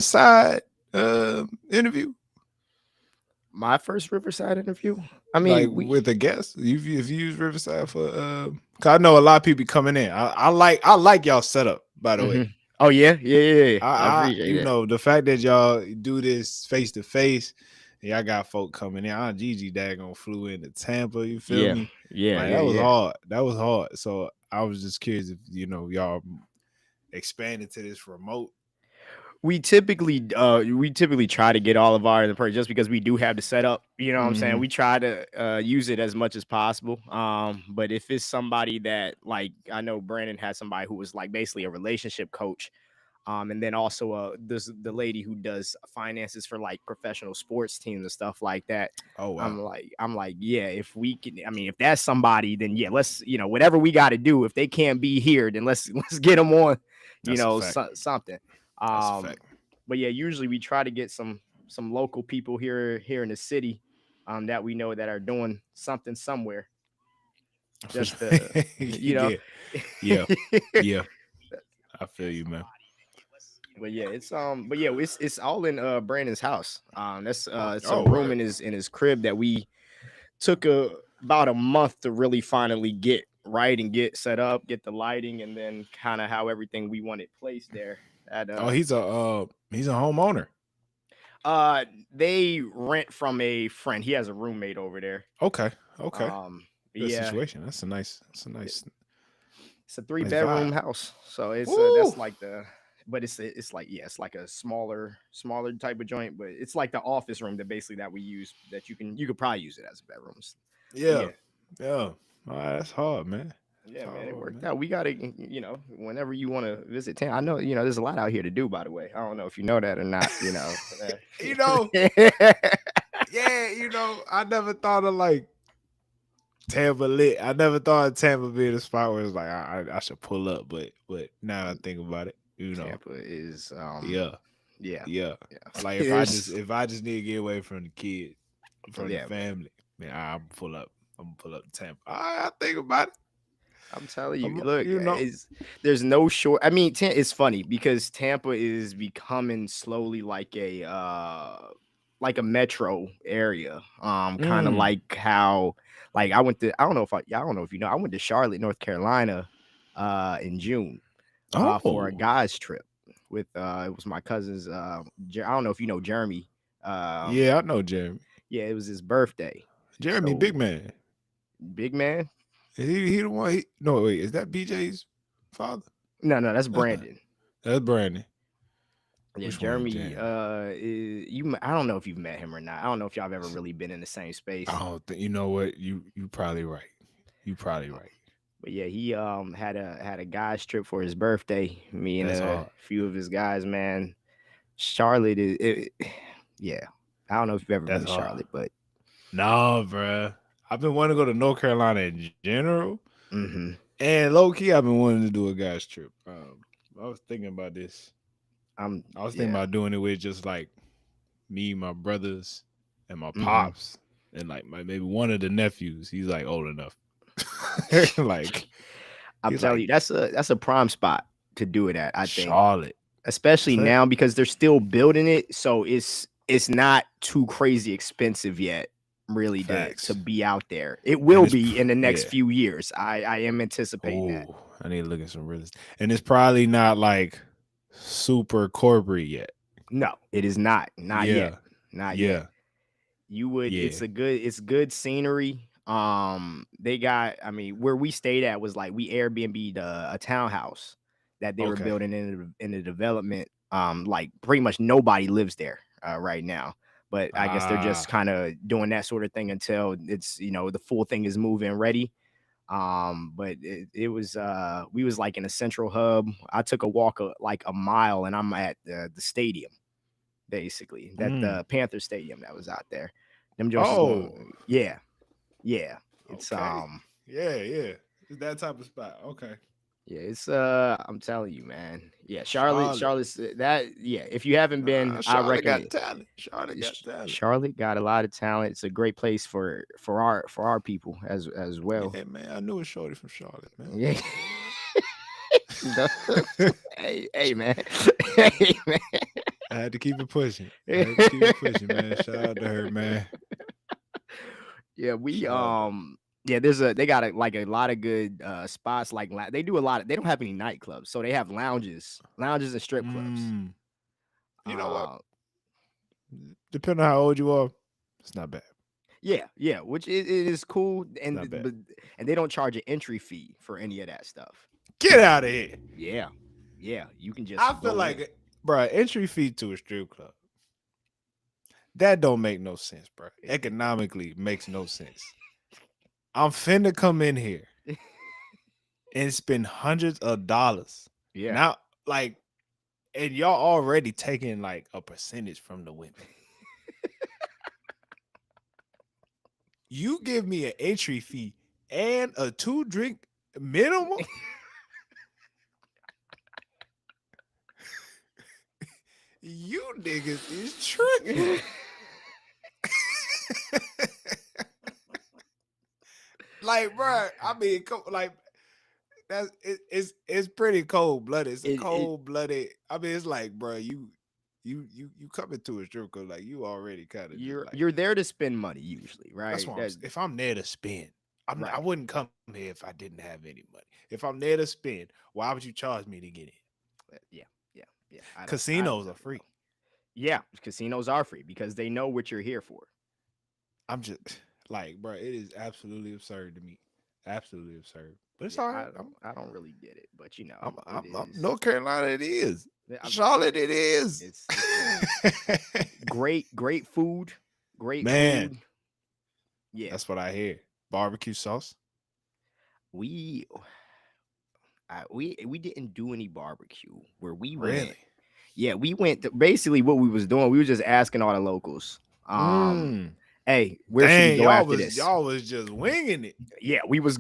Riverside interview? My first Riverside interview. I Like mean, we with a guest? If you use Riverside for cause I know a lot of people coming in. I like y'all setup, by the way. Mhm. Oh yeah. I I appreciate you that. know the fact that y'all do this face to face, y'all got folk coming in. Aunt Gigi daggone flew into Tampa. You feel Yeah, me? yeah, Like yeah, that was yeah. hard. That was hard. So I was just curious if y'all expanded to this remote. We typically try to get all of our in person just because we do have the setup. You know what I'm saying? Hmm. We try to use it as much as possible. But if it's somebody that like I know Brandon has somebody who was like basically a relationship coach. And then also this the lady who does finances for like professional sports teams and stuff like that. Oh wow, I'm like, yeah, if we can, I mean, if that's somebody, then yeah, let's, whatever we got to do. If they can't be here, then let's let's get them on, that's a fact. something. That's a Um, fact. but yeah, usually we try to get some local people here in the city, that we know that are doing something somewhere, just to, you know. Yeah, yeah, yeah. I feel you, man. But yeah, it's all in Brandon's house. That's it's a Oh, room word. in his crib that we took about a month to really finally get right and get set up, get the lighting, and then kind of how everything we wanted placed there. At Oh, he's a homeowner. uh they rent from a friend. He has a roommate over there. Okay, okay. Um Good yeah, situation. That's a it's a three nice bedroom vibe. house. So it's Ooh, that's like the but it's like yeah, it's like a smaller type of joint, but it's like the office room that basically that we use that you could probably use it as bedrooms. But yeah, yeah. yeah. Oh, that's hard, man. That's Yeah, man, it hard, worked man. out. We gotta, whenever you want to visit town. I know, there's a lot out here to do, by the way. I don't know if you know that or not, You know, yeah, I never thought of like Tampa lit. I never thought of Tampa being a spot where it's like I should pull up, but now I think about it, Tampa is yeah, yeah, yeah. yeah. Like There's if I just need to get away from the kid, from the yeah, man. family, man, I'm pull up. I'm gonna pull up to Tampa. I think about it. I'm telling you, I'm, look, you know, is there's no short. I mean, it's funny because Tampa is becoming slowly like a metro area. Kind of mm, like how like I don't know if I don't know if you know, I went to Charlotte, North Carolina, in June, for a oh, guys trip with it was my cousin's. I don't know if you know Jeremy. Um, yeah, I know Jeremy. yeah, it was his birthday. Jeremy, So big man. big man. Is he the one? No, wait, is that BJ's father? No, that's That's not. Brandon. That's Brandon. Yeah, Which one is Jeremy. Jeremy? I don't know if you've met him or not. I don't know if y'all have ever really been in the same I space. don't think. You know what? You probably right. You probably Uh, right. But yeah, he had a guys trip for his birthday. Me and That's a hard. few of his guys, man. Charlotte yeah. I don't know if you've ever been That's to hard. Charlotte, but No, bruh. I've been wanting to go to North Carolina in general, hmm and low key, I've been wanting to do a guys trip. I was thinking about this. I'm I was thinking yeah. about doing it with just like me, my brothers, and my hmm pops, and like maybe one of the nephews. He's like old enough. Like I'm he's telling like you, that's a prime spot to do it at. I think, Charlotte. especially Clint. now because they're still building it, so it's not too crazy expensive yet. Really, to Facts. be out there, it And will be in the next yeah. few years. I am anticipating that. Oh, I need to look at some real estate. And it's probably not like super corporate yet. No, it is not yet, Yeah. not yet. Yeah. You would Yeah. it's good scenery. They got, I mean, where we stayed at was like we Airbnb'd a townhouse that they were Okay. building in the development. Like pretty much nobody lives there right now, but I guess they're just Ah. kind of doing that sort of thing until it's, the full thing is moving ready. But it was we was like in a central hub. I took a walk like a mile and I'm at the stadium, basically, that Mm. the Panther Stadium that was out there. Them joints is going, Oh. yeah, yeah. It's Okay. Yeah, yeah. It's that type of spot. Okay. yeah, it's I'm telling you, man. Yeah, Charlotte. Charlotte's that yeah. If you haven't been, I Charlotte got recommend. talent. Charlotte got talent. Charlotte got a lot of talent. It's a great place for our people as well. Yeah, man. I knew a shorty from Charlotte, man. Yeah. No. Hey, man. Hey, man. had to keep it pushing. I had to keep it pushing, man. Shout out to her, man. Yeah, we Shout out to her. yeah, they got a lot of good spots. Like they do a lot. They don't have any nightclubs, so they have lounges and strip clubs. You know what? Uh, Depending on how old you are, it's not bad. yeah, which it is cool, and Not bad. and they don't charge an entry fee for any of that stuff. Get out of here. Yeah, you can just. I feel like, bro, entry fee to a strip club. That don't make no sense, bro. Economically makes no sense. I'm finna come in here and spend hundreds of dollars. Yeah. Now, like, and y'all already taking like a percentage from the women. You give me an entry fee and a 2-drink minimum. You niggas is tripping. Like, bro, I mean, like, it's pretty cold blooded. It's cold blooded. I mean, it's like, bro, you come into a strip club, like, you already kind of you're there to spend money usually, right? That's why if I'm there to spend, I wouldn't come here if I didn't have any money. If I'm there to spend, why would you charge me to get in? Yeah. Casinos are free. Yeah, casinos are free because they know what you're here for. I'm just like, bro, it is absolutely absurd to me. Absolutely absurd. But it's all right. I don't really get it, but you know, I'm North Carolina, it is. Charlotte, it is. It's great food. Great food. Yeah. That's what I hear. Barbecue sauce. We didn't do any barbecue where we went. Really? Yeah, we went basically what we was doing. We were just asking all the locals. Hey, where should we go after this? Y'all was just winging it. Yeah, we was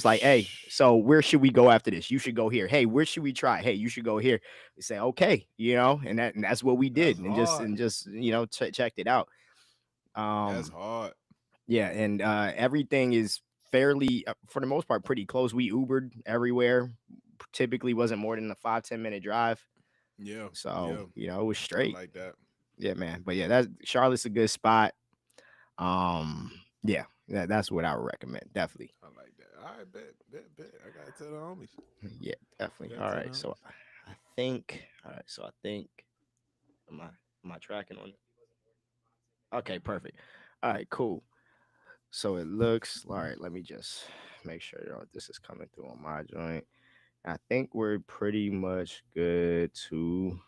like, hey, so where should we go after this? You should go here. Hey, where should we try? Hey, you should go here. We say, okay, you know, and that's what we did, and just you know, checked it out. That's hard. Yeah, and everything is fairly, for the most part, pretty close. We Ubered everywhere. Typically wasn't more than a 5-10 minute drive. Yeah. So you know, it was straight. Like that. Yeah, man. But yeah, Charlotte's a good spot. Yeah, that's what I would recommend. Definitely. I like that. All right, bet. I gotta tell the homies. Yeah, definitely. All right. So I think. Am I tracking on it? Okay, perfect. All right, cool. So it looks all right. Let me just make sure this is coming through on my joint. I think we're pretty much good to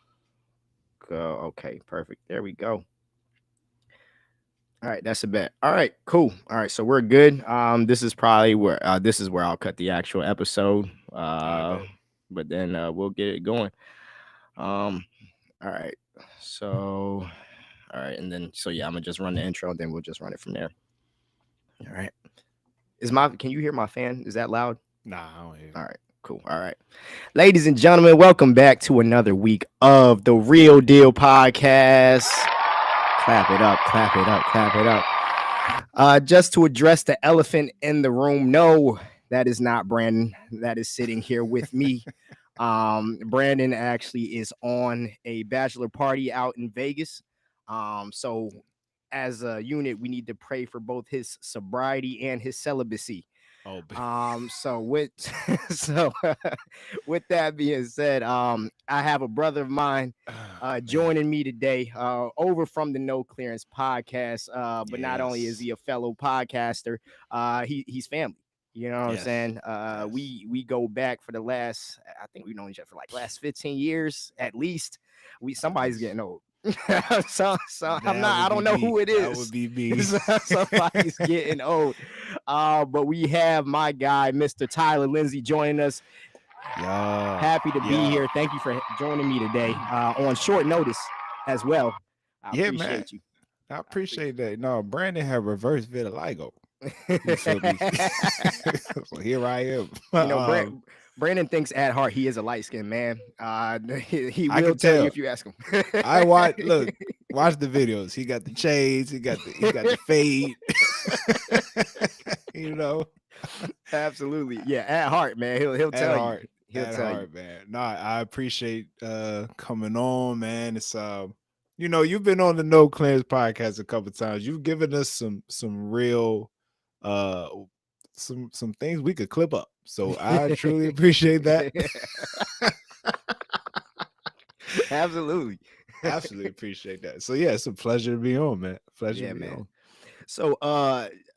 go. Okay, perfect. There we go. All right, that's a bet. All right, cool. All right, so we're good. This is probably where I'll cut the actual episode. But then we'll get it going. All right. So, all right, and then yeah, I'm gonna just run the intro, and then we'll just run it from there. All right. Can you hear my fan? Is that loud? Nah, I don't hear it. All right, cool. All right. Ladies and gentlemen, welcome back to another week of the Real Deal Podcast. Clap it up, clap it up, clap it up. Just to address the elephant in the room, no, that is not Brandon. That is sitting here with me. Brandon actually is on a bachelor party out in Vegas. So as a unit, we need to pray for both his sobriety and his celibacy. So with that being said, I have a brother of mine joining me today over from the No Clearance podcast. But not only is he a fellow podcaster, he's family. You know what I'm saying? We go back for the last, I think we've known each other for like last 15 years at least. Somebody's getting old. so I don't know who it is. That would be me. Somebody's getting old. But we have my guy, Mr. Tyler Lindsay, joining us. Yeah. Happy to be here. Thank you for joining me today on short notice as well. I appreciate you. I appreciate that. No, Brandon had reverse vitiligo. So here I am. You know, Brandon thinks at heart he is a light-skinned man. He will tell you if you ask him. Watch the videos. He got the shades. He got the fade. You know, absolutely. Yeah, at heart, man. He'll tell you. He'll tell you, man. No, I appreciate coming on, man. It's you know, you've been on the No Clearance podcast a couple times. You've given us some real uh some things we could clip up. So I truly appreciate that. Absolutely. Absolutely appreciate that. So yeah, it's a pleasure to be on, man. Pleasure Yeah, to be man. on. So,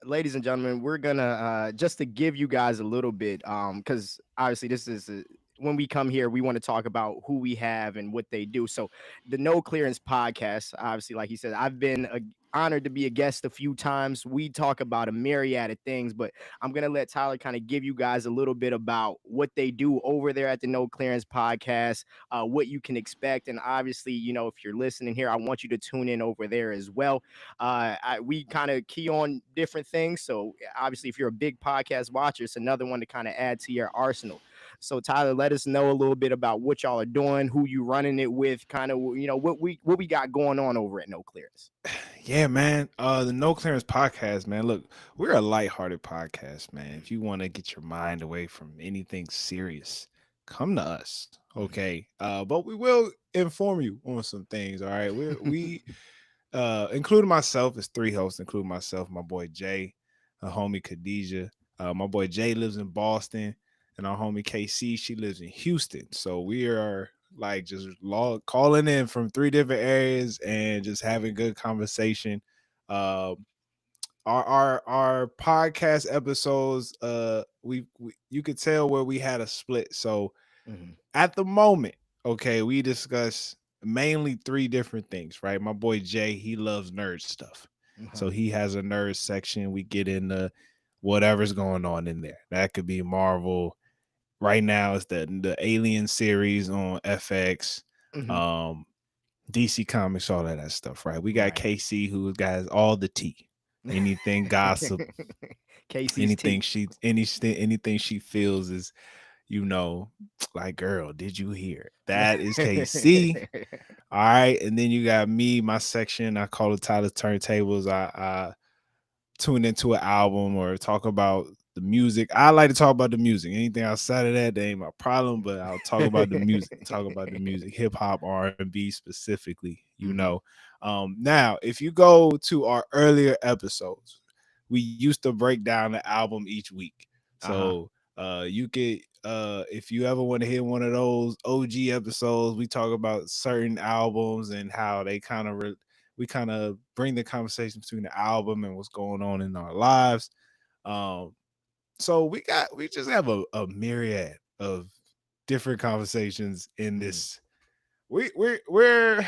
ladies and gentlemen, we're gonna just to give you guys a little bit, because obviously this is when we come here, we want to talk about who we have and what they do. So, the No Clearance podcast, obviously, like he said, I've been honored to be a guest a few times. We talk about a myriad of things, but I'm gonna let Tyler kind of give you guys a little bit about what they do over there at the No Clearance podcast, what you can expect, and obviously, if you're listening here, I want you to tune in over there as well. We kind of key on different things. So obviously, if you're a big podcast watcher, it's another one to kind of add to your arsenal. So Tyler, let us know a little bit about what y'all are doing, who you running it with, kind of what we got going on over at No Clearance. Yeah, man. The No Clearance podcast, man. Look, we're a lighthearted podcast, man. If you want to get your mind away from anything serious, come to us. Okay. But we will inform you on some things. All right. We including myself, it's three hosts, including myself, my boy Jay, a homie Khadijah. My boy Jay lives in Boston, and our homie KC, she lives in Houston. So we are like just calling in from three different areas and just having good conversation. Um, our podcast episodes, we you could tell where we had a split. So Mhm. at the moment, okay, we discuss mainly three different things, right? My boy Jay, he loves nerd stuff. Uh-huh. So he has a nerd section. We get into whatever's going on in there. That could be Marvel. Right now it's the Alien series on FX. Mhm. Um DC Comics, all of that stuff, right? We got Right. KC who got all the tea. Anything gossip, Casey's T. anything she feels is, like, girl, did you hear? That is KC. All right. And then you got me, my section. I call it Tyler Turntables. I tune into an album or talk about the music. I like to talk about the music. Anything outside of that, that ain't my problem. But I'll talk about the music. Talk about the music, hip hop, R&B specifically. Mhm. Now, if you go to our earlier episodes, we used to break down the album each week. Uh-huh. So you could if you ever want to hear one of those OG episodes, we talk about certain albums and how they kind of we kind of bring the conversation between the album and what's going on in our lives. Um, so we just have a myriad of different conversations in Mhm. this. We're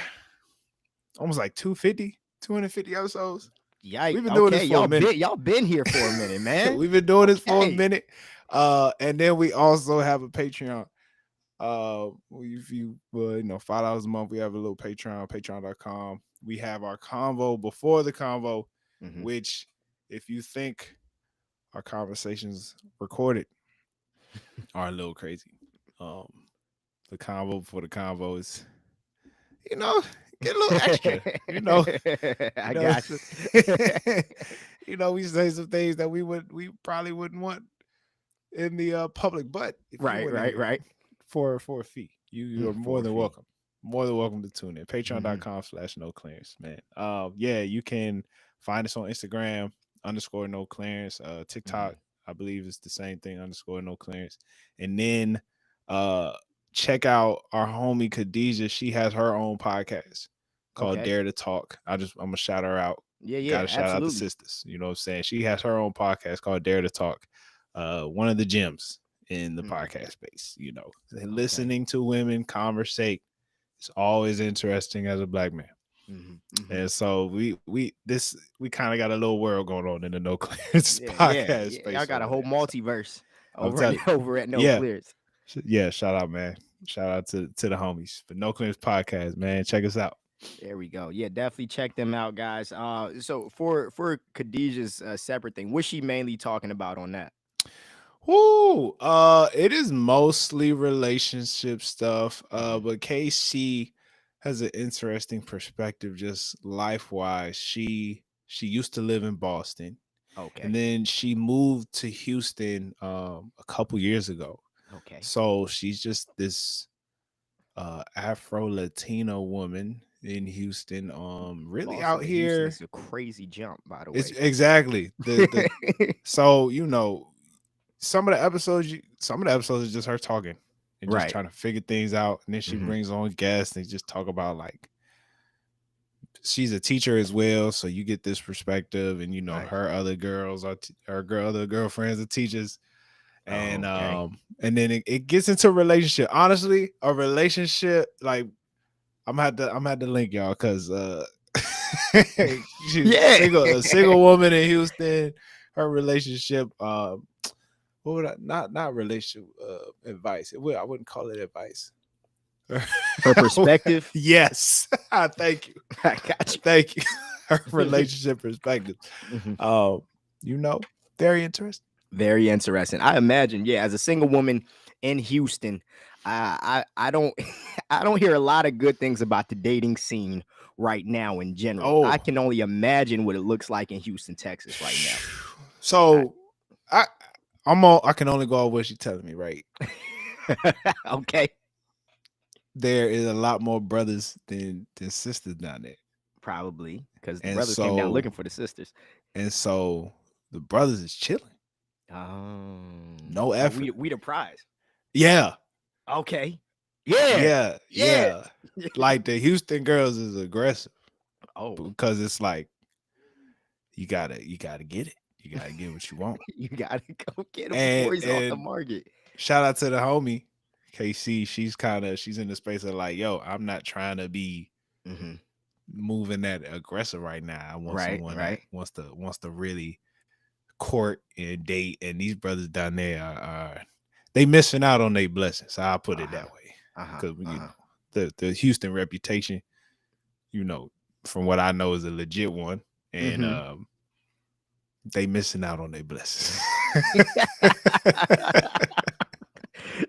almost like 250 episodes. Yikes. We've been doing this Okay, for a minute. y'all been here for a minute, man. We've been doing this for a Okay. minute. And then we also have a Patreon. If you $5 a month, we have a little patreon.com. We have our convo before the convo, Mhm. which, if you think our conversations recorded are a little crazy, um the convo before the convo is, you know get a little extra, you I know got you. we say some things that we probably wouldn't want in the public. But if you Right, want to right, hear it right. for a fee, you're more For a than fee. welcome. More than welcome to tune in. Mhm. Patreon.com/no clearance, man. Yeah, you can find us on Instagram _no clearance. TikTok, Mhm. I believe it's the same thing, _no clearance. And then uh check out our homie Khadijah. She has her own podcast called Okay. Dare to Talk. I'm gonna shout her out. Yeah, yeah, Gotta shout out the absolutely. sisters. You know what I'm saying? She has her own podcast called Dare to Talk. One of the gems in the Mhm. podcast space. Okay. Listening to women conversate is always interesting as a black man. Mhm. Mhm. And so we kind of got a little world going on in the No Clearance Yeah, yeah, podcast yeah. I space got a over whole there. So multiverse I'm over at telling you, over at No yeah, Clears. yeah. Shout out, man. Shout out to the homies. The No Clearance podcast, man. Check us out. There we go. Yeah, definitely check them out, guys. So for Khadijah's separate thing, what's she mainly talking about on that? Woo! It is mostly relationship stuff. Mhm. But KC has an interesting perspective, just life wise. She used to live in Boston, and Okay. then she moved to Houston a couple years ago. Okay. So she's just this Afro Latino woman in Houston. Really Boston out to Houston here. is a crazy jump, by the It's way. exactly the so you know some of the episodes is just her talking and just Right. trying to figure things out, and then she Mhm. brings on guests and they just talk about like she's a teacher as well, so you get this perspective, and you know Nice. her other girls are other girlfriends are teachers, Okay. and then it gets into a relationship. Honestly, a relationship like I'm had to link y'all because she's Yeah. a single woman in Houston. Her relationship, what would I not relationship advice? I wouldn't call it advice. Her perspective. Yes, thank you, I got you. thank you. Her relationship perspective, Mhm. you know, very interesting. Very interesting. I imagine, yeah, as a single woman in Houston, I don't I don't hear a lot of good things about the dating scene right now in general. I Oh, can only imagine what it looks like in Houston, Texas right now. so I I can only go off what she's telling me, right? Okay, There is a lot more brothers than sisters down there. probably because the And brothers came down so looking for the sisters. and so the brothers is chilling. No So effort. we the prize. Yeah. Okay, yeah, Yeah. yeah. Yeah. Like the Houston girls is aggressive Oh, because it's like you gotta get it. You gotta get what you want. you gotta go get him before he's off the And market. shout out to the homie KC. She's in the space of like, yo, I'm not trying to be Hmm. moving that aggressive right now. I want Right, someone that right. wants to really court and date. And these brothers down there are they missing out on their blessings. I'll put it Uh-huh. that way. Uh-huh. Because you Uh-huh. know the Houston reputation, you know, from what I know, is a legit one, and Hmm. they missing out on their blessings.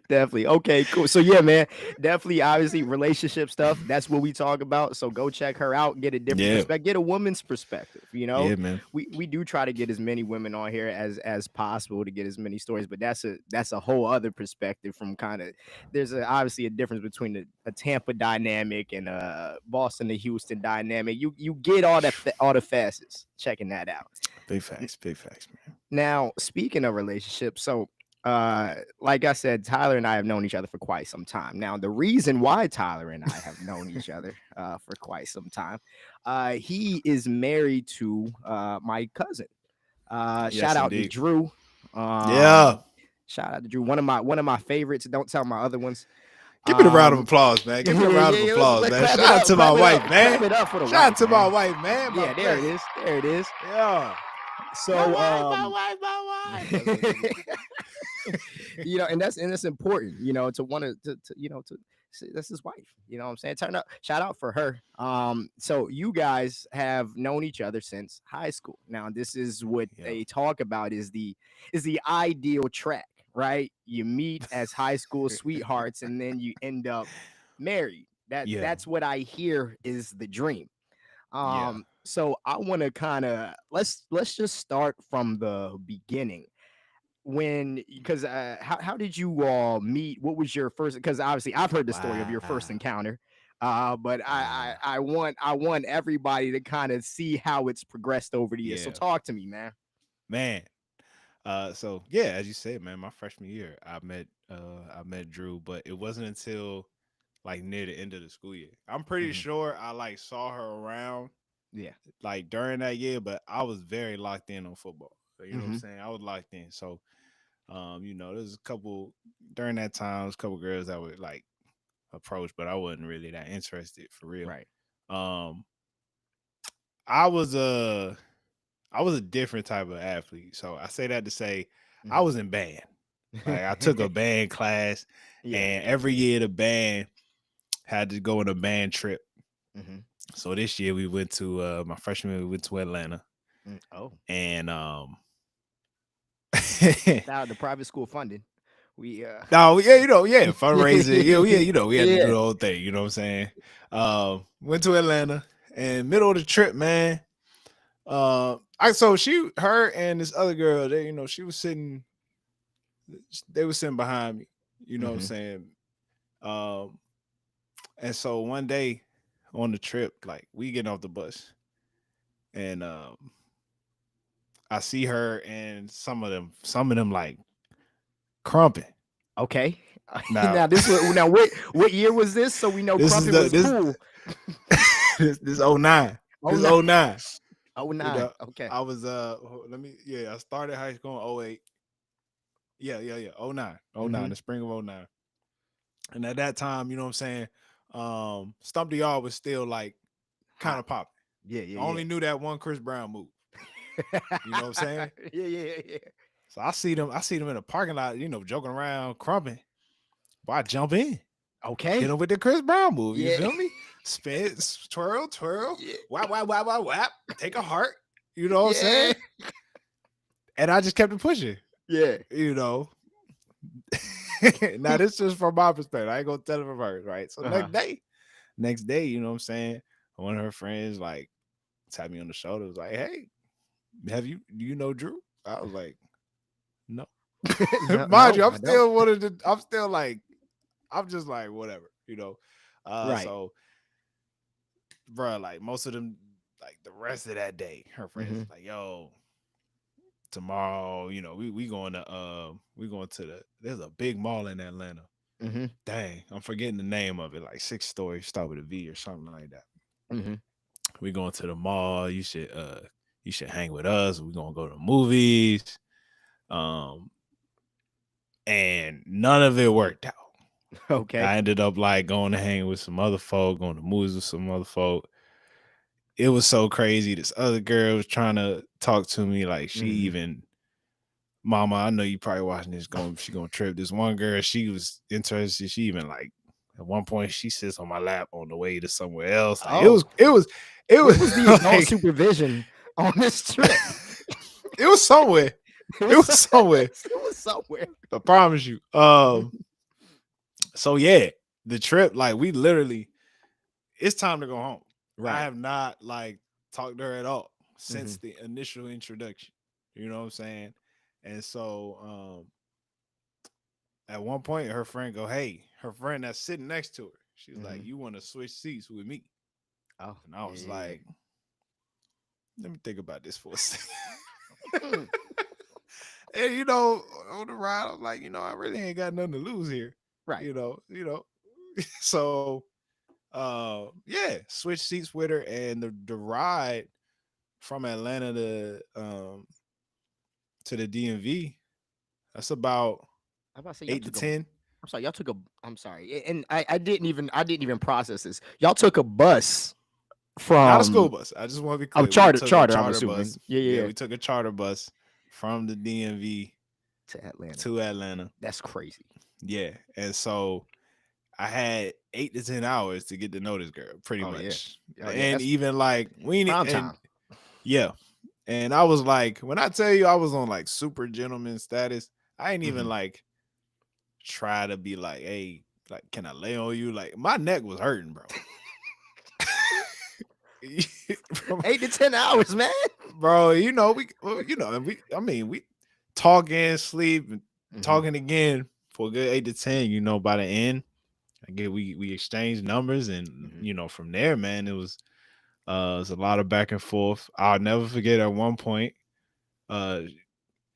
Definitely. Okay, cool. So yeah, man, definitely obviously relationship stuff. That's what we talk about. So go check her out, get a different Yeah, perspective, get a woman's perspective. You know, yeah, man. we do try to get as many women on here as possible to get as many stories, but that's a whole other perspective from kind of there's obviously a difference between a Tampa dynamic and a Boston to Houston dynamic. You get all the facets checking that out. Big facts, man. Now, speaking of relationships, so like I said, Tyler and I have known each other for quite some time. Now, the reason why Tyler and I have known each other for quite some time, he is married to my cousin. Shout Yes, out to indeed. Drew. Yeah. Shout out to Drew. One of my favorites. Don't tell my other ones. Give me the round of Um, applause, man. Give me a yeah, round of yeah, applause, man. clap Shout it out up, to my wife, clap man. it up for the Shout out wife, to man. my wife, man. Yeah, there it is. There it is. Yeah. So, My wife. you know, and that's important, you know, to want to you know to see that's his wife. You know what I'm saying? Turn up, shout out for her. So you guys have known each other since high school. Now, this is what Yeah. they talk about is the ideal track, right? You meet as high school sweethearts and then you end up married. Yeah. That's what I hear is the dream. Yeah. So I want to kind of let's just start from the beginning when because how did you all meet? What was your first? Because obviously I've heard the story of your first Wow. encounter, but Wow. I want everybody to kind of see how it's progressed over the years. So Yeah. talk to me, man. Man. So yeah, as you said, man, my freshman year, I met Drew, but it wasn't until like near the end of the school year. I'm pretty Hmm. sure I like saw her around Yeah. like during that year, but I was very locked in on football. So, you know what I'm Hmm. saying? I was locked in. So you know, there's a couple during that time, there's a couple girls that would like approach, but I wasn't really that interested for real. Right. Um I was a I was a different type of athlete. So I say that to say I Hmm. was in band. Like I took a band class, Yeah. and every year the band had to go on a band trip. Hmm. So this year we went to my freshman year, we went to Atlanta, Oh, and without the private school funding, we no, yeah, you know, yeah, yeah, fundraising, yeah, you know, we had to do yeah. the whole thing. You know what I'm saying? Went to Atlanta, and middle of the trip, man. Her and this other girl, they, you know, they were sitting behind me. You know what I'm Hmm. saying? Um, And so one day on the trip, like we getting off the bus, and I see her and some of them like crumping. Okay. Now Now what year was this? So we know this is crumping the was cool. this oh nine. Oh This nine. oh nine. Oh You nine. know, Okay. I was let me I started high school in '08. Yeah. Oh nine. Oh Mm-hmm. nine. The spring of '09. And at that time, you know what I'm saying? Stump the Yard was still like kind Hot. of popping. Yeah, I yeah, only knew that one Chris Brown move. You know what I'm yeah. saying? Yeah. So I see them in the parking lot, joking around, crumping. Boy, I jump in, hit Okay. them with the Chris Brown move. You Yeah. feel me? Spin, twirl, Yeah. whap. Take a heart. You know what I'm Yeah. saying? And I just kept it pushing. Yeah. You know. Now this is from my perspective. I ain't gonna tell it from hers, right? So Uh-huh. next day, you know what I'm saying? One of her friends like tapped me on the shoulder, was like, "Hey, do you know Drew?" I was like, "No." No, Mind you, I don't. I'm just like whatever. Right. So bro, like most of them, like the rest of that day, her friends Mm-hmm. was like, "Yo, tomorrow, we going to there's a big mall in Atlanta. Mm-hmm. Dang, I'm forgetting the name of it, like 6 stories, start with a V or something like that. Mm-hmm. We going to the mall. You should hang with us. We're gonna go to the movies." Um, and none of it worked out. Okay. I ended up like going to hang with some other folk, going to movies with some other folk. It was so crazy. This other girl was trying to talk to me, like she Mm-hmm. even, Mama, I know you probably watching this. She gonna trip. This one girl, she was interested. She even like at one point she sits on my lap on the way to somewhere else. Like Oh, it where was the was adult like supervision on this trip? it was somewhere. It It was was somewhere. it was somewhere. I promise you. So yeah, the trip, like we literally, it's time to go home. I Right. have not like talked to her at all Mm-hmm. since the initial introduction. You know what I'm saying? And so at one point her friend go, "Hey," her friend that's sitting next to her, she's Mm-hmm. like, "You want to switch seats with me?" Oh, And I was yeah. like, "Let me think about this for a second." Mm. And on the ride, I'm like, I really ain't got nothing to lose here. Right. So yeah, switch seats with her, and the ride from Atlanta to the DMV, that's about I'm about to say y'all 8 to took a. 10. I'm sorry, y'all took a. I'm sorry, and I didn't even process this. Y'all took a bus Not a school from bus. I just want to be oh clear. We took a charter. I'm charter assuming. bus. Yeah, Yeah, yeah. we took a charter bus from the DMV To Atlanta. to Atlanta. That's crazy. Yeah. And so I had 8 to 10 hours to get to know this girl, pretty Oh yeah. much. Oh yeah. And That's even like prime and time. yeah. And I was like, when I tell you I was on like super gentleman status, I ain't even Mm-hmm. like try to be like, "Hey, like, can I lay on you?" Like my neck was hurting, bro. 8 to 10 hours, man. Bro, and we talking, sleep, and Mm-hmm. talking again for a good 8 to 10. By the end, I get we exchanged numbers, and Mm-hmm. from there, man, it was a lot of back and forth. I'll never forget at one point, uh,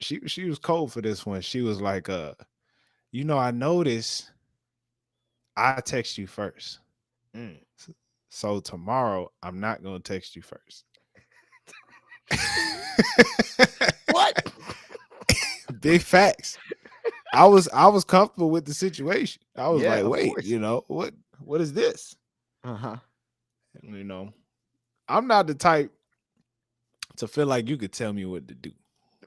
she was cold for this one. She was like, I noticed I text you first. Mm. So tomorrow I'm not gonna text you first. What? Big facts. I was comfortable with the situation. I was Yeah, like, of wait, course. what is this? Uh huh. You know, I'm not the type to feel like you could tell me what to do.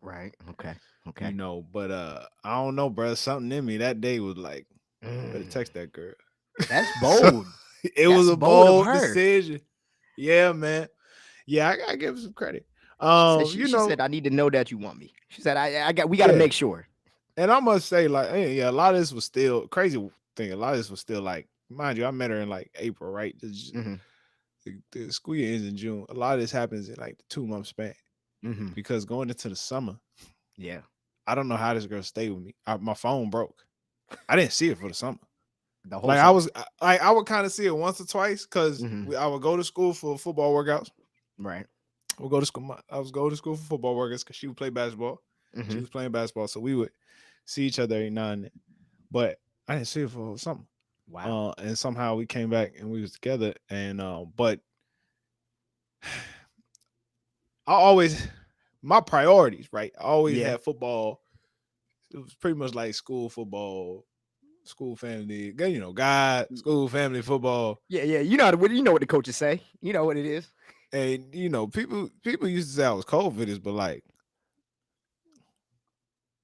Right. Okay. Okay. But I don't know, bro. Something in me that day was like, you better Mm. text that girl. That's So bold. it was That's a bold of bold her. decision. Yeah, man. Yeah, I gotta give her some credit. She said You she know, said I need to know that you want me. She said we got to yeah. make sure. And I must say, like, yeah, a lot of this was still crazy thing. A lot of this was still like, mind you, I met her in like April, right? Mm-hmm. The school year ends in June. A lot of this happens in like the 2 month span Mm-hmm. because going into the summer, Yeah. I don't know how this girl stayed with me. My phone broke. I didn't see her for the summer. The whole Like summer. I would kind of see it once or twice because Mhm. I would go to school for football workouts. Right. We'll go to school. I was going to school for football workouts because she would play basketball. She Mhm. was playing basketball, so we would see each other every now and then. But I didn't see her for something. Wow. And somehow we came back and we was together. And but I always my priorities, right? I always Yeah. had football. It was pretty much like school football, school family, God, school family football. Yeah, yeah. You know what the coaches say. You know what it is. And people used to say I was cold for this, but like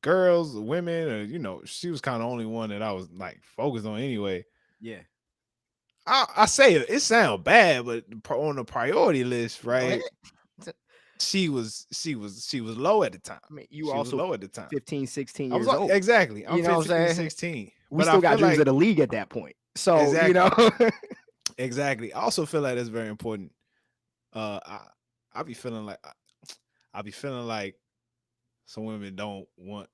girls, women, or she was kind of the only one that I was like focused on anyway. Yeah. I say it sounds bad, but on the priority list, Go ahead. right? She was low at the time. I mean, you were She was also low at the time. 15, 16 I was years old. exactly. I'm You know what I'm 15, saying? 16. We But I still got feel dreams like of the league at that point. So, exactly. Exactly. I also feel like that's very important. I be feeling like some women don't want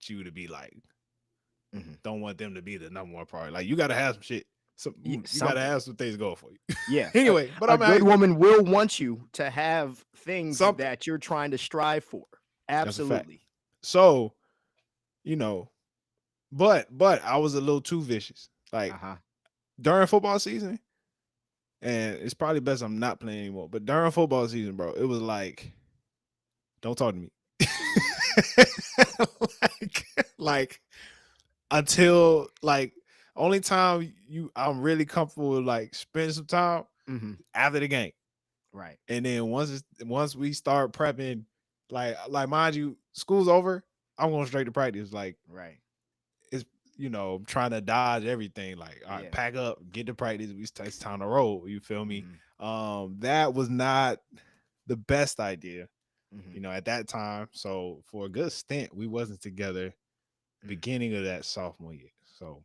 you to be like, don't want them to be the number one priority. Like you got to have some shit. You got to have some things going for you. Yeah. Anyway, but a I'm good woman will want you to have things something. that you're trying to strive for. Absolutely. So, but I was a little too vicious. Like during football season, and it's probably best I'm not playing anymore. But during football season, bro, it was like, don't talk to me. like until like only time I'm really comfortable with like spending some time after the game. Right. And then once we start prepping, like mind you, school's over, I'm going straight to practice. Like right. It's trying to dodge everything. Like, all right, pack up, get to practice. It's time to roll. You feel me? That was not the best idea, at that time. So for a good stint, we wasn't together beginning of that sophomore year. So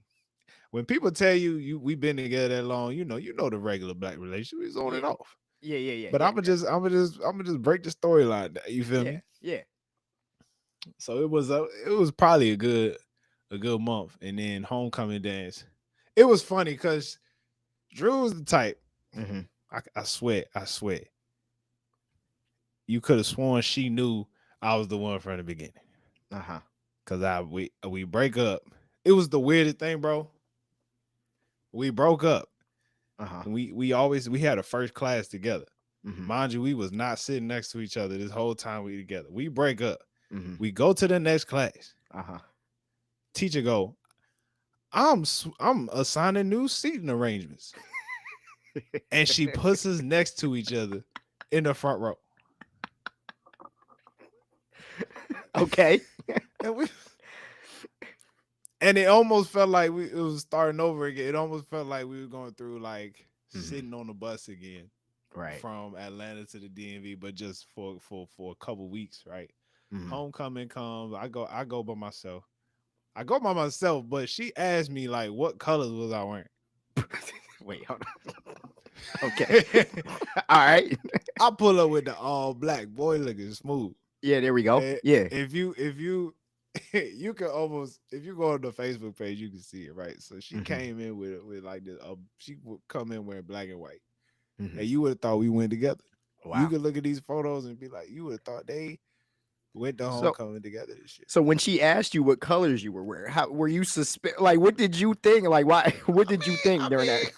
when people tell you we've been together that long, you know the regular black relationship is on and off. Yeah. But I'm gonna just break the storyline. You feel me? Yeah. So it was probably a good month, and then homecoming dance. It was funny because Drew was the type. I swear. You could have sworn she knew I was the one from the beginning. Cause we break up. It was the weirdest thing, bro. We broke up. We had a first class together. Mind you, we was not sitting next to each other this whole time we together. We break up. We go to the next class. Teacher go, I'm assigning new seating arrangements. And she puts us next to each other in the front row. Okay. And it almost felt like it was starting over again. It almost felt like we were going through like sitting on the bus again. Right. From Atlanta to the DMV, but just for a couple weeks, right? Homecoming comes. I go by myself. But she asked me like what colors was I wearing. Wait, hold on. Okay. All right. I pull up with the all black, boy looking smooth. Yeah, there we go. And yeah. If you you can almost, if you go on the Facebook page, you can see it, right? So she came in with like this. She would come in wearing black and white, and you would have thought we went together. Wow. You could look at these photos and be like, you would have thought they went to homecoming together and shit. So when she asked you what colors you were wearing, how were you like? What did you think? Like, why? What did you think during that?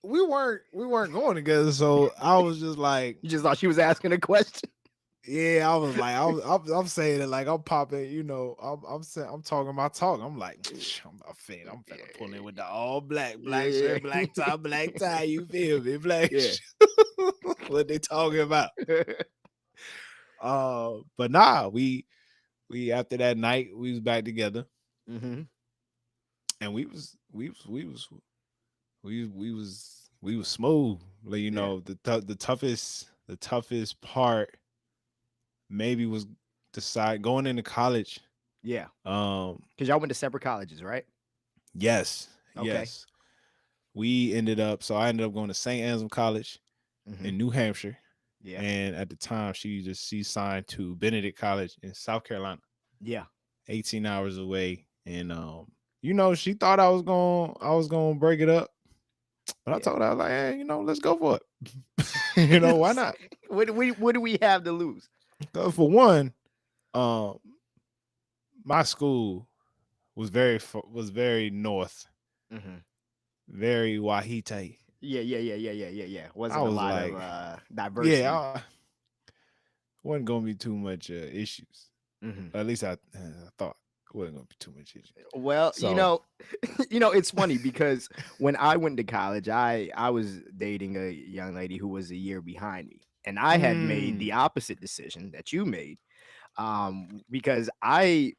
We weren't going together, so I was just like, you just thought she was asking a question. Yeah, I was like, I'm saying it like I'm popping, I'm talking my talk. I'm like, I'm finna pull in with the all black shirt, black tie. You feel me? Black. Yeah. What they talking about? But nah, we after that night we was back together, and we was smooth. Like, the toughest part maybe was going into college. Yeah. Because y'all went to separate colleges, right? Yes. Okay. Yes. I ended up going to St. Anselm College in New Hampshire. Yeah. And at the time she signed to Benedict College in South Carolina. Yeah. 18 hours away. And she thought I was gonna break it up. But I Yeah. told her, I was like, hey, let's go for it. Why not? What do we have to lose? 'Cause for one, um, my school was very north, Hmm. very Wahite. Yeah. I Wasn't a was lot of like, yeah, diversity. wasn't gonna be too much issues. Hmm. At least I thought it wasn't gonna be too much issues. Well, So, it's funny because when I went to college, I was dating a young lady who was a year behind me, and I had made the mm, opposite decision that you made. Because I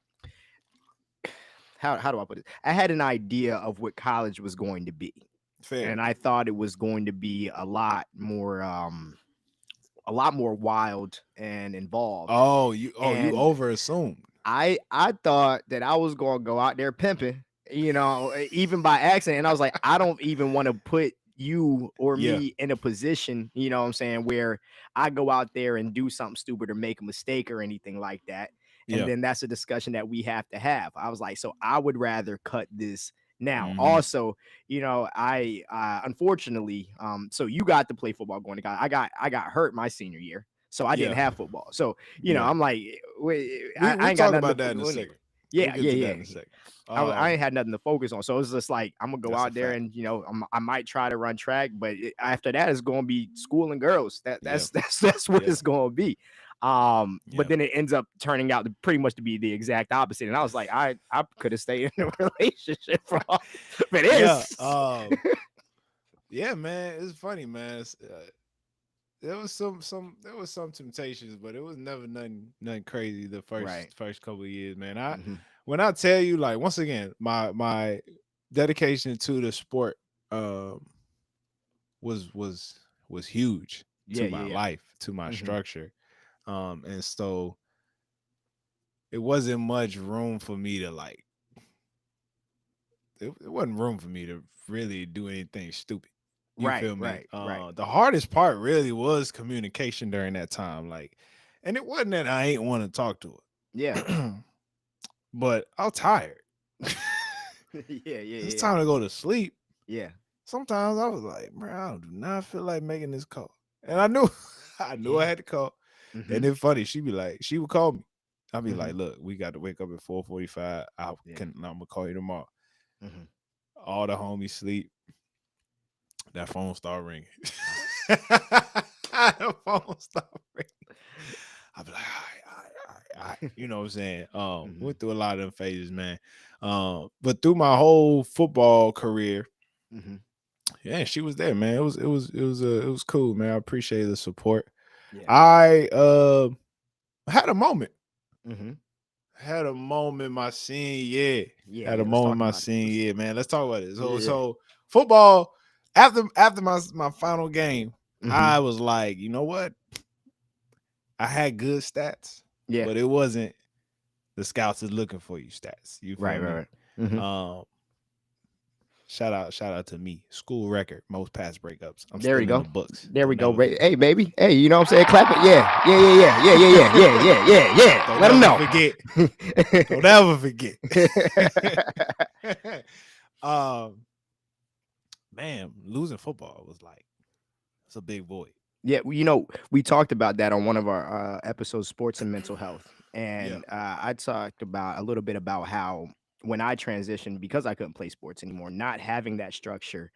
how do I put it? I had an idea of what college was going to be, fair. and I thought it was going to be a lot more wild and involved. You And over assumed. I thought that I was gonna go out there pimping, even by accident. And I was like, I don't even want to put you or Yeah, me in a position, what I'm saying, where I go out there and do something stupid or make a mistake or anything like that. And yeah. then that's a discussion that we have to have. I was like, so I would rather cut this now. Hmm. Also, I unfortunately, so you got to play football going to college. I got hurt my senior year. So I didn't Yeah, have football. So yeah. I'm like, wait, We I we ain't got talk nothing to about that in a anyway. second. We'll Yeah, get yeah, to that yeah. in a second. I ain't had nothing to focus on, so it's just like I'm gonna go That's a out there fact. and I might try to run track, but after that it's gonna be school and girls. Yeah, That's what yeah, it's gonna be. But yeah, then it ends up turning out to pretty much to be the exact opposite, and I was like, I could have stayed in a relationship for yeah. this. Yeah, man. It's funny, man. There was some temptations, but it was never nothing crazy the Right. first couple of years, man. I Hmm. When I tell you, like, once again, my dedication to the sport um was was was huge Yeah, to my yeah, life, to my yeah. Hmm. structure. And so it wasn't much room for me to like it wasn't room for me to really do anything stupid. You Right, feel me? right, right. The hardest part really was communication during that time. Like, and it wasn't that I ain't want to talk to Yeah. her, but I'm tired. Yeah, yeah, It's yeah, time to go to sleep. yeah. Sometimes I was like, bro, I do not feel like making this call. And I knew I Yeah. had to call. Hmm. And then funny, she would call me. I'd be Hmm. like, look, we got to wake up at 4:45. Yeah. I'm gonna call you tomorrow. Hmm. All the homies sleep. That phone start ringing. The phone start ringing. I'll be like, all right. You know what I'm saying? Hmm. Went through a lot of them phases, man. But through my whole football career, Hmm. yeah, she was there, man. It was cool, man. I appreciate the support. Yeah. I had a moment. Hmm. Had a moment my senior year. Yeah, Had a yeah. Let's moment talk my about senior this. year, man. Let's talk about it. So Yeah. so football after my final game, Hmm. I was like, you know what? I had good stats, Yeah. but it wasn't the scouts is looking for you stats. You Right. feel Right. me? Right. Hmm. Um, shout out to me. School record, most pass breakups. I'm There we still in the go. books. There we Don't go. never forget. Hey, baby. Hey, you know what I'm saying? Clap it. Yeah. Yeah. Yeah. Yeah. Yeah. Yeah. Yeah. Yeah. Yeah. Yeah. Yeah. Don't Let them never know. forget. Don't ever forget. um, man, losing football was like it's a big void. Yeah, we talked about that on one of our episodes, sports and mental health, Yeah, and I talked about a little bit about how when I transitioned because I couldn't play sports anymore, not having that structure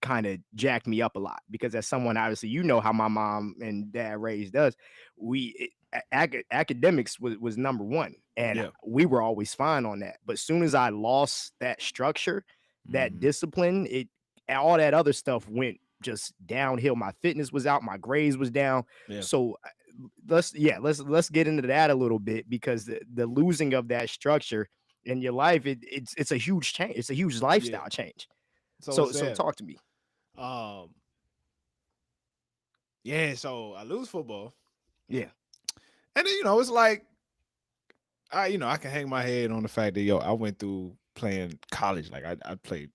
kind of jacked me up a lot. Because as someone, obviously, how my mom and dad raised us, academics was number one, and yeah. we were always fine on that. But soon as I lost that structure, that Hmm. discipline, all that other stuff went just downhill. My fitness was out, my grades was down. Yeah, So let's get into that a little bit because the losing of that structure in your life, it's a huge change. It's a huge yeah. lifestyle change. So So Sam, talk to me. um, yeah. So I lose football, Yeah. and then it's like I can hang my head on the fact that I went through playing college. Like I played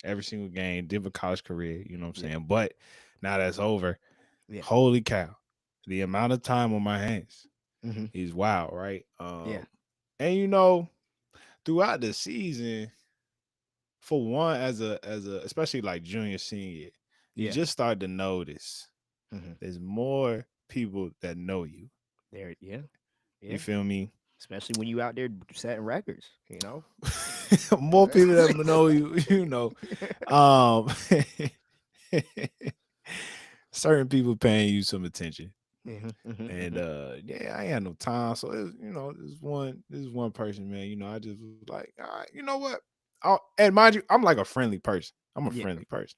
every single game, did a college career. You know what I'm Yeah. saying? But now that's over. Yeah. Holy cow! The amount of time on my hands Hmm. is wild, right? Yeah. And throughout the season, for one, as a especially like junior senior, you Yeah. just start to notice Mhm. there's more people that know you. There, yeah. You feel me? Especially when you out there setting records, More people that know you, you know. Um certain people paying you some attention. And yeah, I ain't had no time. So it was, this is one person, man. I just was like, all right, you know what? And mind you, I'm like a friendly person. I'm a Yeah. friendly person.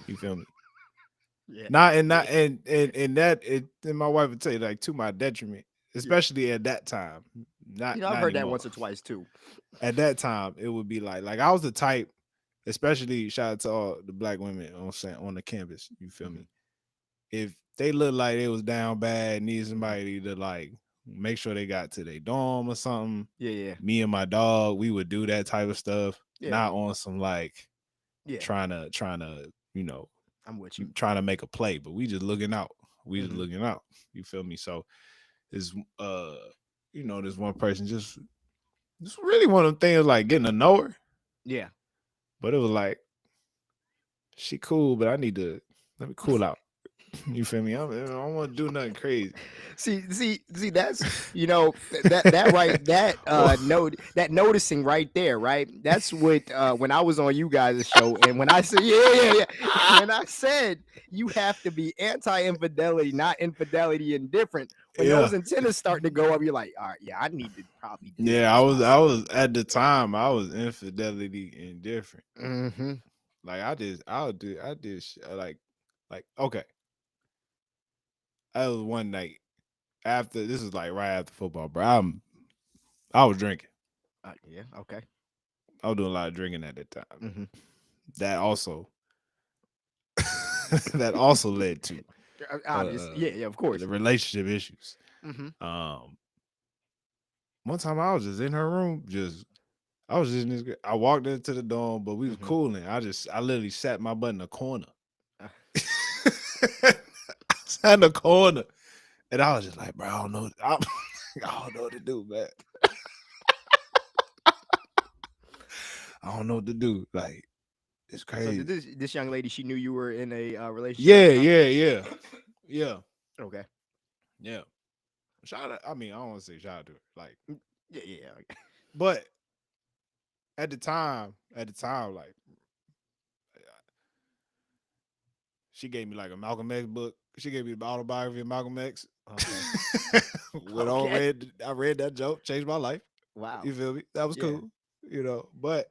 You feel me? Yeah. Not and that and my wife would tell you, like, to my detriment, especially at that time. Not I've not heard that anymore. once or twice too. At that time, it would be like I was the type, especially shout out to all the black women on the campus. You feel me? If they look like they was down bad, need somebody to like make sure they got to their dorm or something. Yeah. Me and my dog, we would do that type of stuff. Yeah. Not on some like Yeah. trying to I'm with you. trying to make a play, but we just looking out. Mhm. Looking out. You feel me? So it's this one person just really one of them things like getting to know her. Yeah. But it was like, she cool, but I need to let me cool out. You feel me? I don't want to do nothing crazy. See, that's that right, that noticing right there, right? That's what when I was on you guys' show, and when I said when I said you have to be anti-infidelity, not infidelity indifferent. When those antennas start to go up, you're like, all right, yeah, I need to probably do Yeah, I was at the time I was infidelity indifferent. Mm-hmm. Like I did like okay. That was one night after this is like right after football, bro. I was drinking. Yeah, okay. I was doing a lot of drinking at that time. Mm-hmm. That also led to obviously, yeah, of course, the relationship issues. Mm-hmm. One time I was just in her room, I was just in this. I walked into the dorm, but we was Mhm. cooling. I literally sat my butt in the corner. Uh. I sat in the corner, and I was just like, bro, I don't know, I don't know what to do, man. I don't know what to do. Like, it's So crazy. did this young lady, she knew you were in a relationship? Yeah. Okay. Yeah. Shout out. I mean, I don't want to say shout out to her, like, yeah. but at the time, like, she gave me like a Malcolm X book. She gave me the autobiography of Malcolm X. Okay. I read that joke, changed my life. Wow. You feel me? That was Yeah. cool. But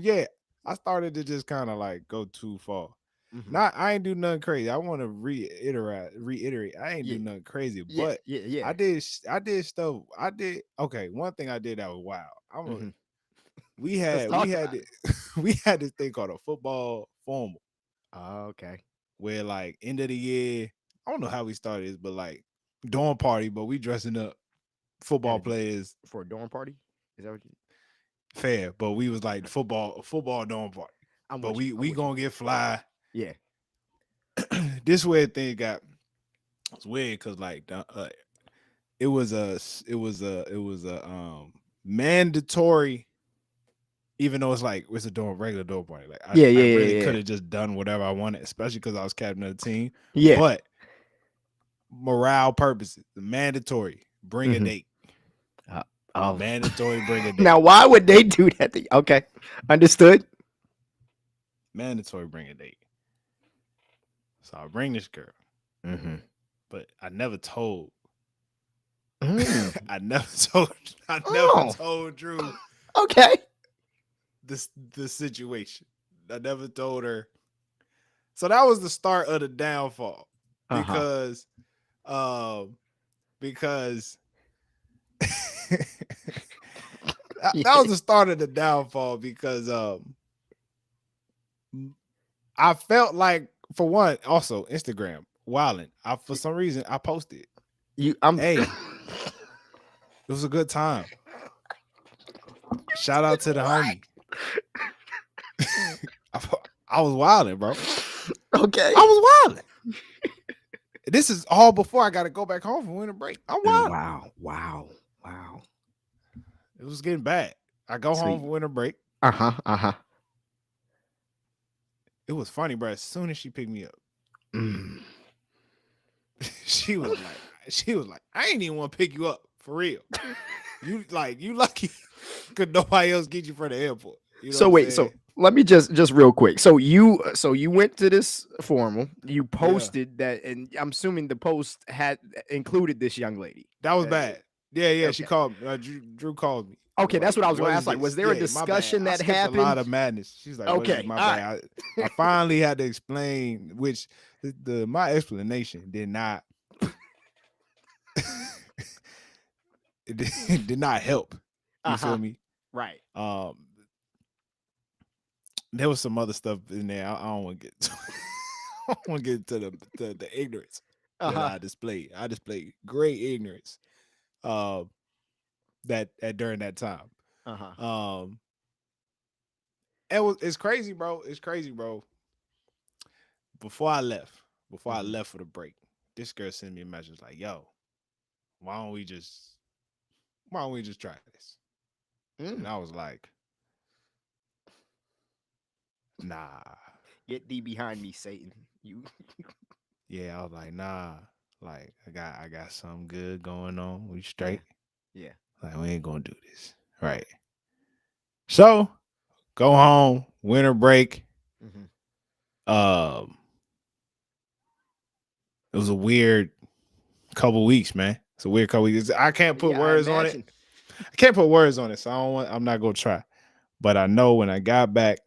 yeah, I started to just kind of like go too far. Mhm. I ain't do nothing crazy. I want to reiterate. I ain't do nothing crazy, but yeah. I did stuff. Okay. One thing I did that was wild. Mhm. We had we had this thing called a football formal. Oh, okay. Where like end of the year, I don't know how we started this, but like dorm party, but we dressing up football players for a dorm party. Is that what you? Fair, but we was like football dorm party. But we gonna get fly. Yeah. This weird thing it's weird because like it was a mandatory. Even though it's a regular dorm party, like I really could have just done whatever I wanted, especially because I was captain of the team. Yeah, but morale purposes, mandatory. Bring a date. Mandatory. Bring a date. Now, why would they do that? Okay, understood. Mandatory. Bring a date. So I bring this girl, but I never told. I never told Drew. Okay. The situation. I never told her. So that was the start of the downfall. Because that was the start of the downfall because I felt like, for one, also Instagram wilding. For some reason I posted. Hey, it was a good time. Shout out to the homie. I was wilding, bro. Okay. I was wilding. This is all before I got to go back home from winter break. I'm wilding. Wow. It was getting bad. I go So home for winter break. uh-huh. It was funny, bro. As soon as she picked me up, Mm. she was like, I ain't even want to pick you up for real. You lucky could nobody else get you from the airport. You know what So I'm wait, so saying? let me just real quick. So you went to this formal, you Yeah. posted that, and I'm assuming the post had included this young lady. That was Uh, bad. Yeah. She okay. called me. Drew called me. Was Okay, that's like, what I was what going to is ask. Like, was this? there a Yeah, my bad. discussion I that skipped a lot happened? of madness. She's like, what is this? Okay, My all right. bad. I finally had to explain, which my explanation did not it did not help. You feel Uh-huh. me? Right. Um, there was some other stuff in there. I don't want to get I don't want to get to the ignorance that Uh-huh. I displayed. I displayed great ignorance. Uh, that during that time. Uh-huh. Um, it's crazy, bro. It's crazy, bro. Before I left, Mhm. for the break, this girl sent me a message like, "Yo, why don't we just try this?" And Mm. I was like, "Nah." Get thee behind me, Satan. You Yeah, I was like, "Nah." Like I got something good going on. We Yeah. straight. Yeah. Like we ain't gonna do this, right? So go home, winter break. Mhm. Um, it was a weird couple weeks, man. It's a weird couple weeks. I can't put Yeah, I words on it. imagine. I can't put words on it, so I'm not gonna try. But I know when I got back,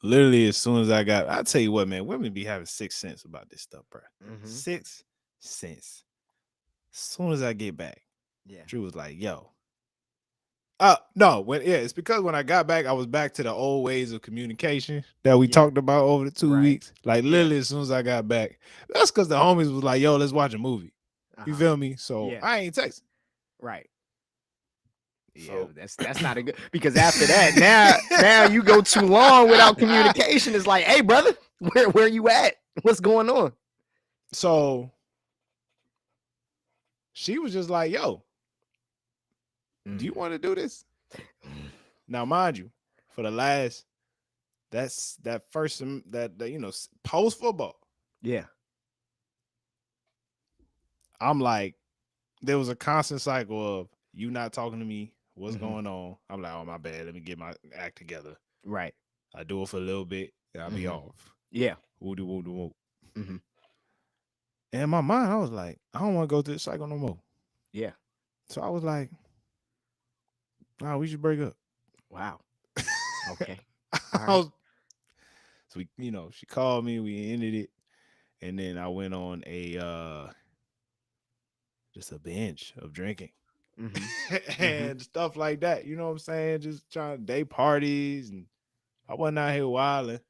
literally as soon as I'll tell you what, man, women be having 6 cents about this stuff, bro. Mhm. 6 cents. As soon as I get back, Yeah. Drew was like, yo. No, it's because when I got back, I was back to the old ways of communication that we Yeah. talked about over the 2 Right. weeks. Like Yeah. literally as soon as I got back. That's because the homies was like, yo, let's watch a movie. You Uh-huh. feel me? So Yeah. I ain't texting. Right. Yeah, So that's not a good, because after that, now you go too long without communication. It's like, hey, brother, where you at? What's going on? so she was just like, yo, do you want to do this? Now, mind you, for the last that first that post football, Yeah. I'm like, there was a constant cycle of you not talking to me. What's Hmm. going on? I'm like, oh my bad. Let me get my act together. Right. I do it for a little bit, then I'll be Hmm. off. Yeah. Woo doo woo doo woo. Hmm. And in my mind, I was like, I don't want to go through this cycle no more. Yeah. So I was like, nah, we should break up. Wow. Okay. All I right. was, so she called me, we ended it, and then I went on a just a binge of drinking Hmm. Hmm. and stuff like that. You know what I'm saying? Just trying to day parties, and I wasn't out here wilding.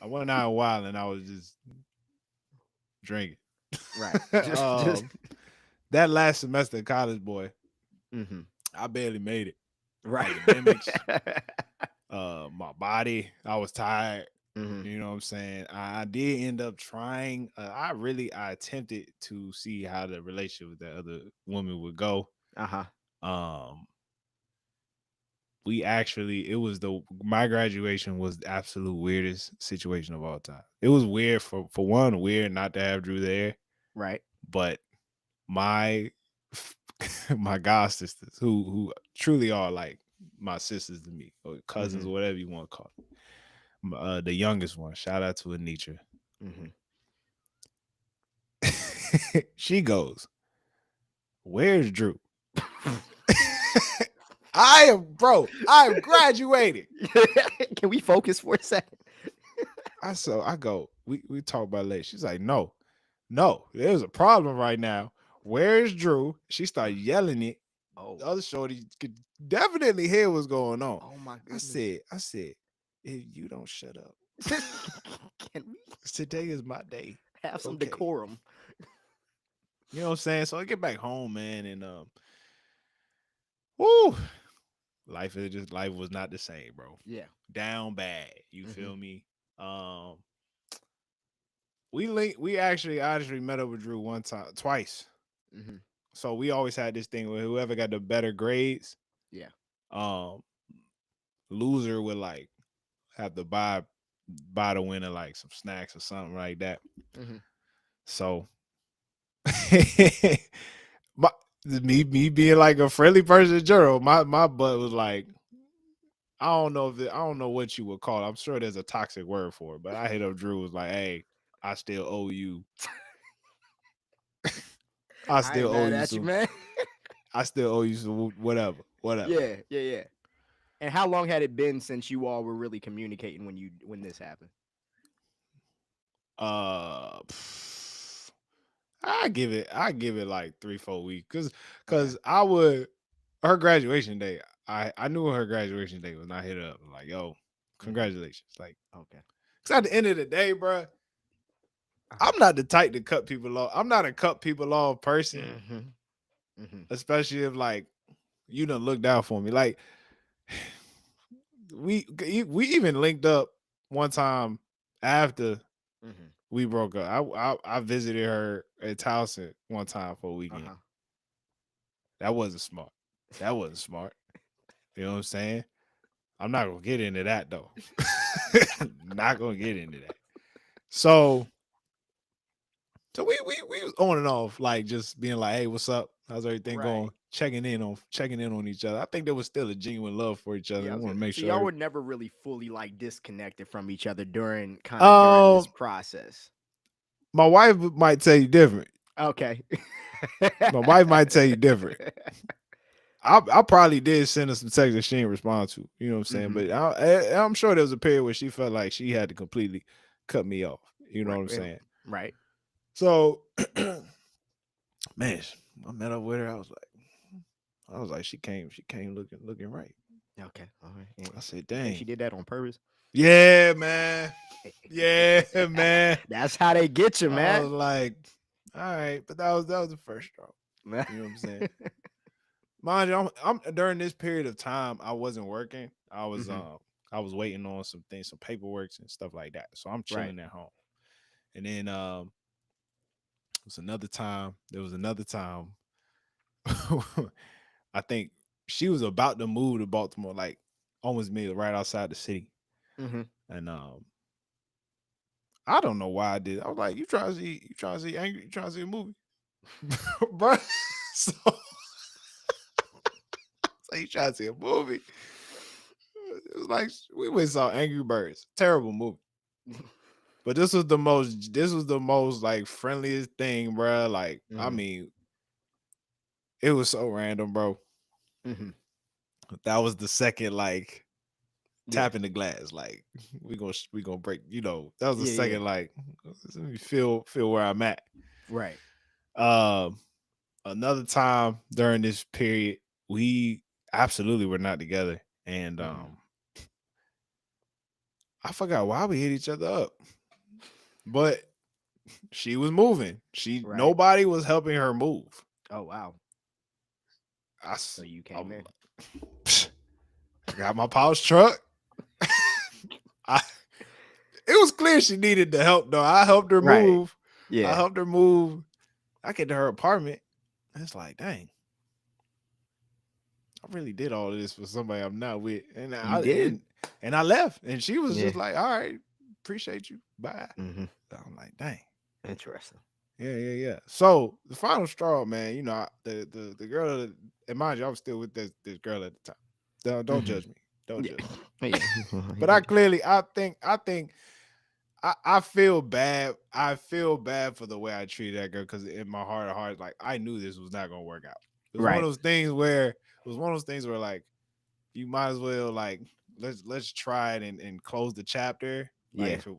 I wasn't out wilding. I was just drinking. Right. Just. um, that last semester of college, boy, Hmm. I barely made it. Right. Academics, my body, I was tired. Hmm. You know what I'm saying? I did end up trying. I attempted to see how the relationship with that other woman would go. Uh-huh. Um, we actually, it was my graduation was the absolute weirdest situation of all time. It was weird for one, weird not to have Drew there, Right. but my my god sisters who truly are like my sisters to me, or cousins, Hmm. or whatever you want to call them. The youngest one, shout out to Anitra. Hmm. She goes, where's Drew? I am graduating. Can we focus for a second? I go, we talk about it later. She's like, no, there's a problem right now. Where's Drew? She started yelling it. Oh. The other shorty could definitely hear what's going on. Oh my I goodness. said, if you don't shut up, Can we today is my day. have some Okay. decorum? You know what I'm saying? So I get back home, man, and whoo, life was not the same, bro. Yeah. Down bad. You Hmm. feel me? Um we actually met up with Drew twice. Hmm. So we always had this thing where whoever got the better grades, Yeah. Um, loser would like have to buy the winner like some snacks or something like that. Mm-hmm. So my, me being like a friendly person in general, my butt was like, I don't know what you would call it. I'm sure there's a toxic word for it, but I hit up Drew, was like, hey, I still owe you. I I ain't still owe mad you at you, some. man. I still owe you some whatever. Yeah, yeah, yeah. And how long had it been since you all were really communicating when this happened? Uh, I give it like 3-4 weeks, Okay. cause I would her graduation day. I knew her graduation day when I hit her up like, yo, Mm-hmm. congratulations. Like, Okay. cause at the end of the day, bro, Uh-huh. I'm not the type to cut people off. I'm not a cut people off person, Mm-hmm. Mm-hmm. especially if like you done looked out for me. Like we even linked up one time after Mm-hmm. we broke up. I visited her at Towson one time for a weekend. Uh-huh. That wasn't smart. That wasn't smart. You know what I'm saying? I'm not gonna get into that though. Not gonna get into that. So we was on and off, like just being like, hey, what's up? How's everything going? Right. Checking in on each other. I think there was still a genuine love for each other. Yeah, I I was want to gonna. make So y'all sure. were never really fully like disconnected from each other during this Um, process. my wife might tell you different. Okay. My wife might tell you different. I probably did send her some text that she didn't respond to. You know what I'm saying? Mm-hmm. But I'm sure there was a period where she felt like she had to completely cut me off. You know Right. what I'm saying? Right. So, man, I met up with her. I was like, she came looking right. Okay. All right. Yeah. I said, You think she dang, did that on purpose? yeah, man, yeah, man. That's how they get you, I was man. like, all right, but that was the first straw. You know what I'm saying? Mind you, I'm during this period of time, I wasn't working. Mhm. I was waiting on some things, some paperwork and stuff like that. So I'm Right. chilling at home. And then it was another time. There was another time. I think she was about to move to Baltimore, like almost made right outside the city. Mhm. And I don't know why I did. I was like, you trying to see angry, you trying to see a movie, bro? So, so you trying to see a movie? It was like we went and saw Angry Birds. Terrible movie. But this was the most like friendliest thing, bro. Like, I Mhm. mean, it was so random, bro. Mhm. That was the second like Yeah. tapping the glass. Like, we gonna break, that was the Yeah. Yeah. second like let me feel where I'm at. Right. Um Another time during this period, we absolutely were not together. And Mhm. I forgot why we hit each other up. But she was moving. Right. Nobody was helping her move. Oh wow. I, So s- you came I'm in. like, I got my pouch truck. I It was clear she needed the help though. I helped her Right. move. I Yeah. helped her move. I get to her apartment. And it's like, dang, I really did all of this for somebody I'm not with. And You did. I left. And she was Yeah. just like, all right, appreciate you. Bye. Mhm. So I'm like, dang. Interesting. Yeah. So the final straw, man, the girl and mind you, I was still with this girl at the time. Don't Mhm. judge me. Don't Yeah. judge me. Yeah. But I feel bad. I feel bad for the way I treated that girl because in my heart of hearts, like I knew this was not gonna work out. It was one of Right. those things where like you might as well like let's try it and close the chapter. Like Yeah. if if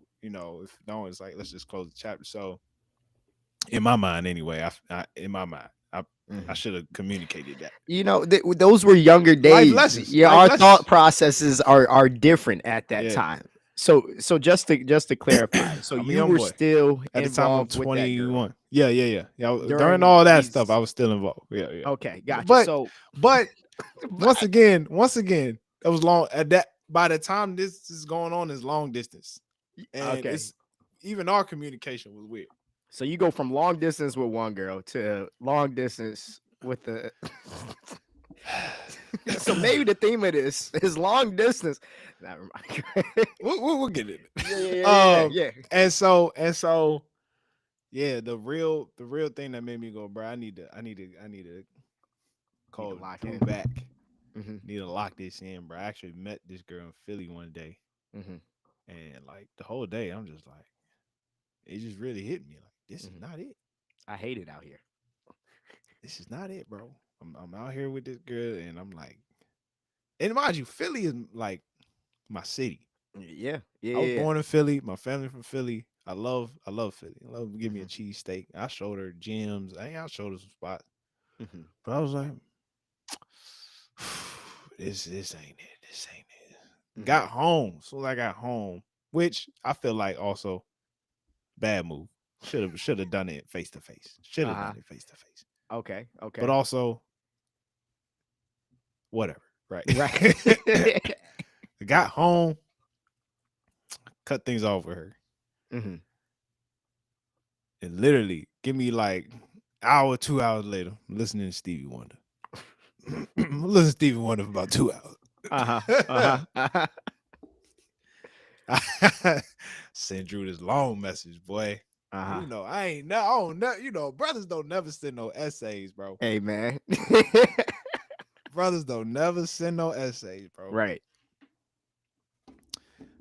no, it's like let's just close the chapter. So in my mind, anyway, in my mind, I Mhm. should have communicated that. Those were younger Life days. lessons, Yeah, life our thought lessons. processes are different at that Yeah, time. So just to clarify, so I'm a you young were boy. still At the time, I'm involved with that girl 21. Yeah. During during all that stuff, I these. was still involved. Yeah. Okay, gotcha. But So, but once but- again, that was long. At that by the time this is going on, is long distance, and okay, it's even our communication was weird. so you go from long distance with one girl to long distance with the. So maybe the theme of this is long distance. Never mind. We'll get it. Yeah. And so, yeah, the real thing that made me go, bro, I need to call lock Drew in. back. Mm-hmm. Need to lock this in, bro. I actually met this girl in Philly one day, Mm-hmm. and like the whole day, I'm just like, it just really hit me. Like, this is not it. I hate it out here. This is not it, bro. I'm out here with this girl, and I'm like, and mind you, Philly is like my city. Yeah. I was born in Philly. My family from Philly. I love Philly. I love give me a Mm-hmm. cheesesteak. I showed her gyms. I showed her some spots. Mm-hmm. But I was like, this ain't it. This ain't it. Mm-hmm. Got home. So I got home, which I feel like also bad move. Should have done it face to face. Should have Uh-huh. done it face to face. Okay. But also, whatever. Right. Right. Got home, cut things off with her. Mm-hmm. And literally, give me like hour, 2 hours later, I'm listening to Stevie Wonder. Listen to Stevie Wonder for about 2 hours. Send Drew this long message, boy. You know, I don't know. You know, brothers don't never send no essays, bro. Hey, man. Brothers don't never send no essays, bro. Right.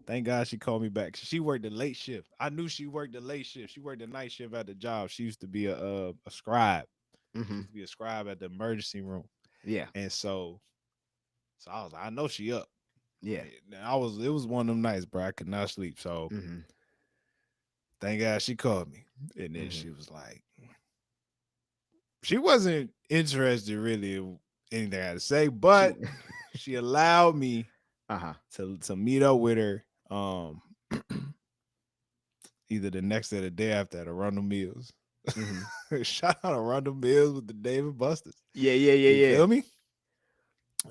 Thank God she called me back. She worked the late shift. I knew she worked the late shift. She worked the night shift at the job. She used to be a scribe. Mm-hmm. She used to be a scribe at the emergency room. Yeah. And so I was like, I know she up. Yeah. It was one of them nights, bro. I could not sleep. So thank God she called me. And then she was like, she wasn't interested really in anything I had to say, but she allowed me to meet up with her either the next or the day after at Arundel Mills. Shout out Arundel Mills with the David Busters. Yeah. You feel me?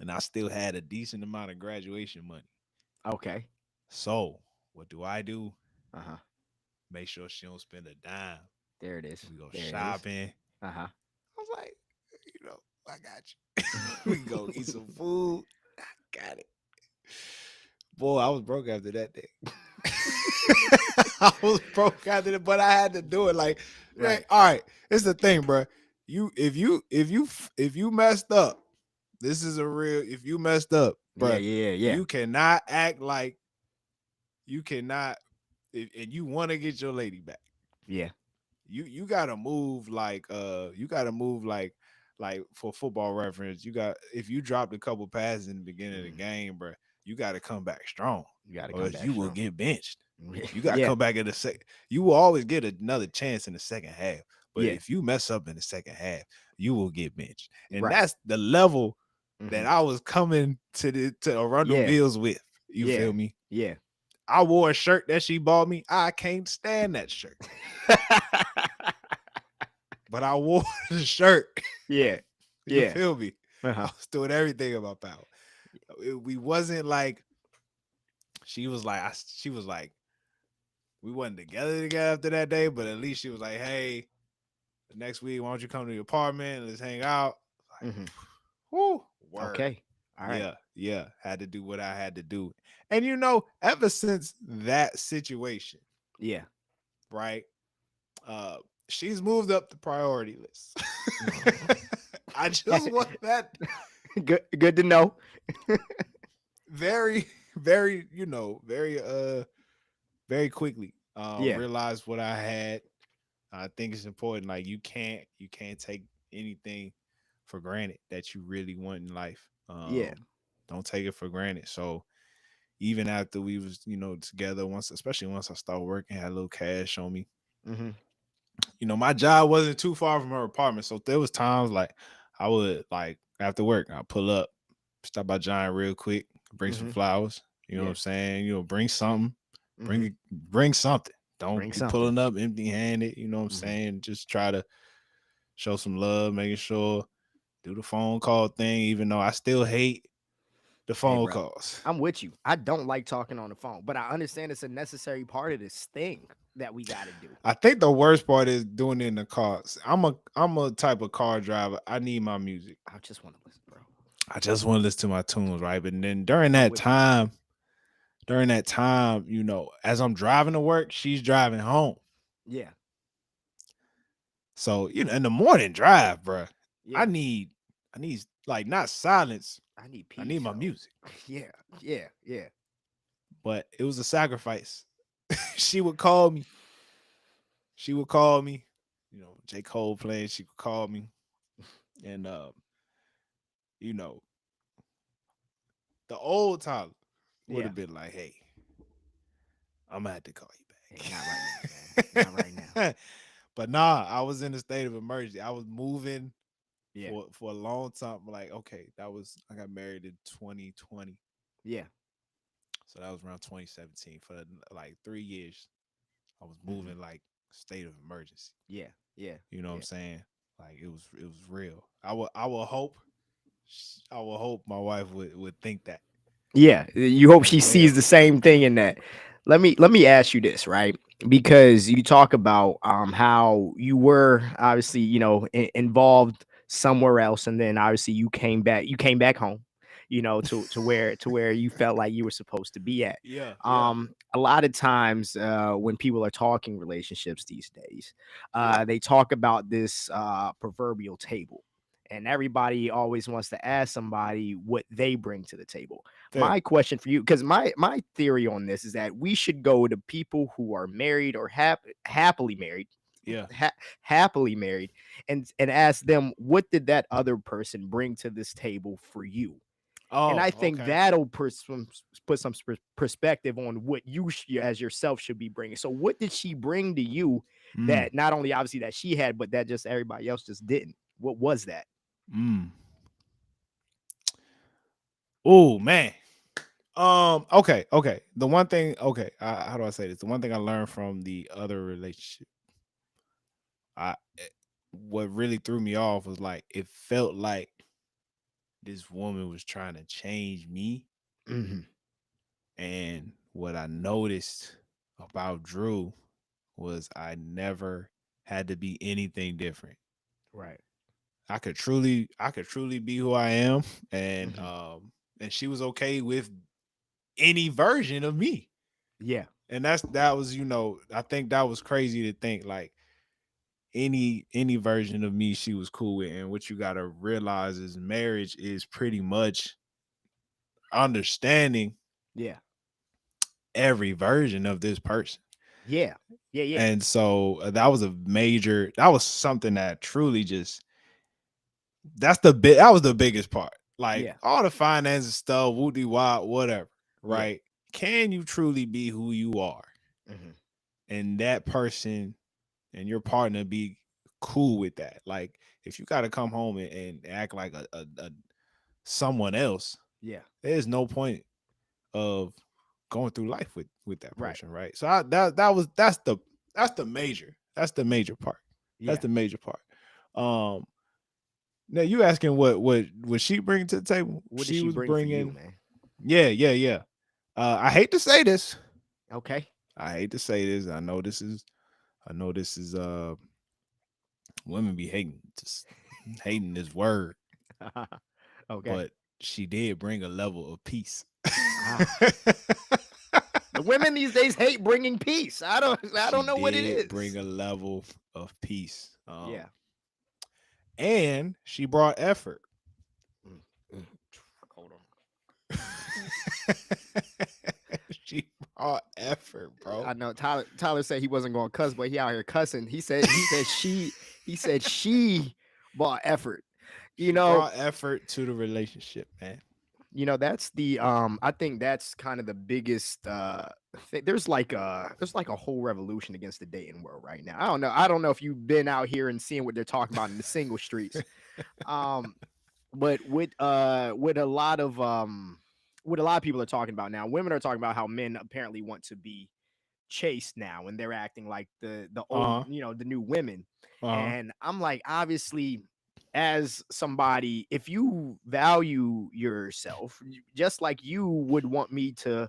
And I still had a decent amount of graduation money. Okay. So what do? Make sure she don't spend a dime. There it is. We go shopping. I was like, you know, I got you. We go eat some food. I got it. Boy, I was broke after that day. I was broke after that, but I had to do it. Like, right. All right, it's the thing, bro. If you messed up, this is a real. If you messed up, bro, yeah. You cannot act like you cannot, and you want to get your lady back. Yeah. You gotta move like for football reference, if you dropped a couple passes in the beginning of the game, bro, you gotta come back strong. You gotta come back strong. Will get benched. You gotta come back in the second. You will always get another chance in the second half. But if you mess up in the second half, you will get benched. And that's the level that I was coming to Arundel Mills with. You feel me? Yeah. I wore a shirt that she bought me. I can't stand that shirt. But I wore the shirt. Yeah. You feel me? I was doing everything in my power. We wasn't like, she was like, we wasn't together after that day, but at least she was like, hey, next week, why don't you come to the apartment and let's hang out? Like, whoo, word. Okay. All right. Yeah. Had to do what I had to do. And you know, ever since that situation, right? She's moved up the priority list. I just want that. Good to know. Very, very, very quickly. Realized what I had. I think it's important. Like you can't take anything for granted that you really want in life. Don't take it for granted. So even after we was, together especially once I started working, had a little cash on me. My job wasn't too far from her apartment. So there was times like I would after work, I'll pull up, stop by Giant real quick, bring some flowers. You know what I'm saying? Bring something. Bring something. Don't be pulling up empty-handed. You know what I'm saying? Just try to show some love, making sure, do the phone call thing, even though I still hate the phone calls. I'm with you. I don't like talking on the phone, but I understand it's a necessary part of this thing that we got to do. I think the worst part is doing it in the cars. I'm a type of car driver. I need my music. I just want to listen, bro. I just want to listen to my tunes, right? But then I'm with you. during that time, as I'm driving to work, she's driving home. Yeah, So, in the morning drive, bruh, I yeah. need I need like not silence. I need I need peace, my yo. music. Yeah, yeah, yeah. But it was a sacrifice. she would call me. She would call me. J. Cole playing, she would call me. And you know, the old Tyler would Yeah. have been like, hey, I'm gonna have to call Hey, you not right now, man. Not right now. back. But nah, I was in a state of emergency. I was moving Yeah, for a long time. Like, okay, I got married in 2020. yeah. So that was around 2017. For like 3 years, I was Hmm. moving like state of emergency. Yeah, yeah, You know what I'm yeah. saying? Like it was real. I will hope my wife would think that. Yeah, you hope As she sees well. the same thing in that. Let me ask you this, right? Because you talk about how you were obviously, involved somewhere else, and then obviously you came back home, to where you felt like you were supposed to be at. Yeah, yeah, A lot of times when people are talking relationships these days, they talk about this proverbial table. And everybody always wants to ask somebody what they bring to the table. fair. My question for you, because my theory on this is that we should go to people who are married or happily married, Yeah. ha- happily married, and ask them what did that other person bring to this table for you. And Oh, I think okay. that'll put some perspective on what you as yourself should be bringing. So, what did she bring to you Mm, that not only obviously that she had, but that just everybody else just didn't? What was that? mm. Oh man. Okay, okay. The one thing, okay, how do I say this? The one thing I learned from the other relationship, what really threw me off was like it felt like this woman was trying to change me. Hmm. And what I noticed about Drew was I never had to be anything different. Right. I could truly be who I am, and Hmm. and she was okay with any version of me. Yeah. And that was, I think that was crazy to think like any version of me she was cool with. And what you got to realize is marriage is pretty much understanding Yeah. every version of this person. Yeah. Yeah. Yeah. And so that was something that truly just that was the biggest part. Like Yeah. all the finances stuff, woody wop, whatever, Yeah. right? Can you truly be who you are? Hmm. And that person and your partner be cool with that. Like if you gotta come home and act like a someone else, Yeah. there's no point of going through life with that Right. person, right? So that's the major part. That's Yeah. the major part. Um, Now you asking what she bring to the table? What did She she was bring for you, bringing, man? yeah, yeah, yeah. I hate to say this. Okay. I hate to say this. I know this is women be hating just hating this word, Okay. but she did bring a level of peace. Ah, the women these days hate bringing peace. I She don't know what it did bring is. a level of peace. Yeah. And she brought effort. Mm, mm. Hold on. She brought effort, bro. I know Tyler said he wasn't going to cuss, but he out here cussing. He said she bought effort. You She know, brought effort to the relationship, man. that's the I think that's kind of the biggest there's like a whole revolution against the dating world right now. I don't know if you've been out here and seeing what they're talking about in the single streets. Um but what a lot of people are talking about now, women are talking about how men apparently want to be chased now and they're acting like the old, Uh huh. the new women. Uh huh. And I'm like, obviously, as somebody, if you value yourself just like you would want me to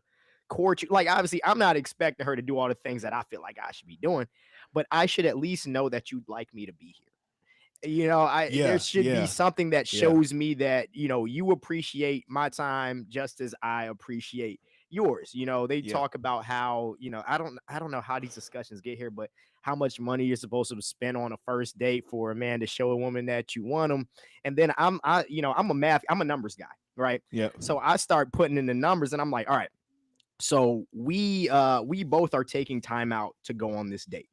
court you, like obviously I'm not expecting her to do all the things that I feel like I should be doing, but I should at least know that you'd like me to be here. There Yeah, should be yeah, something that yeah, shows me that, you appreciate my time just as I appreciate yours. They yeah. talk about how, I don't know how these discussions get here, but how much money you're supposed to spend on a first date for a man to show a woman that you want them. And then I'm a numbers guy, right? Yeah. So I start putting in the numbers and I'm like, all right, so we both are taking time out to go on this date.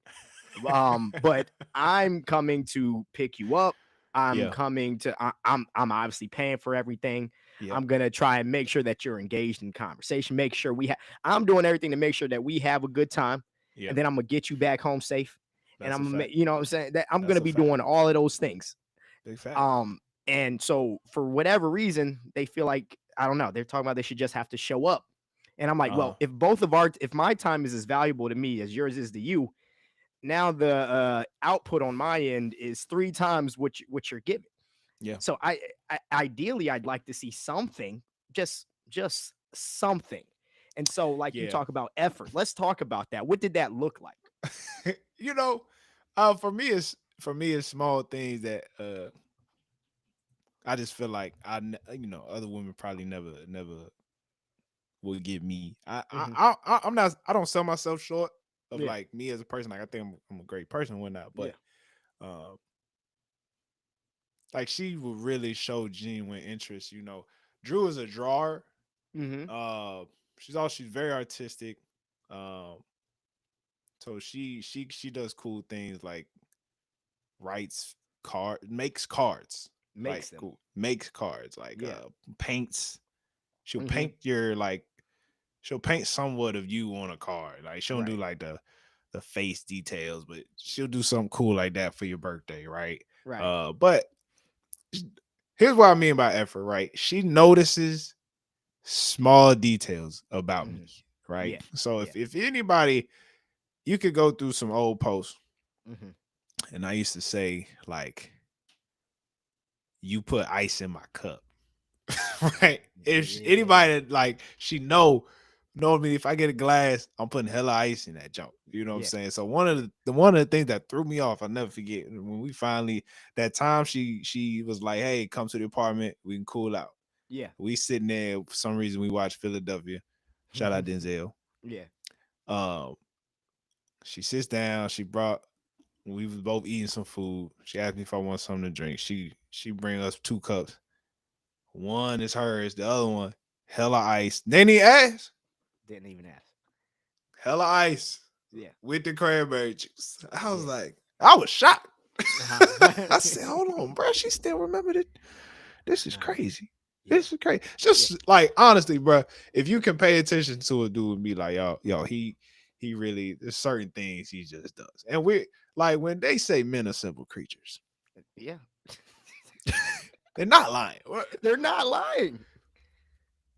But I'm coming to pick you up. I'm Yeah. coming to I'm obviously paying for everything. Yeah. I'm gonna try and make sure that you're engaged in conversation. Make sure I'm doing everything to make sure that we have a good time. Yeah. And then I'm gonna get you back home safe. And That's I'm a gonna fact. you know what I'm saying, that I'm That's gonna a be fact. doing all of those things. Big fact. Um, and so for whatever reason, they feel like, I don't know, they're talking about they should just have to show up. And I'm like, Uh-huh. well, if my time is as valuable to me as yours is to you, now the output on my end is three times what you're giving. Yeah. So I ideally I'd like to see something, just something. And so, like, you Yeah. talk about effort. Let's talk about that. What did that look like? you know, for me it's small things that I just feel like other women probably never will give me. Hmm. I'm not, I don't sell myself short of Yeah, like me as a person. Like I think I'm a great person and whatnot, yeah. but uh like she will really show genuine interest. Drew is a drawer. Hmm. Uh she's very artistic. Um so she does cool things like writes makes cards. Like Makes them. cool. Makes cards like Yeah. paints. She'll Hmm. paint she'll paint somewhat of you on a card. Like she don't do Right. like the face details, but she'll do something cool like that for your birthday, right? Right. But here's what I mean by effort, right? She notices small details about me, Hmm. right? Yeah. So Yeah. if anybody, you could go through some old posts, Hmm. and I used to say like, "You put ice in my cup." Right? If Yeah. anybody that like she know me, if I get a glass, I'm putting hella ice in that junk. You know what I'm Yeah. saying? So one of the things that threw me off, I'll never forget when we finally that time she was like, "Hey, come to the apartment, we can cool out." Yeah. We sitting there for some reason we watch Philadelphia. Shout out Denzel. Yeah. Um, she sits down. We was both eating some food. She asked me if I want something to drink. She bring us two cups. One is hers. The other one, hella ice. Then he asked, Didn't even ask. hella ice Yeah. with the cranberry juice. I was Yeah. like, I was shocked. Uh-huh. I said, hold on, bro. She still remembered it. This is Uh-huh. crazy. Yeah. This is crazy. Yeah. Just like honestly, bro, if you can pay attention to a dude and be like, yo, he really there's certain things he just does. And we like when they say men are simple creatures, Yeah. they're not lying. They're not lying.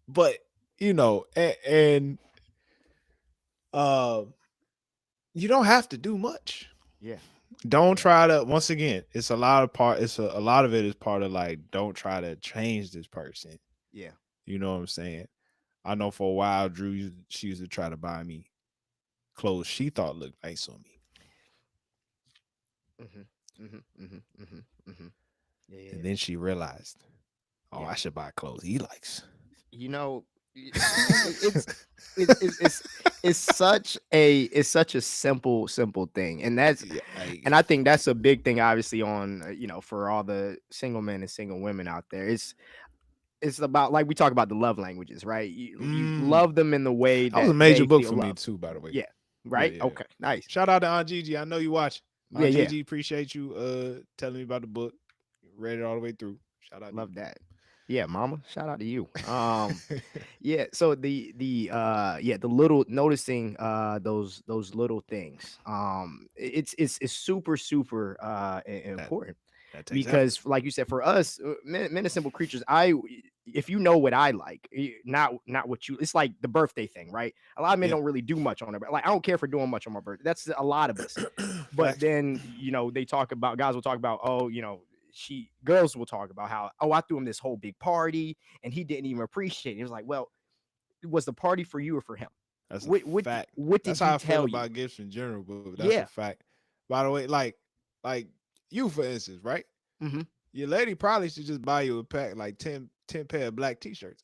But and uh, you don't have to do much. Yeah. Don't Yeah. try to once again, it's a lot of it is part of like don't try to change this person. Yeah. You know what I'm saying? I know for a while she used to try to buy me clothes she thought looked nice on me. Mhm. Mhm. Mhm. Mhm. Mhm. And Yeah. then she realized, oh, Yeah. I should buy clothes he likes. You know, it's it's such a simple thing, and Yeah, I think that's a big thing, obviously, on for all the single men and single women out there. It's about, like we talk about, the love languages, right? You mm, love them in the way that was a that major they book feel for me love. too, by the way. Yeah. Yeah, Right. yeah, yeah. Okay. Nice. Shout out to Aunt Gigi. I know you watch. Yeah. Aunt Yeah. Gigi, appreciate you telling me about the book. Read it all the way through. Shout out to you. Love that. Yeah, mama. Shout out to you. Yeah, so the little noticing those little things. It's super that important, that takes effort. because like you said, for us, men are simple creatures. If you know what I like, not what you, it's like the birthday thing, right? A lot of men Yeah. don't really do much on their birthday. Like, I don't care for doing much on my birthday. That's a lot of us. But Facts. then, they talk about, guys will talk about, oh, girls will talk about how, oh, I threw him this whole big party and he didn't even appreciate it. It was like, well, was the party for you or for him? That's a What fact. what That's did how he I feel tell you? about gifts in general, but that's a Yeah. fact. By the way, like you for instance, right? Mm-hmm. Your lady probably should just buy you a pack like 10 pair of black t-shirts.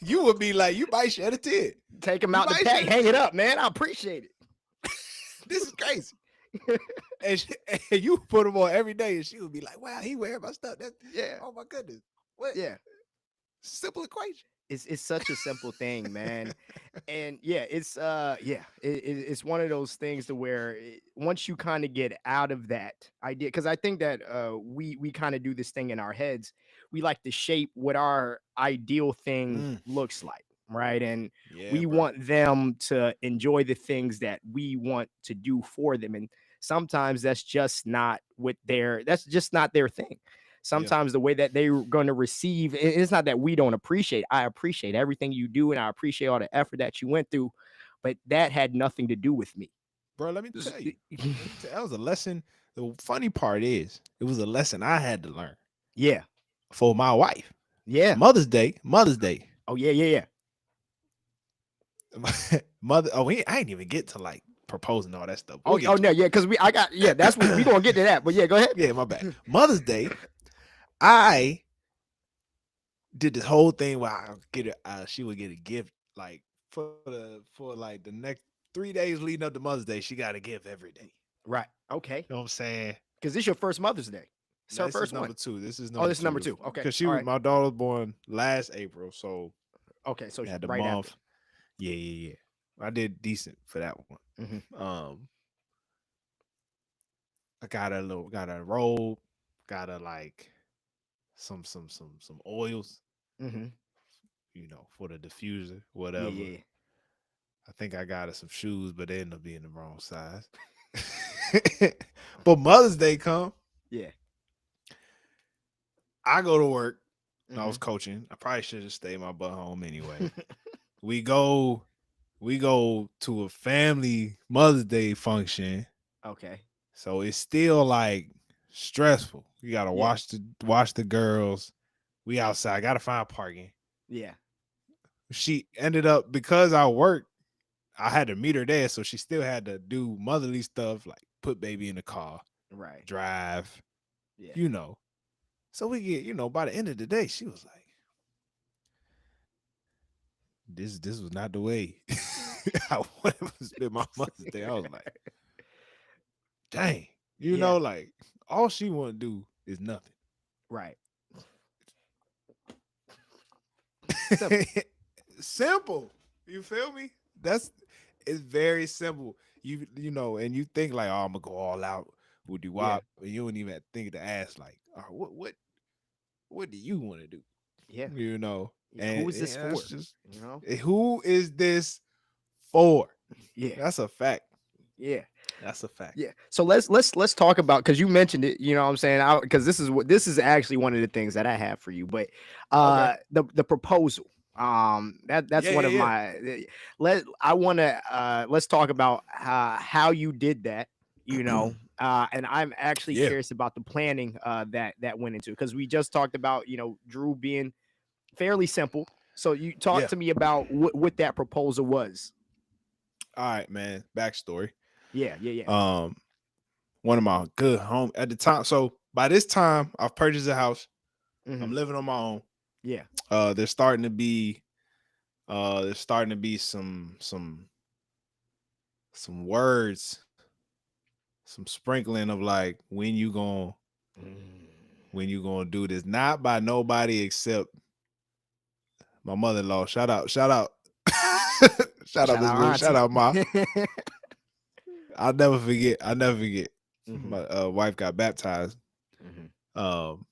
You would be like, you might shed a tear. Take them You out the might pack, shed a hang it tear. up, man. I appreciate it. This is crazy. And you put them on every day, and she would be like, wow, he wearing my stuff. Yeah. Oh my goodness. What? Yeah. Simple equation. It's such a simple thing, man. And yeah, it's one of those things to where once you kind of get out of that idea, because I think that we kind of do this thing in our heads. We like to shape what our ideal thing looks like, right? And Yeah, we bro. want them to enjoy the things that we want to do for them. And sometimes that's just not their thing. Yeah. Sometimes the way that they're going to receive, it's not that we don't appreciate. I appreciate everything you do, and I appreciate all the effort that you went through, but that had nothing to do with me. Bro, let me tell you. That was a lesson. The funny part is, it was a lesson I had to learn Yeah. for my wife. Yeah. Mother's Day. Oh, yeah. Mother. Oh, I ain't even get to like proposing all that stuff. Oh no, yeah, because that's what we gonna get to that. But yeah, go ahead. Yeah, my bad. Mother's Day, I did this whole thing where she would get a gift like for like the next 3 days leading up to Mother's Day. She got a gift every day. Right. Okay. You know what I'm saying? Because this is your first Mother's Day. It's her This first is number one. 2. This is This is number 2. Okay. Because my daughter was born last April, so okay, so had the right month. after. Yeah. I did decent for that one. Mm-hmm. I got a robe, got a like some oils, Mm-hmm. for the diffuser, whatever. Yeah. I think I got her some shoes, but they ended up being the wrong size. But Mother's Day come. Yeah. I go to work. Mm-hmm. I was coaching. I probably should have stayed my butt home anyway. we go to a family Mother's Day function. Okay. So it's still like stressful. You gotta watch the girls. We outside. Gotta find parking. Yeah. She ended up, because I worked, I had to meet her there, so she still had to do motherly stuff like put baby in the car, right, drive, yeah. So we get, by the end of the day, she was like, "This was not the way I wanted to spend my Mother's Day." I was like, "Dang, like all she want to do is nothing." Right. Simple. You feel me? It's very simple. And you think like, oh, I'm gonna go all out with the WAP, but you don't even think to ask like, what do you want to do? Yeah. And who is this for? Who is this for? Yeah. That's a fact. Yeah. That's a fact. Yeah. So let's talk about, because you mentioned it, you know what I'm saying? Because this is actually one of the things that I have for you. But the proposal. That's one of my let's talk about how you did that, and I'm actually curious about the planning that went into, because we just talked about, Drew being fairly simple. So you talk to me about what that proposal was. All right, man. Backstory. Yeah. One of my good home at the time. So by this time, I've purchased a house. Mm-hmm. I'm living on my own. Yeah. There's starting to be some words, some sprinkling of like, when you gonna do this. Not by nobody except my mother-in-law. Shout out. Shout out, Miss Shout out, Ma. I'll never forget. Mm-hmm. My wife got baptized. Mm-hmm.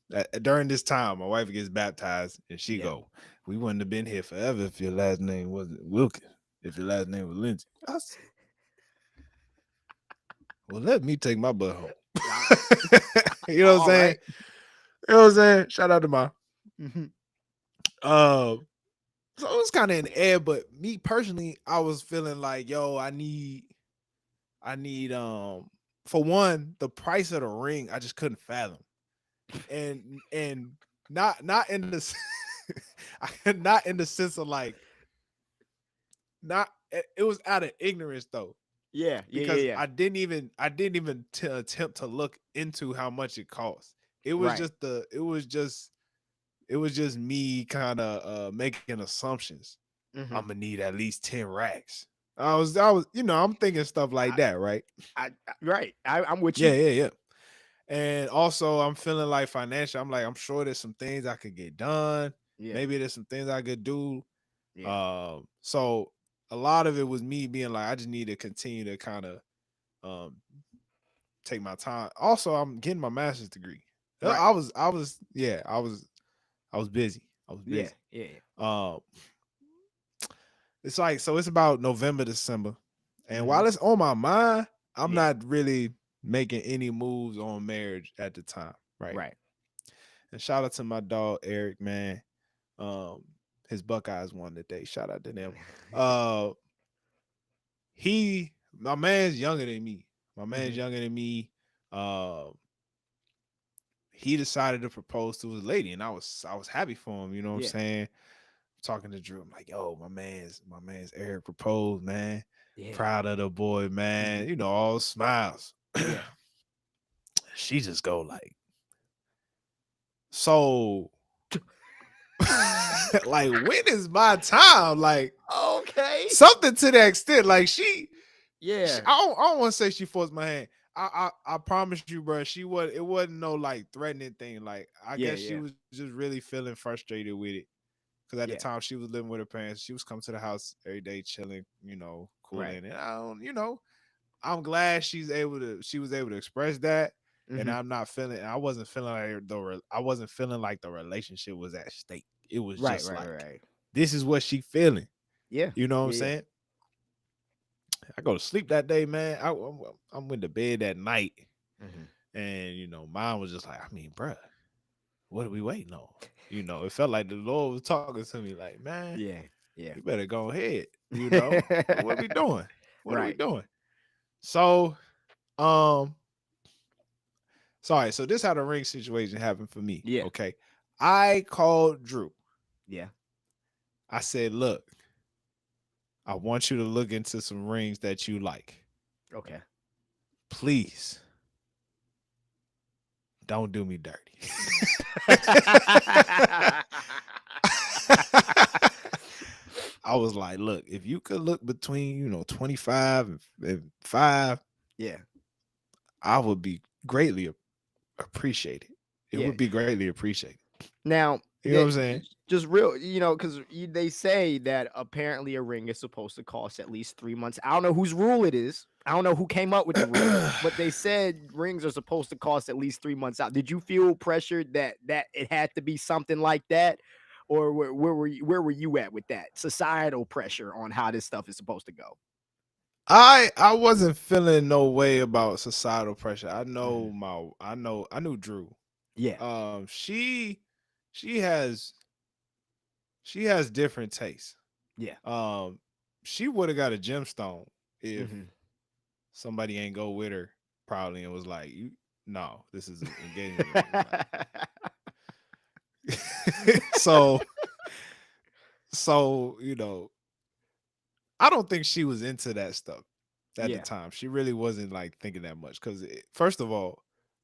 During this time, my wife gets baptized, and she go, "We wouldn't have been here forever if your last name wasn't Wilkins. If your last name was Lindsay." I said, well, let me take my butt home. You know what I'm saying? Right. You know what I'm saying? Shout out to Ma. Mm-hmm. So it was kind of in the air, but me personally, I was feeling like, yo, I need for one, the price of the ring, I just couldn't fathom. And not in the not in the sense of like, not, it was out of ignorance though. Yeah, because yeah. I didn't even attempt to look into how much it costs. It was Right. just me kind of making assumptions. I'm Hmm. gonna need at least 10 racks. I'm thinking stuff like I, that, right? right. I'm with Yeah, you. yeah, yeah. And also, I'm feeling like financial. I'm like, I'm sure there's some things I could get done. Yeah, Maybe there's some things I could do. yeah. So a lot of it was me being like, I just need to continue to kind of um take my time. Also, I'm getting my master's degree. Right. I was busy. I was Yeah, busy. yeah, yeah. Um, it's like so. It's about November, December, and Hmm. while it's on my mind, I'm Yeah. not really making any moves on marriage at the time, right? Right. And shout out to my dog Eric, man. Um, his Buckeyes won today. Shout out to them. Uh, my man's younger than me. My man's Hmm. younger than me. Uh, he decided to propose to his lady, and I was happy for him. You know what I'm Yeah, saying? Talking to Drew, I'm like, yo, my man's Eric proposed, man. yeah. Proud of the boy, Hmm. man. All smiles. Yeah. She just go like, so like, when is my time? Like Okay. something to that extent. Like Yeah. I don't want to say she forced my hand. I promise you, bro. It wasn't no like threatening thing. Like I Yeah, guess she yeah, was just really feeling frustrated with it. Because at the yeah. time she was living with her parents. She was coming to the house every day, chilling, Right. cooling. And I'm glad she was able to express that. And Hmm. I wasn't feeling like I wasn't feeling like the relationship was at stake. It was Right, just right, like, right. this is what she feeling. Yeah, You know what I'm yeah, yeah. saying? I go to sleep that day, man. I went to bed that night, Hmm. and mine was just like, I mean, bruh, what are we waiting on? It felt like the Lord was talking to me, like, man, Yeah, yeah. you better go ahead. What are we doing? What are we Right. doing? So, um, sorry. So this how the ring situation happened for me. Yeah, Okay, I called Drew. yeah. I said, look, I want you to look into some rings that you like. Okay. Please don't do me dirty. I was like, look, if you could look between, 25 and 5, Yeah, I would be greatly appreciated. It yeah. would be greatly appreciated. Now, You know what I'm saying? just real, because they say that apparently a ring is supposed to cost at least 3 months. I don't know whose rule it is. I don't know who came up with the rule, but they said rings are supposed to cost at least 3 months out. Did you feel pressured that it had to be something like that, or where were you at with that societal pressure on how this stuff is supposed to go? I wasn't feeling no way about societal pressure. Mhm. I knew Drew. Yeah, Um she she has she has different tastes. yeah. Um she would have got a gemstone if Hmm. somebody ain't go with her probably and was like, you no, this is an engagement ring. Like so so, I don't think she was into that stuff at the Yeah. time. She really wasn't like thinking that much because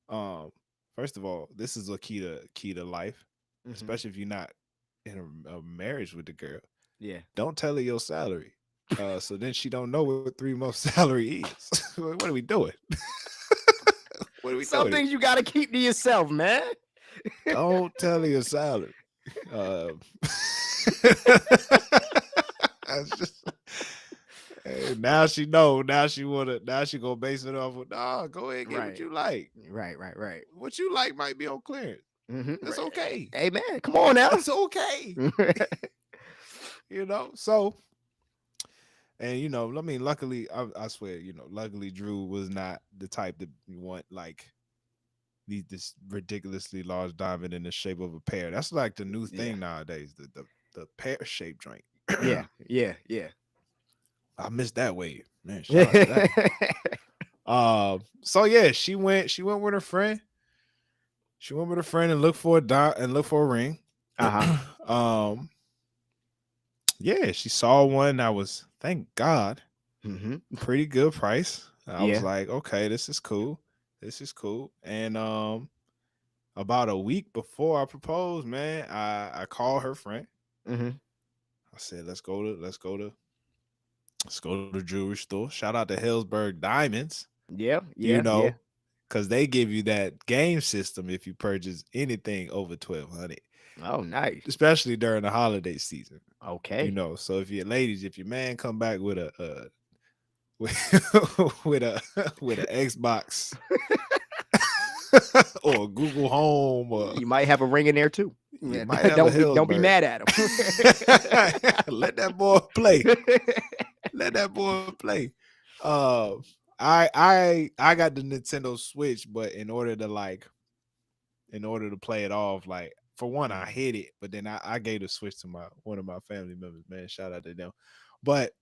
um, first of all, this is a key to life, Hmm. especially if you're not in a marriage with the girl. Yeah. Don't tell her your salary. So then she don't know what 3 months salary is. What are we doing? What are we Some doing here? things you got to keep to yourself, man. Don't tell her your salary. Uh, it's just hey, now she know. Now she wanna. Now she gonna base it off of. Nah, go ahead, get what Right. you like. Right, right, right. What you like might be on clearance. That's Right. okay. Hey, man, come on now. That's okay. So and I mean, luckily, I swear, luckily Drew was not the type that you want like this ridiculously large diamond in the shape of a pear. That's like the new Yeah. thing nowadays. The pear shaped joint. Yeah. Yeah. Yeah. I missed that wave, man. Shout out to that. So yeah, she went with her friend. She went with her friend and looked for a ring. Uh-huh. um, yeah, she saw one that was, thank God, Pretty good price. I was Yeah. like, okay, this is cool. And about a week before I proposed, man, I called her friend. Mm-hmm. I said, let's go to the jewelry store. Shout out to Hellsberg Diamonds, Yeah. you Yeah. Yeah. know, because they give you that game system if you purchase anything over 1,200, Oh, nice. especially during the holiday season. Okay. So if you're ladies, if your man come back with a with, with an Xbox or a Google Home, or You might have a ring in there too. you Yeah, might have a don't be Hillsburg. mad at him. Let that boy play. Let that boy play. Uh, I got the Nintendo Switch, but in order to play it off, like for one, I hit it, but then I gave the Switch to one of my family members. Man, shout out to them. But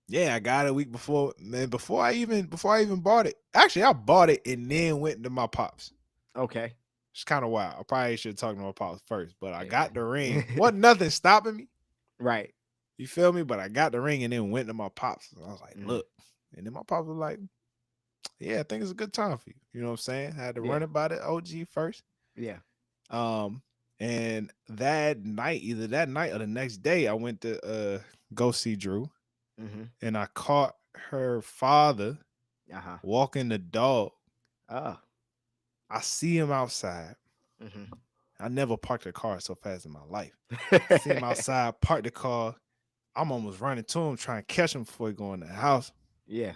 yeah, I got it a week before. Man, before I even bought it. Actually, I bought it and then went to my pops. Okay. It's kind of wild. I probably should talk to my pops first, but I Yeah. got the ring. Wasn't nothing stopping me. Right. You feel me? But I got the ring and then went to my pops. I was like, Mm. look. And then my pops was like, yeah, I think it's a good time for you. You know what I'm saying? I had to Yeah. run it by the OG first. Yeah. And that night, either that night or the next day, I went to go see Drew. Mm-hmm. And I caught her father Uh-huh. walking the dog. Oh. I see him outside. Mm-hmm. I never parked a car so fast in my life. I see him outside, park the car. I'm almost running to him, trying to catch him before he go in the house. Yeah.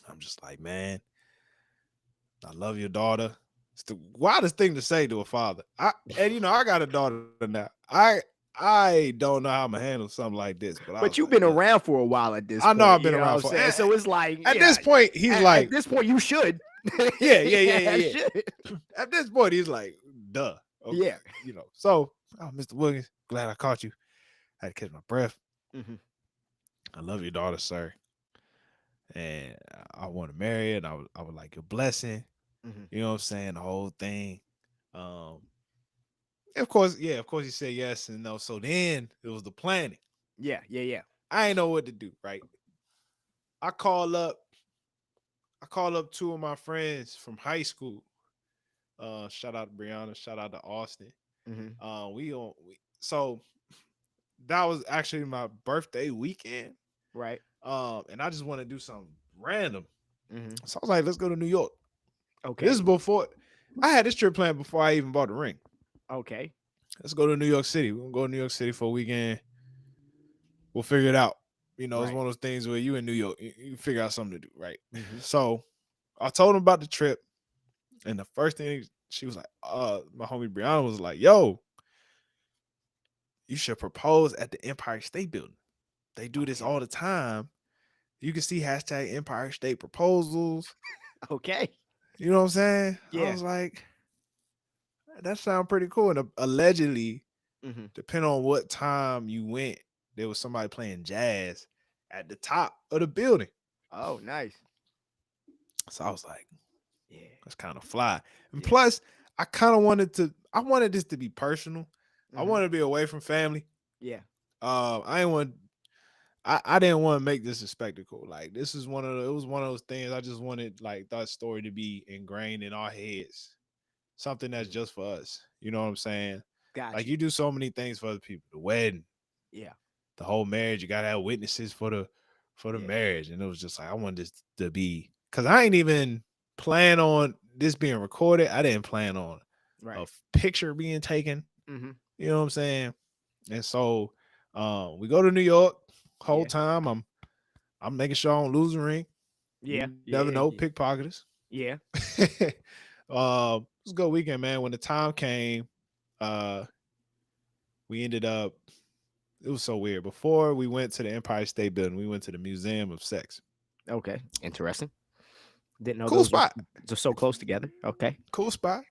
I'm just like, man, I love your daughter. It's the wildest thing to say to a father. I got a daughter now. I don't know how I'm gonna handle something like this, but you've been around for a while at this point. I know I've been you know around what for I'm saying? So it's like at this point, he's like at this point you should. Yeah. Should. At this point, he's like, duh. Okay. Yeah. So, Mr. Williams, glad I caught you. I had to catch my breath. Mm-hmm. I love your daughter, sir. And I want to marry her, and I would like your blessing. Mm-hmm. You know what I'm saying? The whole thing. Of course, he said yes and no. So then it was the planning. Yeah. I ain't know what to do, right? I call up two of my friends from high school. Shout out to Brianna, shout out to Austin. Mm-hmm. So that was actually my birthday weekend. Right. And I just want to do something random. Mm-hmm. So I was like, let's go to New York. Okay. This is before I had this trip planned before I even bought the ring. Okay. Let's go to New York City. We're gonna go to New York City for a weekend. We'll figure it out. It's one of those things where you in New York, you figure out something to do, right? Mm-hmm. So I told him about the trip, and the first thing she was like, my homie Brianna was like, yo, you should propose at the Empire State Building. They do this all the time. You can see hashtag Empire State proposals. Okay. You know what I'm saying? Yeah. I was like, that sounds pretty cool. And allegedly, depending on what time you went, there was somebody playing jazz at the top of the building. Oh, nice. So I was like, yeah, that's kind of fly. And plus, I wanted this to be personal. I wanted to be away from family. Yeah. I didn't want to make this a spectacle. Like, it was one of those things. I just wanted like that story to be ingrained in our heads. Something that's just for us. You know what I'm saying? Gotcha. Like, you do so many things for other people. The wedding. Yeah. The whole marriage. You gotta have witnesses for the marriage. And it was just like, I wanted this to be, because I ain't even plan on this being recorded. I didn't plan on a picture being taken. Mm-hmm. You know what I'm saying? And so we go to New York. Whole time I'm making sure I don't lose a ring. Yeah. You never know, pickpocketers. Yeah. It was a good weekend, man. When the time came, we ended up, it was so weird. Before we went to the Empire State Building, we went to the Museum of Sex. Okay. Interesting. Didn't know cool spot. They're so close together. Okay. Cool spot.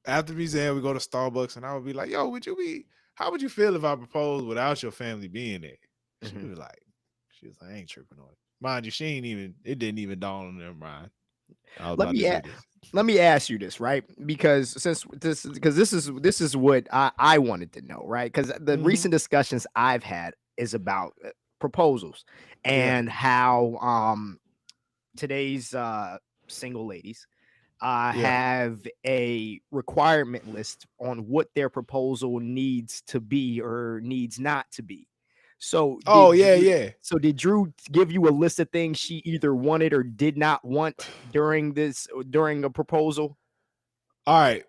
After the museum, we go to Starbucks, and I would be like, yo, how would you feel if I proposed without your family being there? She was like, I ain't tripping on it. Mind you, it didn't even dawn on their mind. Let me ask you this, right? Because this is what I wanted to know, right? Because the recent discussions I've had is about proposals and how today's single ladies Yeah. have a requirement list on what their proposal needs to be or needs not to be. So Oh yeah, yeah. did Drew give you a list of things she either wanted or did not want during a proposal? All right.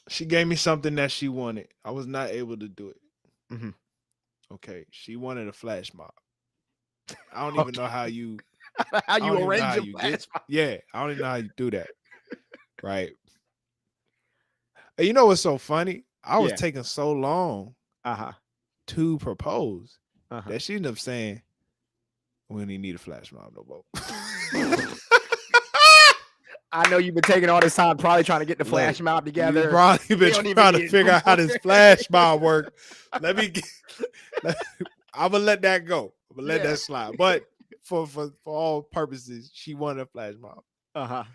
She gave me something that she wanted. I was not able to do it. Mhm. Okay. She wanted a flash mob. I don't even Okay. know how you How I you don't even know arrange how a you flash get. mob? Yeah, I don't even know how you do that. Right. And you know what's so funny? I was Yeah. taking so long Uh-huh. to propose Uh-huh. that she ended up saying, "We don't even need a flash mob no more." I know you've been taking all this time probably trying to get the Look, flash mob you together. probably We been don't even trying to need it figure no out how more. this flash mob work. Let me get, I'm gonna let that go. I'm gonna let Yeah. that slide. But for all purposes, she wanted a flash mob. Uh-huh.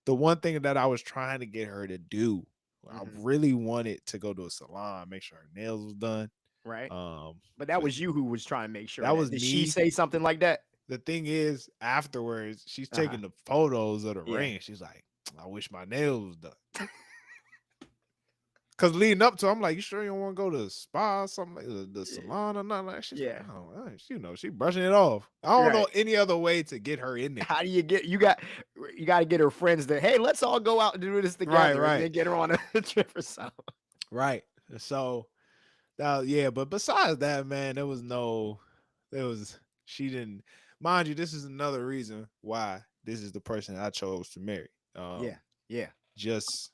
The one thing that I was trying to get her to do, I Mhm. really wanted to go to a salon, make sure her nails was done. Right. Um, But that but was you who was trying to make sure that that. was Did she me. say something like that? The thing is, afterwards, she's Uh-huh. taking the photos of the Yeah. ring. She's like, I wish my nails was done. Cause leading up to, I'm like, you sure you don't want to go to the spa or something, like the salon or nothing like that? She's like, Yeah. I don't know. You know, she brushing it off. I don't know Right. any other way to get her in there. How do you get you got to get her friends to, hey, let's all go out and do this Right, together and right, then get her on a trip or something. right. So, yeah, but besides that, man, she didn't, mind you, this is another reason why this is the person I chose to marry. Yeah. Yeah. Just,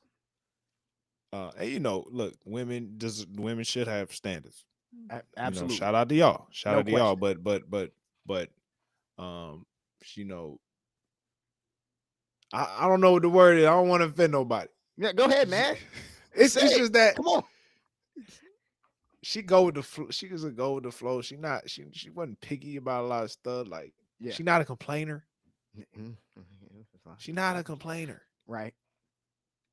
and look, women should have standards. Absolutely. Shout out to y'all. Shout No out to y'all. question. But um, you know, I don't know what the word is. I don't want to offend nobody. Yeah, go ahead, man. Say It's it. just that Come on. she go with the flow. She doesn't go with the flow. She wasn't picky about a lot of stuff. Like Yeah. she not a complainer. Mhm. She not a complainer. Right.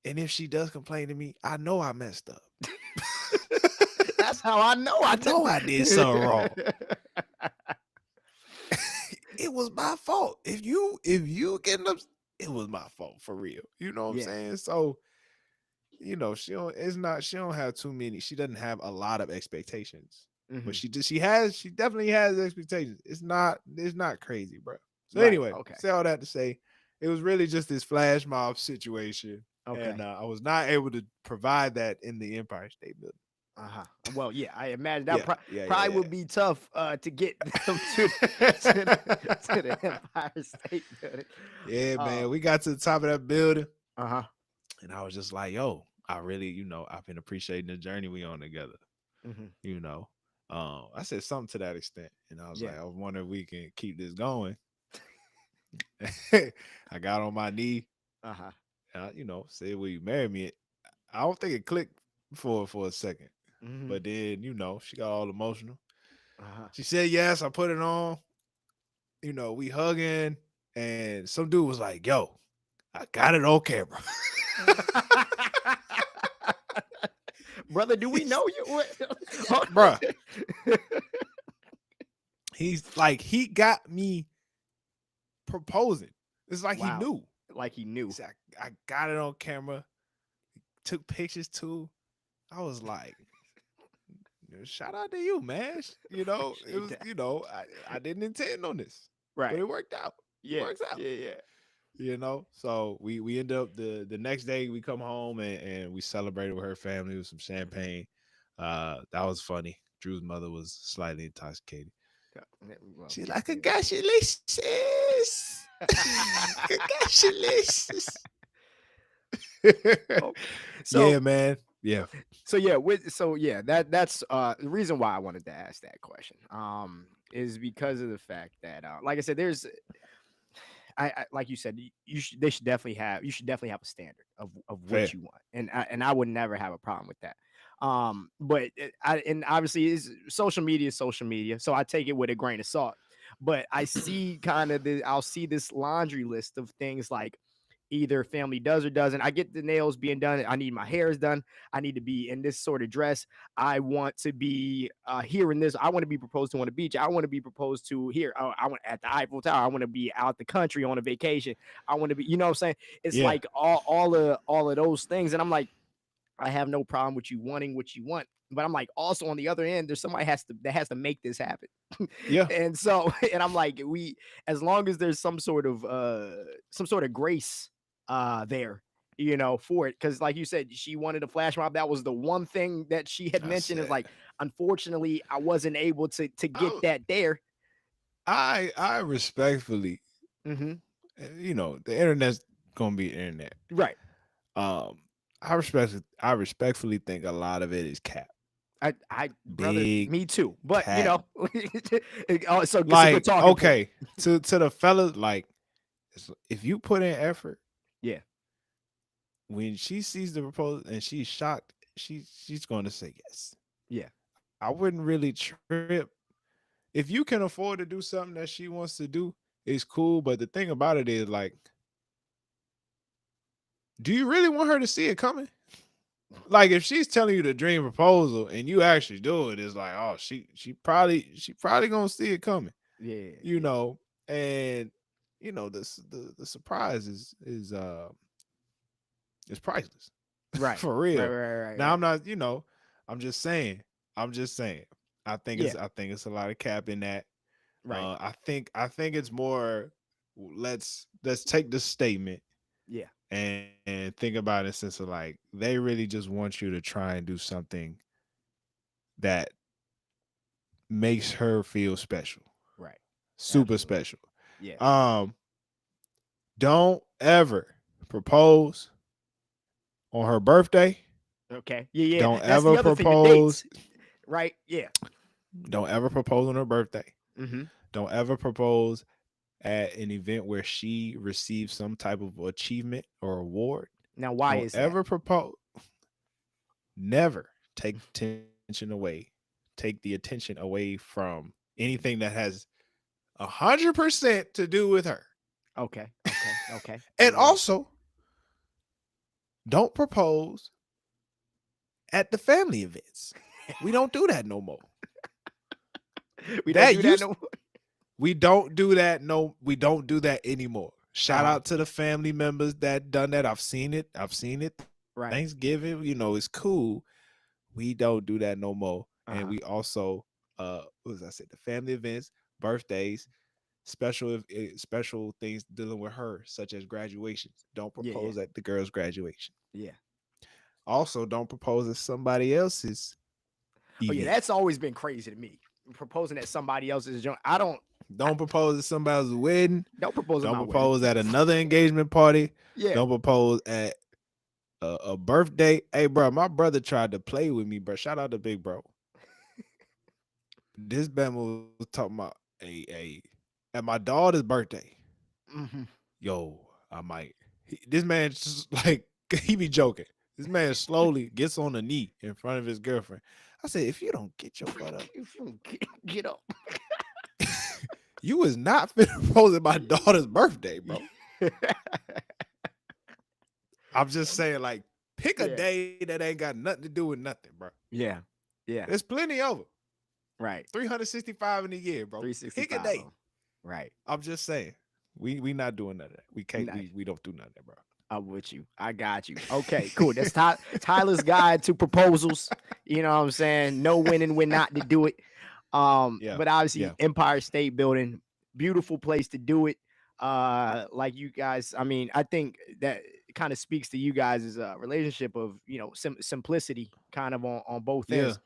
And if she does complain to me, I know I messed up. That's how I know I know I did something wrong. It was my fault. If you getting up, it was my fault for real. You know what I'm Yeah. saying? So, she don't have too many. She doesn't have a lot of expectations. But Mhm. she definitely has expectations. It's not crazy, bro. So Right. anyway, Okay. say all that to say, it was really just this flash mob situation. Okay. And I was not able to provide that in the Empire State Building. Uh-huh. Well, yeah, I imagine that Yeah, yeah, probably yeah, would be tough to get them to the Empire State Building. yeah, man. We got to the top of that building. Uh-huh. And I was just like, yo, I really, I've been appreciating the journey we on together. Mhm. You know. I said something to that extent. And I was Yeah. like, I was wondering if we can keep this going. I got on my knee. Uh-huh. Said, will you marry me? I don't think it clicked for a second. Mhm. But then, she got all emotional. Uh-huh. She said yes, I put it on. We hugging. And some dude was like, yo, I got it on camera. Brother, do we know you? Bruh. He's like, he got me proposing. It's like he Wow. knew. Like he knew. He said, I got it on camera. Took pictures too. I was like, shout out to you, man. It was, I didn't intend on this. Right. But it worked out. Yeah. It works out. Yeah. So we end up the next day we come home and we celebrated with her family with some champagne. That was funny. Drew's mother was slightly intoxicated. Well, She's yeah, like, yeah. congratulations. Congratulations. So yeah, man. Yeah. So yeah, that's the reason why I wanted to ask that question. Is because of the fact that like I said, there's I like you said, you should definitely have a standard of Fair. what you want. And I would never have a problem with that. But obviously is social media is social media, so I take it with a grain of salt. But I see I'll see this laundry list of things like either family does or doesn't. I get the nails being done. I need my hairs done. I need to be in this sort of dress. I want to be here in this. I want to be proposed to on the beach. I want to be proposed to here. I want at the Eiffel Tower. I want to be out the country on a vacation. I want to be, you know what I'm saying? It's Yeah. like all of those things. And I'm like, I have no problem with you wanting what you want. But I'm like, also on the other end, there's somebody that has to make this happen. Yeah. And so, and I'm like, as long as there's some sort of grace there, you know, for it. Cause like you said, she wanted a flash mob. That was the one thing that she had That's mentioned is it. like, unfortunately, I wasn't able to get I that there. I respectfully, Hmm. you know, the internet's gonna be internet. Right. Um, I respectfully think a lot of it is cap, Brother, big me too. But you cap. know, oh, so good Like, talking point. okay, to the fellas, like, if you put in effort, Yeah. when she sees the proposal and she's shocked, she's going to say yes. Yeah. I wouldn't really trip if you can afford to do something that she wants to do. It's cool, but the thing about it is, like, do you really want her to see it coming? Like, if she's telling you the dream proposal and you actually do it, it's like, oh, she probably gonna see it coming, Yeah. you Yeah. know. And you know, the surprise is priceless. Right. For Right. real. Right. Right. Now I'm Right. not, I'm just saying. I'm just saying. Yeah. I think it's a lot of cap in that. Right. I think it's more, let's take this statement Yeah. and think about it, since of like they really just want you to try and do something that makes her feel special. Right. Super Absolutely. special. Yeah. Um don't ever propose on her birthday. Okay. Yeah. Yeah. Don't That's the ever other thing. The propose. dates. Right. Yeah. Don't ever propose on her birthday. Mm-hmm. Don't ever propose at an event where she receives some type of achievement or award. Now, why Don't is that? ever propose. Never take attention away. Take the attention away from anything that has 100% to do with her. Okay. Okay. Okay. And Yeah. also, don't propose at the family events. We don't do that no more. We don't That do that used no more. We don't do that. No, we don't do that anymore. Shout Uh-huh. out to the family members that done that. I've seen it. Right. Thanksgiving, it's cool. We don't do that no more. And Uh-huh. we also, what was I said? The family events, birthdays, special things dealing with her, such as graduations. Don't Yeah. Yeah. propose at the girl's graduation. Yeah. Also, don't propose at somebody else's Oh yeah. event. That's always been crazy to me. Proposing at somebody else's joint. I don't. Don't propose at somebody else's wedding. Don't propose at Don't my wedding. propose at another engagement party. Yeah. Don't propose at a birthday. Hey, bro, my brother tried to play with me, bro. Shout out to Big Bro. This Bama was talking about at my daughter's birthday. Mm-hmm. Yo, I might. This man just like he be joking. This man slowly gets on the knee in front of his girlfriend. I said, if you don't get your butt up, If you get up. you is not fit to propose at my daughter's birthday, bro. I'm just saying, like, pick a Yeah. day that ain't got nothing to do with nothing, bro. Yeah. Yeah. There's plenty of them. Right. 365 in a year, bro. Pick a 365. day. Right. I'm just saying. We not doing none of that. We can't. Nice. We don't do none of that, bro. I'm with you. I got you. Okay, cool. That's Tyler's guide to proposals. You know what I'm saying? Know when and when not to do it. Yeah. But obviously Yeah. Empire State Building, beautiful place to do it. Like you guys, I mean, I think that kind of speaks to you guys' relationship of, you know, simplicity kind of on both Yeah. ends.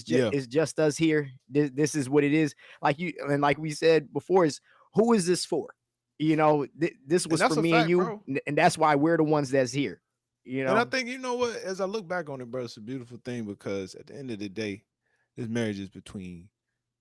Yeah. It's just us here. This is what it is. Like you and like we said before, is who is this for? You know, this And was that's for a me and fact, you, bro. and that's why we're the ones that's here. You And I know, think, you know what, as I look back on it, bro, it's a beautiful thing, because at the end of the day, this marriage is between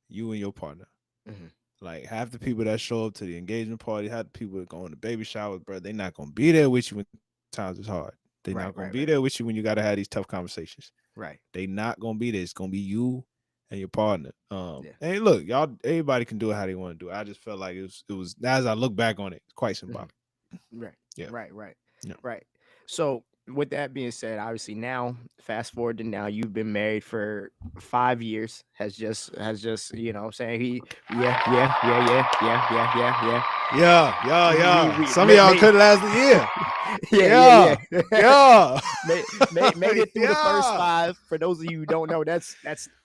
you and your partner. Mhm. Like, half the people that show up to the engagement party, half the people that go on the baby showers, bro, they're not gonna be there with you when times is hard. They're not Right, gonna right, be right, there with you when you gotta have these tough conversations. right. They not gonna be there. It's gonna be you and your partner. Yeah. And look, y'all, everybody can do it how they want to do it. I just felt like it was as I look back on it, it's quite Mhm. symbolic. Right. Yeah. Right, right, Yeah. right. So with that being said, obviously now, fast forward to now, you've been married for 5 years. Has just what I'm saying, yeah. Yeah. We Some of y'all made could last a year. yeah. Yeah. Yeah. Made it through the first Yeah. 5. For those of you who don't know, that's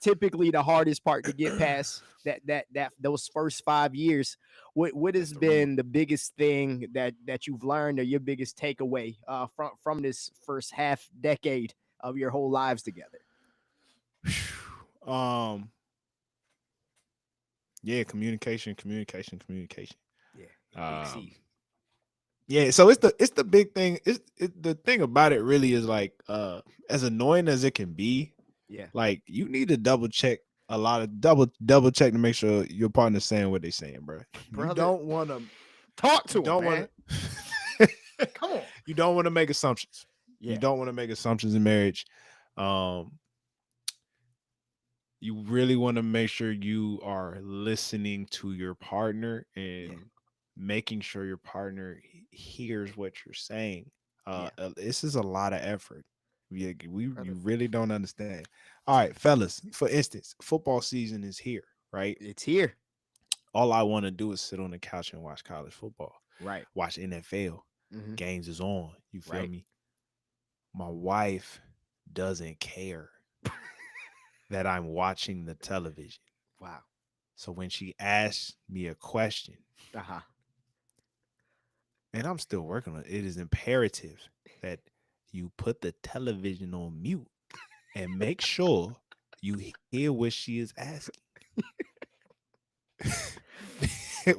typically the hardest part to get past. That those first 5 years. What That's has the rumor. been the biggest thing that you've learned, or your biggest takeaway from this first half decade of your whole lives together? um, yeah, communication. Yeah, big Um, C. yeah, so it's the big thing. The thing about it really is like as annoying as it can be, Yeah, like you need to double check to make sure your partner's saying what they're saying, bro. You brother, don't want to talk you to him, don't want man. to Come on. you don't want to make assumptions. You Yeah, don't want to make assumptions in marriage. Um you really want to make sure you are listening to your partner yeah, and making sure your partner hears what you're saying. yeah, This is a lot of effort. You brother. really don't understand. All right, fellas. For instance, football season is here, right? It's here. All I want to do is sit on the couch and watch college football, Right. watch NFL. Hmm. Games is on. You feel Right. me? My wife doesn't care that I'm watching the television. Wow. So when she asks me a question, Uh huh. and I'm still working on it, it is imperative that you put the television on mute and make sure you hear what she is asking.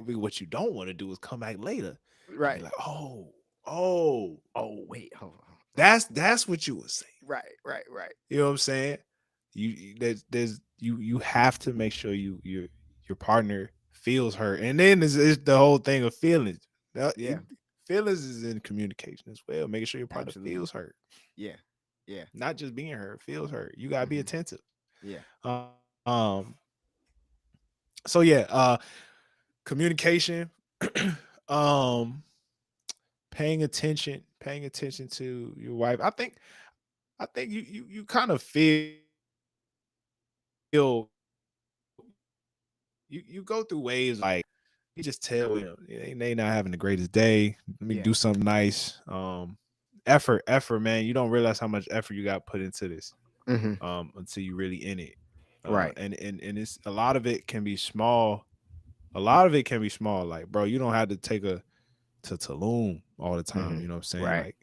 What you don't want to do is come back later and be Right. like, oh, Oh wait. Hold on. that's what you were saying. Right. Right. Right. You know what I'm saying? There's you have to make sure your partner feels hurt, and then it's the whole thing of feelings. Yeah. Feelings is in communication as well. Making sure your partner Absolutely. feels hurt, Yeah. Yeah. not just being hurt, feels hurt. You gotta be Hmm. attentive. Yeah. Um. So yeah. Communication. um. Paying attention to your wife. I think you kind of feel you go through waves like you just tell them they not having the greatest day. Let me Yeah. do something nice. Effort, man. You don't realize how much effort you got put into this Hmm. until you really in it. Right. And it's a lot of it can be small. A lot of it can be small. Like, bro, you don't have to take a to Tulum all the time. Hmm. You know what I'm saying? Right. Like,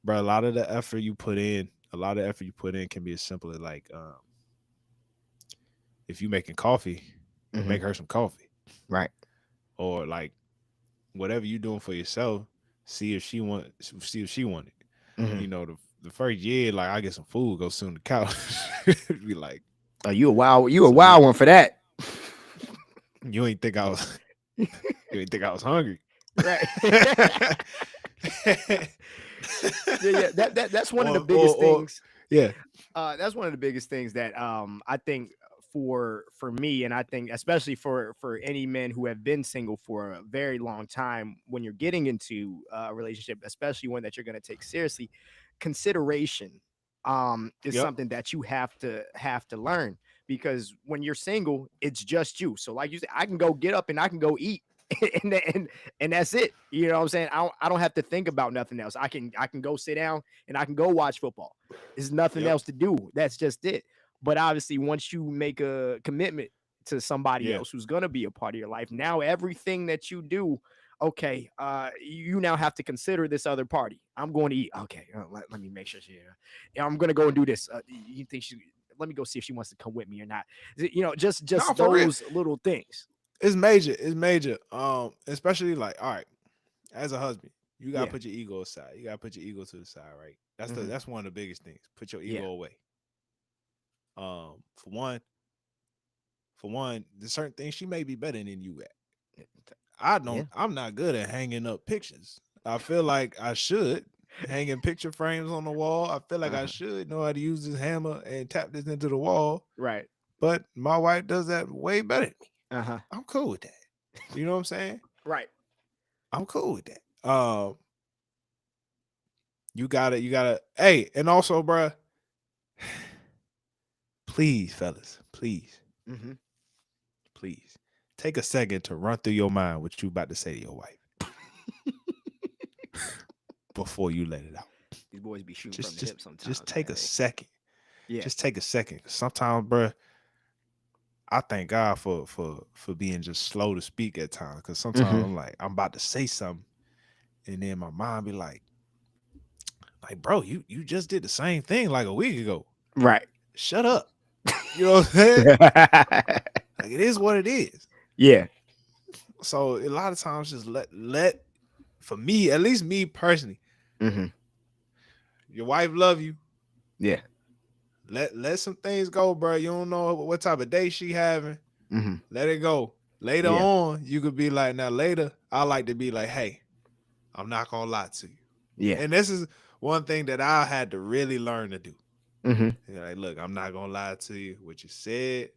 bro, a lot of effort you put in can be as simple as like, if you making coffee, Hmm. make her some coffee, Right. or like whatever you doing for yourself, see if she want it. Hmm. You know, the first year, like I get some food, go sit on the couch, be like, Oh, you a wild. You a so you wild one for that. you ain't think I was you ain't think I was hungry. Right. Yeah. Yeah. That's one of the or biggest things. yeah, That's one of the biggest things that I think for me, and I think especially for any men who have been single for a very long time, when you're getting into a relationship, especially one that you're going to take seriously, consideration is yep, something that you have to learn, because when you're single, it's just you. So like you said, I can go get up and I can go eat. And that's it. You know what I'm saying? I don't have to think about nothing else. I can go sit down and I can go watch football. There's nothing yep, else to do. That's just it. But obviously, once you make a commitment to somebody yeah, else who's gonna be a part of your life, now everything that you do, okay, you now have to consider this other party. I'm going to eat. Okay, let me make sure she. I'm gonna go and do this. You think she? Let me go see if she wants to come with me or not. Just no, just for real. those little things. It's major. It's major. Especially like, all right, as a husband, you gotta Yeah. put your ego aside. You gotta put your ego to the side, right? Hmm. That's one of the biggest things. Put your Yeah. ego away. Um, for one, there's certain things she may be better than you at. Yeah. I'm not good at hanging up pictures. I feel like I should hanging picture frames on the wall. I feel like I Uh-huh. should know how to use this hammer and tap this into the wall. Right. But my wife does that way better than me. Uh-huh. I'm cool with that. You know what I'm saying? Right. I'm cool with that. You gotta. Hey, and also, bruh, please, fellas, Mm-hmm. please, take a second to run through your mind what you about to say to your wife before you let it out. These boys be shooting from Just, the just, hip just sometimes, take man. a second. Yeah. Just take a second. Sometimes, bruh, I thank God for being just slow to speak at times. Because sometimes Mm-hmm. I'm like, I'm about to say something, and then my mind be like, bro, you just did the same thing like a week ago. Right. Shut up. You know what I'm saying? Like it is what it is. Yeah. So a lot of times, just let for me, at least me personally, Mm-hmm. your wife love you. Yeah. Let some things go, bro. You don't know what type of day she having. Mm-hmm. Let it go. Later Yeah. on, you could be like, now later, I like to be like, hey, I'm not gonna lie to you. Yeah. And this is one thing that I had to really learn to do. Mm-hmm. You're like, look, I'm not gonna lie to you. What you said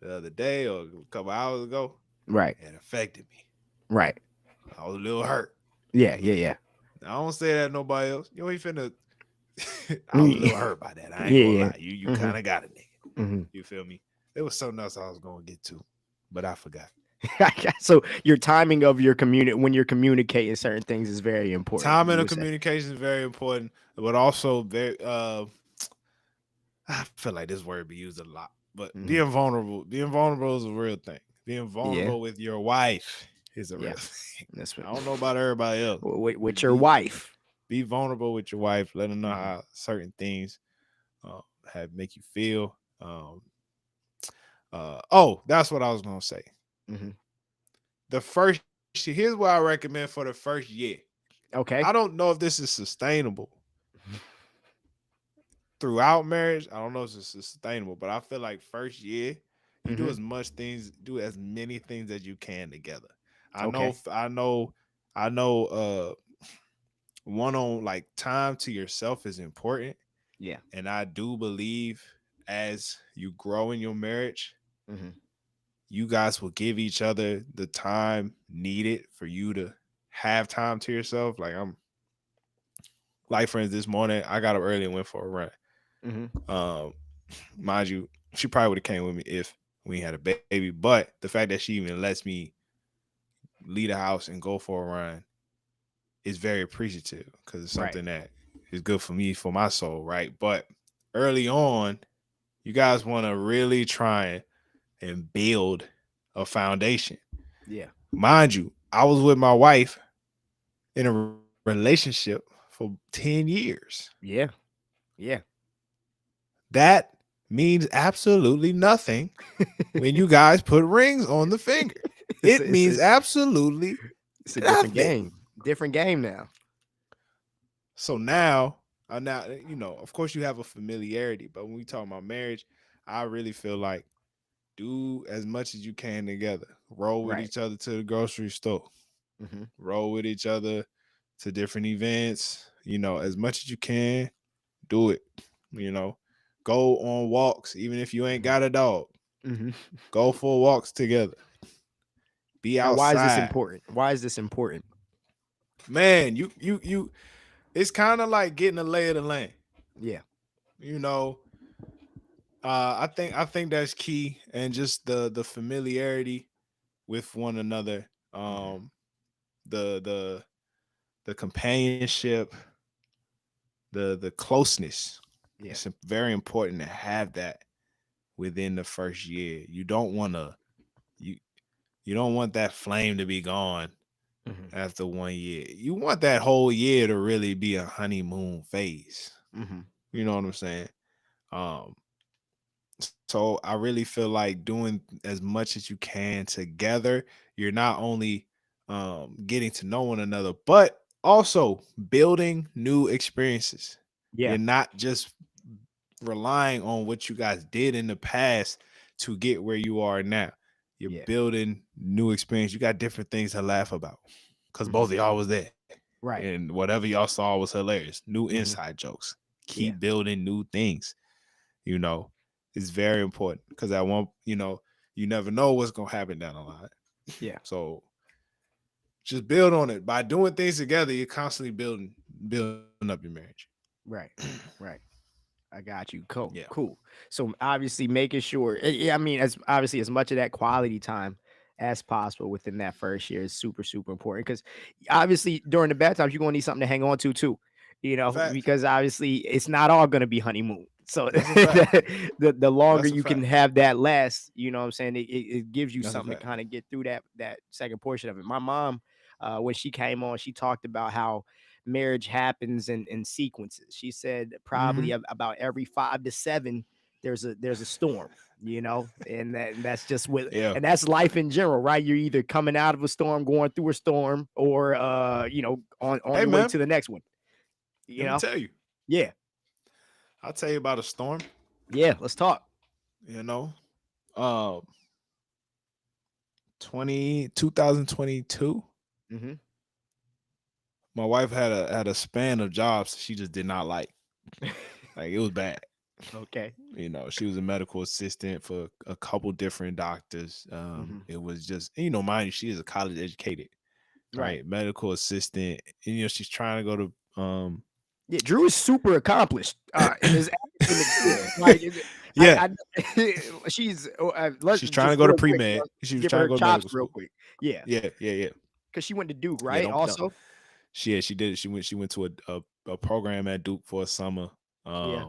the other day or a couple hours ago, Right. it affected me. Right. I was a little hurt. Yeah. Yeah. Yeah. I don't say that to nobody else. You ain't finna. I was a Yeah. little hurt by that. I ain't gonna Yeah. lie. You Mm-hmm. kind of got it, nigga. Mm-hmm. You feel me? There was something else I was gonna get to, but I forgot. So your timing of your when you're communicating certain things is very important. Timing You of would say. communication is very important, but also very. I feel like this word be used a lot, but Mhm. being vulnerable is a real thing. Being Yeah. vulnerable with your wife is a Yeah. real thing. That's what I don't know about everybody else. with your Be wife. be vulnerable with your wife. Let them know Mhm. how certain things have make you feel. Oh, that's what I was gonna say. Mhm. The first here's what I recommend for the first year. Okay. I don't know if this is sustainable throughout marriage. I don't know if it's sustainable, but I feel like first year you Mhm. do as many things as you can together. I know, Okay. I know. One on like time to yourself is important, Yeah. and I do believe as you grow in your marriage, Mhm. you guys will give each other the time needed for you to have time to yourself. Like for instance, this morning I got up early and went for a run. Mhm. Um, mind you, she probably would have came with me if we had a baby, but the fact that she even lets me leave the house and go for a run is very appreciative because it's Right. something that is good for me, for my soul, right? But early on, you guys want to really try and build a foundation. Yeah. Mind you, I was with my wife in a relationship for 10 years. Yeah. Yeah. That means absolutely nothing when you guys put rings on the finger. it's It a, it's means a absolutely it's a different nothing. game. Different game now. So now, of course, you have a familiarity, but when we talk about marriage, I really feel like do as much as you can together. Roll with Right. each other to the grocery store. Mhm. Roll with each other to different events. As much as you can, do it. You know, go on walks, even if you ain't Mhm. got a dog. Mhm. Go for walks together. Be Now, why is this outside. important? Why is this important? Man, you it's kind of like getting a lay of the land. Yeah. You know, I think that's key, and just the familiarity with one another, Mhm. the the companionship, the closeness. Yeah. It's very important to have that within the first year. You you don't want that flame to be gone Mhm. after 1 year. You want that whole year to really be a honeymoon phase. Mhm. You know what I'm saying? Um, so I really feel like doing as much as you can together, you're not only getting to know one another, but also building new experiences. Yeah. You're not just relying on what you guys did in the past to get where you are now. You're Yeah. building new experience. You got different things to laugh about because both Mhm. of y'all was there, Right. and whatever y'all saw was hilarious. New Mhm. inside jokes. Yeah. Keep building new things. You know, it's very important because at one, you never know what's gonna happen down the line. Yeah. So just build on it. By doing things together, you're constantly building up your marriage. Right. Right. I got you. Cool. Yeah. Cool. So obviously making sure, yeah, I mean, as obviously as much of that quality time as possible within that first year is super, super important. Because obviously during the bad times, you're gonna need something to hang on to too. Fact. Because obviously it's not all gonna be honeymoon. So That's a fact. the longer That's a you can fact. have that last, you know what I'm saying, it gives you That's a something to fact. kind of get through that second portion of it. My mom, when she came on, she talked about how marriage happens in sequences. She said Mm-hmm. probably about every 5 to 7 there's a storm, and that's just with Yeah. and that's life in general, right? You're either coming out of a storm, going through a storm, or on Hey your way man, to the next one. You let me know? tell you. Yeah. I'll tell you about a storm. Yeah, let's talk. You know, um, 2022. Mm-hmm. My wife had a span of jobs she just did not like. Like it was bad. Okay. She was a medical assistant for a couple different doctors. Mm-hmm. It was just, mind you, she is a college educated, Right. right? Medical assistant. And, she's trying to go to Yeah, Drew is super accomplished in his academic field. Like, yeah, she's. Let's she's trying to just go to real quick. pre-med. She was Give trying to her go to chops medical real school. quick. Yeah, Yeah, yeah, yeah. because she went to Duke, Yeah, right? don't Also, she did it. She went to a program at Duke for a summer. yeah,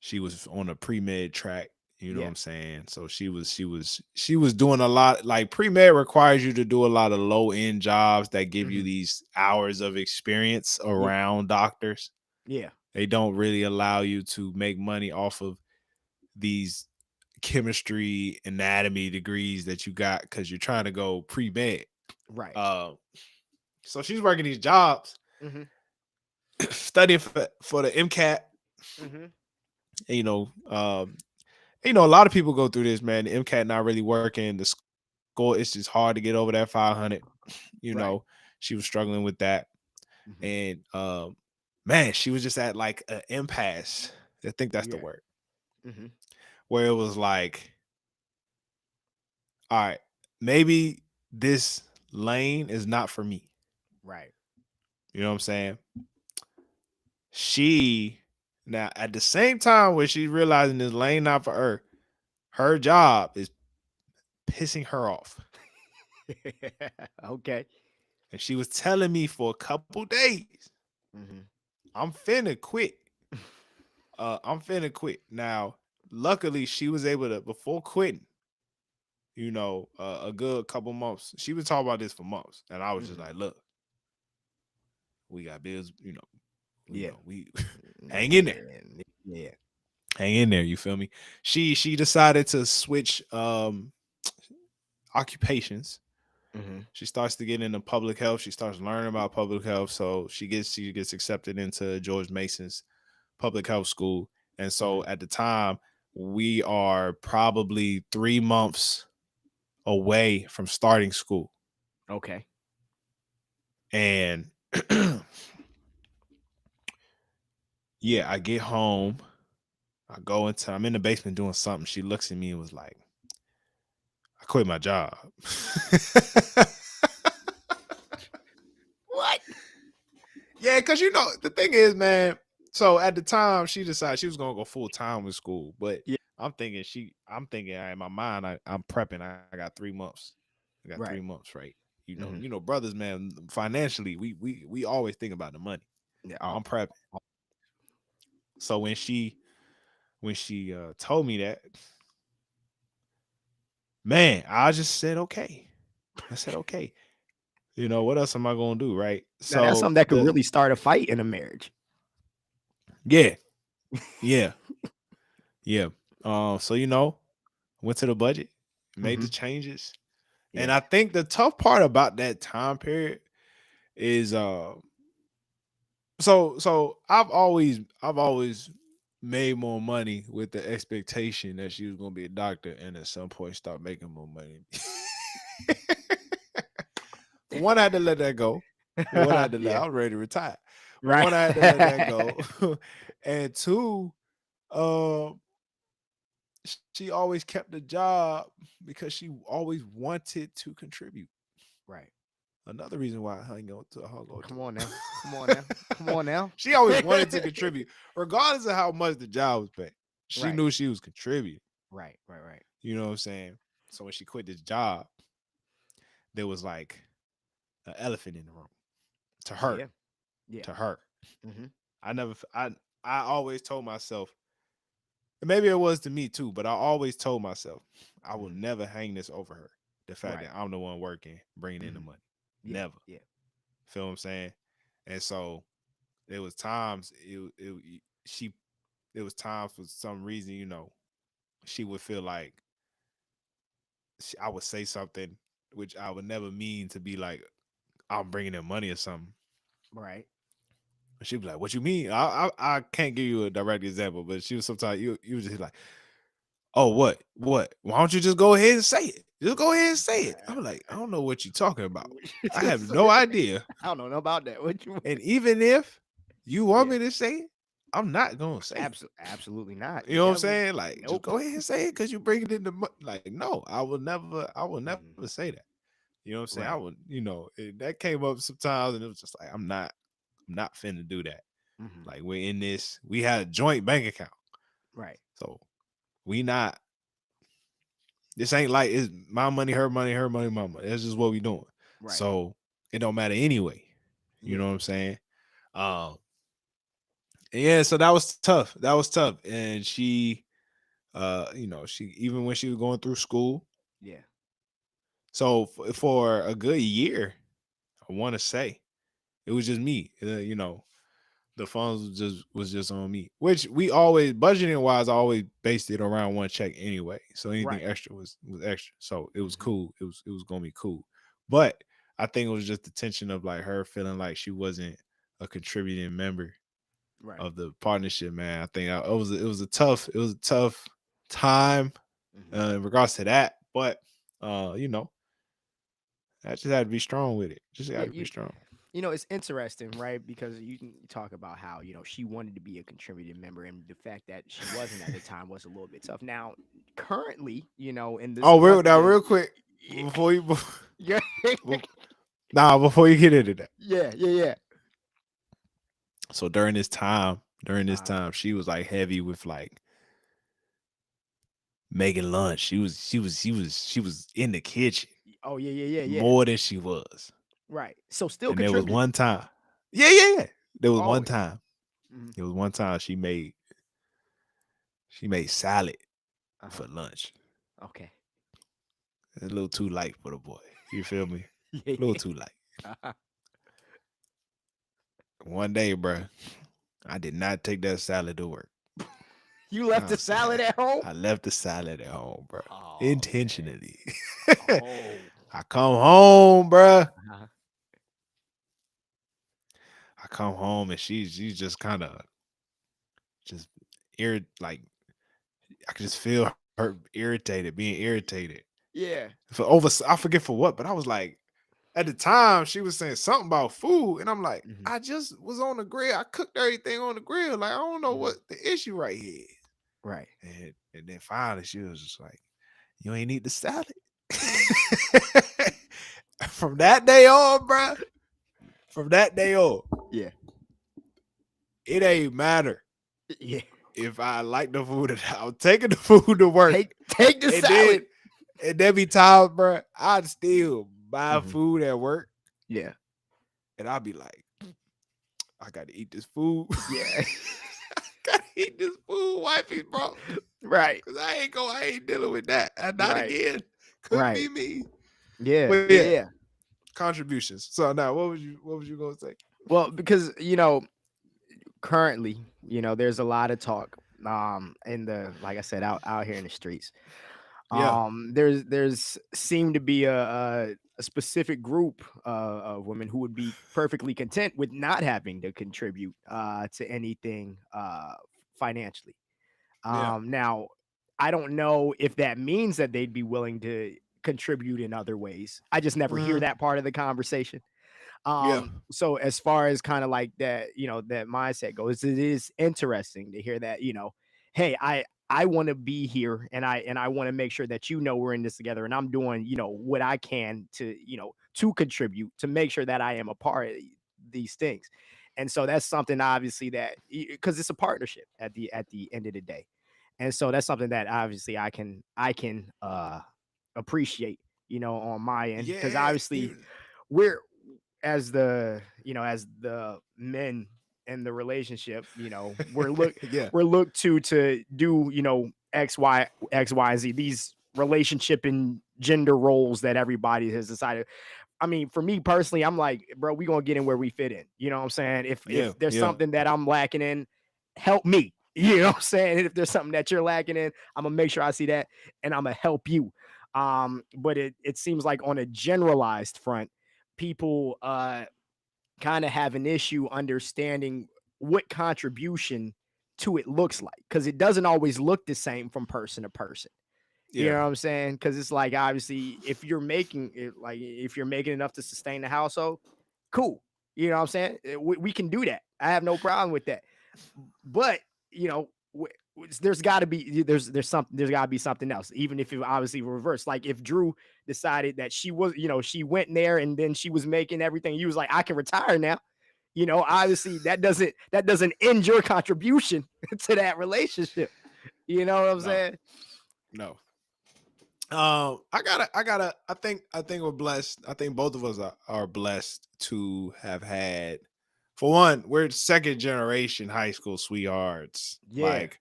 She was on a pre-med track, you know what yeah, I'm saying? So she was doing a lot. Like pre-med requires you to do a lot of low-end jobs that give you hmm, these hours of experience yeah, around doctors. yeah, They don't really allow you to make money off of these chemistry anatomy degrees that you got because you're trying to go pre-med. right. Uh, so she's working these jobs, Mm-hmm. studying for the MCAT. Mm-hmm. And, a lot of people go through this, man. The MCAT not really working. The score, it's just hard to get over that 500. You Right. know, she was struggling with that. Mm-hmm. And man, she was just at like an impasse. I think that's the Yeah. word. Mm-hmm. Where it was like, all right, maybe this lane is not for me. Right. You know what I'm saying? She Now at the same time where she's realizing this lane not for her job is pissing her off. Okay. And she was telling me for a couple days, Mm-hmm. I'm finna quit. I'm finna quit. Now, luckily, she was able to, before quitting, a good couple months. She was talking about this for months. And I was just Mm-hmm. like, look, we got bills, Yeah. we hang in there. Yeah. Yeah. Hang in there, you feel me? She decided to switch occupations. Mm-hmm. She starts to get into public health. She starts learning about public health. So she gets accepted into George Mason's public health school. And Mm-hmm. so at the time, we are probably 3 months away from starting school. Okay. And yeah, I get home. I'm in the basement doing something. She looks at me and was like, I quit my job. What? Yeah, because the thing is, man. So at the time, she decided she was gonna go full time with school, but Yeah. I'm thinking in my mind, I'm prepping. I got 3 months. I got three Right. months, right? Mm-hmm. Brothers, man. Financially, we always think about the money. Yeah. I'm prepping. So when she told me that, man, I just said okay. I said okay. What else am I gonna do, right? Now that's So something that could really start a fight in a marriage. yeah, yeah, yeah. So went to the budget, made Mm-hmm. the changes. And Yeah. I think the tough part about that time period is so I've always made more money with the expectation that she was gonna be a doctor and at some point start making more money. For one, I had to let that go. Yeah. I was ready to retire. For Right. one, I had to let that go. And two, um, she always kept the job because she always wanted to contribute. Right. Another reason why I hung on to Come on now. Come on now. Come on now. She always wanted to contribute, regardless of how much the job was paying. She Right. knew she was contributing. Right. Right. Right. You know what I'm saying? So when she quit this job, there was like an elephant in the room to her. Yeah. Yeah. To her. Mm-hmm. I never. I always told myself, and maybe it was to me too, but I always told myself I will Mm-hmm. never hang this over her. The fact Right. that I'm the one working, bringing in the Mm-hmm. money. Yeah. Never. Yeah. Feel what I'm saying? And so there was times she there was times for some reason, she would feel like I would say something which I would never mean to be like I'm bringing in money or something. Right. She'd be like, "What you mean?" I can't give you a direct example, but she was sometimes you was just like, "Oh, what? Why don't you just go ahead and say it? Just go ahead and say it." I'm like, "I don't know what you're talking about. I have no idea." I don't know about that. What you? And even if you want Yeah. me to say it, I'm not gonna say it. Absolutely not. You You know what I'm definitely. saying? Like, just Nope. go ahead and say it because you bring it in the like. No, I will never Mhm. say that. You know what I'm saying? I Right. would, that came up sometimes, and it was just like, I'm not finna do that. Hmm. Like, we're in this. We had a joint bank account, Right. so we not. This ain't like it's my money, her money, my money. That's just what we doing. Right. So it don't matter anyway. You Yeah. know what I'm saying? Um, yeah. So that was tough. That was tough, and she even when she was going through school. Yeah. So for a good year, I want to say it was just me. The funds was just on me, which we always budgeting wise, I always based it around one check anyway. So anything Right. extra was extra. So it was Hmm. cool. It was gonna be cool. But I think it was just the tension of like her feeling like she wasn't a contributing member Right. of the partnership. Man, I think it was a tough time Hmm. in regards to that. But I just had to be strong with it. Just got Yeah. to be strong. It's interesting, right? Because you can talk about how she wanted to be a contributing member, and the fact that she wasn't at the time was a little bit tough. Now, currently, in this Oh, country, real quick yeah, before you, yeah, bef- before you get into that. yeah, yeah. So during this Uh, time, she was like heavy with like making lunch. She was in the kitchen oh yeah, yeah, yeah, yeah. more than she was. Right. So still And there was contributing. one time, yeah. There was one Always. time. Hmm. There was one time she made salad Uh huh. for lunch. Okay. It's a little too light for the boy. You feel me? Yeah. A little too light. Uh-huh. One day, bruh, I did not take that salad to work. You left I the said, salad at home. I left the salad at home, bro. Oh man. Intentionally. Oh. I come home, bruh. Uh-huh. I come home and she's just kind of just like I could just feel her irritated, being irritated Yeah. for over. I forget for what, but I was like, at the time she was saying something about food, and I'm like, Hmm. I just was on the grill. I cooked everything on the grill. Like I don't know Hmm. what the issue right here is. Right. And then finally she was just like, you ain't eat the salad. From that day on, bruh, from that day on, Yeah. it ain't matter Yeah. if I like the food or not. I'm taking the food to work. Take the And then salad. and there be times, bruh, I'd still buy Hmm. food at work Yeah. and I'd be like, I gotta eat this food. Yeah. I gotta eat this food, wifey, bro. Right. Cause I ain't dealing with that. And not Right. again. Couldn't be Right. me. Yeah. But Yeah. yeah, Yeah. contributions. So now what was you gonna say? Well, because currently, there's a lot of talk in the, like I said, out here in the streets. Yeah. There's seemed to be a specific group of women who would be perfectly content with not having to contribute to anything financially. Yeah. Now, I don't know if that means that they'd be willing to contribute in other ways. I just never hear Mhm. that part of the conversation. Yeah. So as far as kind of like that, that mindset goes, it is interesting to hear that, hey, I want to be here, and I want to make sure that we're in this together, and I'm doing what I can to to contribute to make sure that I am a part of these things. And so that's something obviously that, because it's a partnership at the end of the day. And so that's something that obviously I can appreciate, on my end, because Yeah, obviously we're, as the as the men in the relationship, yeah, we're looked to do, XYZ, these relationship and gender roles that everybody has decided. I mean, for me personally, I'm like, bro, we gonna get in where we fit in. You know what I'm saying? yeah, If there's yeah. something that I'm lacking in, help me. You know what I'm saying? And if there's something that you're lacking in, I'm gonna make sure I see that, and I'm gonna help you. But it seems like on a generalized front, people kind of have an issue understanding what contribution to it looks like, because it doesn't always look the same from person to person. You Yeah. know what I'm saying? Because it's like, obviously, if you're making it, like if you're making enough to sustain the household, cool. You know what I'm saying? We can do that. I have no problem with that. But you know, there's got to be there's got to be something else. Even if it obviously reversed, like if Drew decided that she was, she went in there and then she was making everything, you was like, I can retire now. Obviously that doesn't end your contribution to that relationship. You know what I'm No, saying? no. I think we're blessed. I think both of us are blessed to have had, for one, we're second generation high school sweethearts. Yeah. Like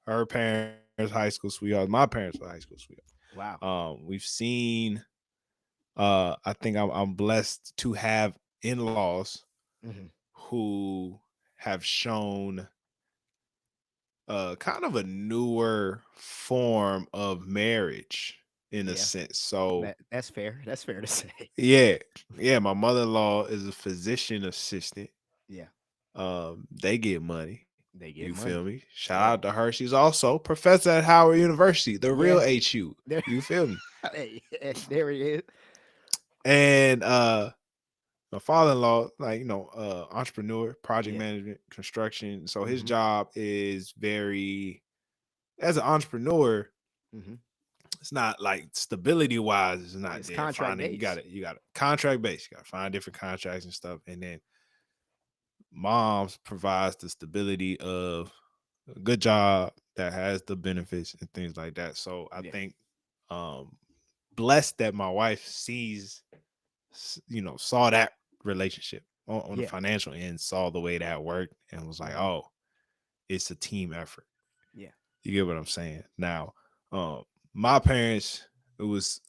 her parents high school sweethearts, my parents were high school sweethearts. Wow. We've seen, I think I'm blessed to have in-laws Mhm. who have shown kind of a newer form of marriage in a Yeah. sense. So That's fair. That's fair to say. yeah, yeah, my mother-in-law is a physician assistant. Yeah. They get money. They You get feel money. me? Shout Yeah. out to her. She's also professor at Howard University, the real Yeah. HU. There, You feel me? hey, there it is. And my father-in-law, like, entrepreneur, project Yeah. management, construction. So his Hmm. job is very, as an entrepreneur, Hmm. it's not like stability wise, it's not It's there. contract Finding, based. you got to contract base, you got to find different contracts and stuff. And then mom's provides the stability of a good job that has the benefits and things like that. So I Yeah. think blessed that my wife saw that relationship on the Yeah. financial end, saw the way that worked, and was like, Hmm. oh, it's a team effort. Yeah. You get what I'm saying? Now, my parents, it was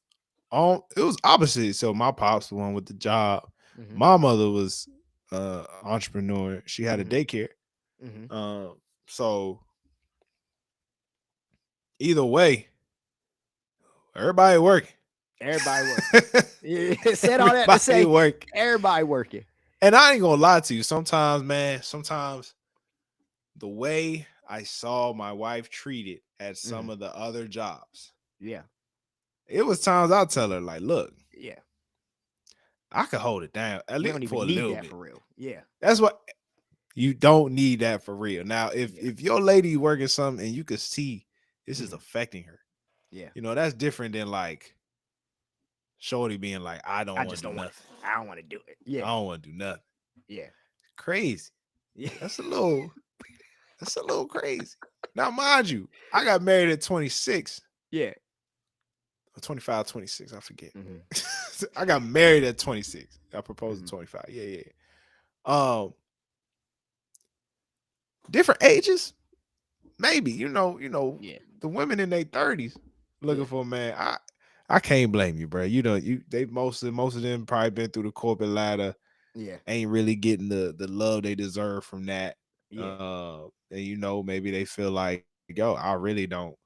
opposite. So my pops, the one with the job. Hmm. My mother was entrepreneur. She had a Hmm. daycare. Hmm. So either way, everybody working. Everybody working. Yeah. Said all that to Everybody say working. everybody working. And I ain't gonna lie to you. Sometimes, man, the way I saw my wife treated at some Hmm. of the other jobs, Yeah. it was times I'll tell her, like, look, Yeah. I could hold it down at We least don't for even a need little that bit. for real. Yeah. That's what you don't need that for real. Now, if Yeah. if your lady working something and you could see this is Hmm. affecting her, Yeah. that's different than like Shorty being like, I don't I want just to do don't want nothing. to. I don't want to do it. I Yeah. don't want to do nothing. Yeah. Crazy. Yeah. That's a little crazy. Now, mind you, I got married at 26 Yeah. or 25, 26, I forget. Hmm. I got married at 26. I proposed at Hmm. 25. Yeah, yeah. Different ages, maybe. Yeah. The women in their 30s looking Yeah. for a man. I can't blame you, bro. They most of them probably been through the corporate ladder, Yeah. ain't really getting the love they deserve from that. Yeah. And maybe they feel like, yo, I really don't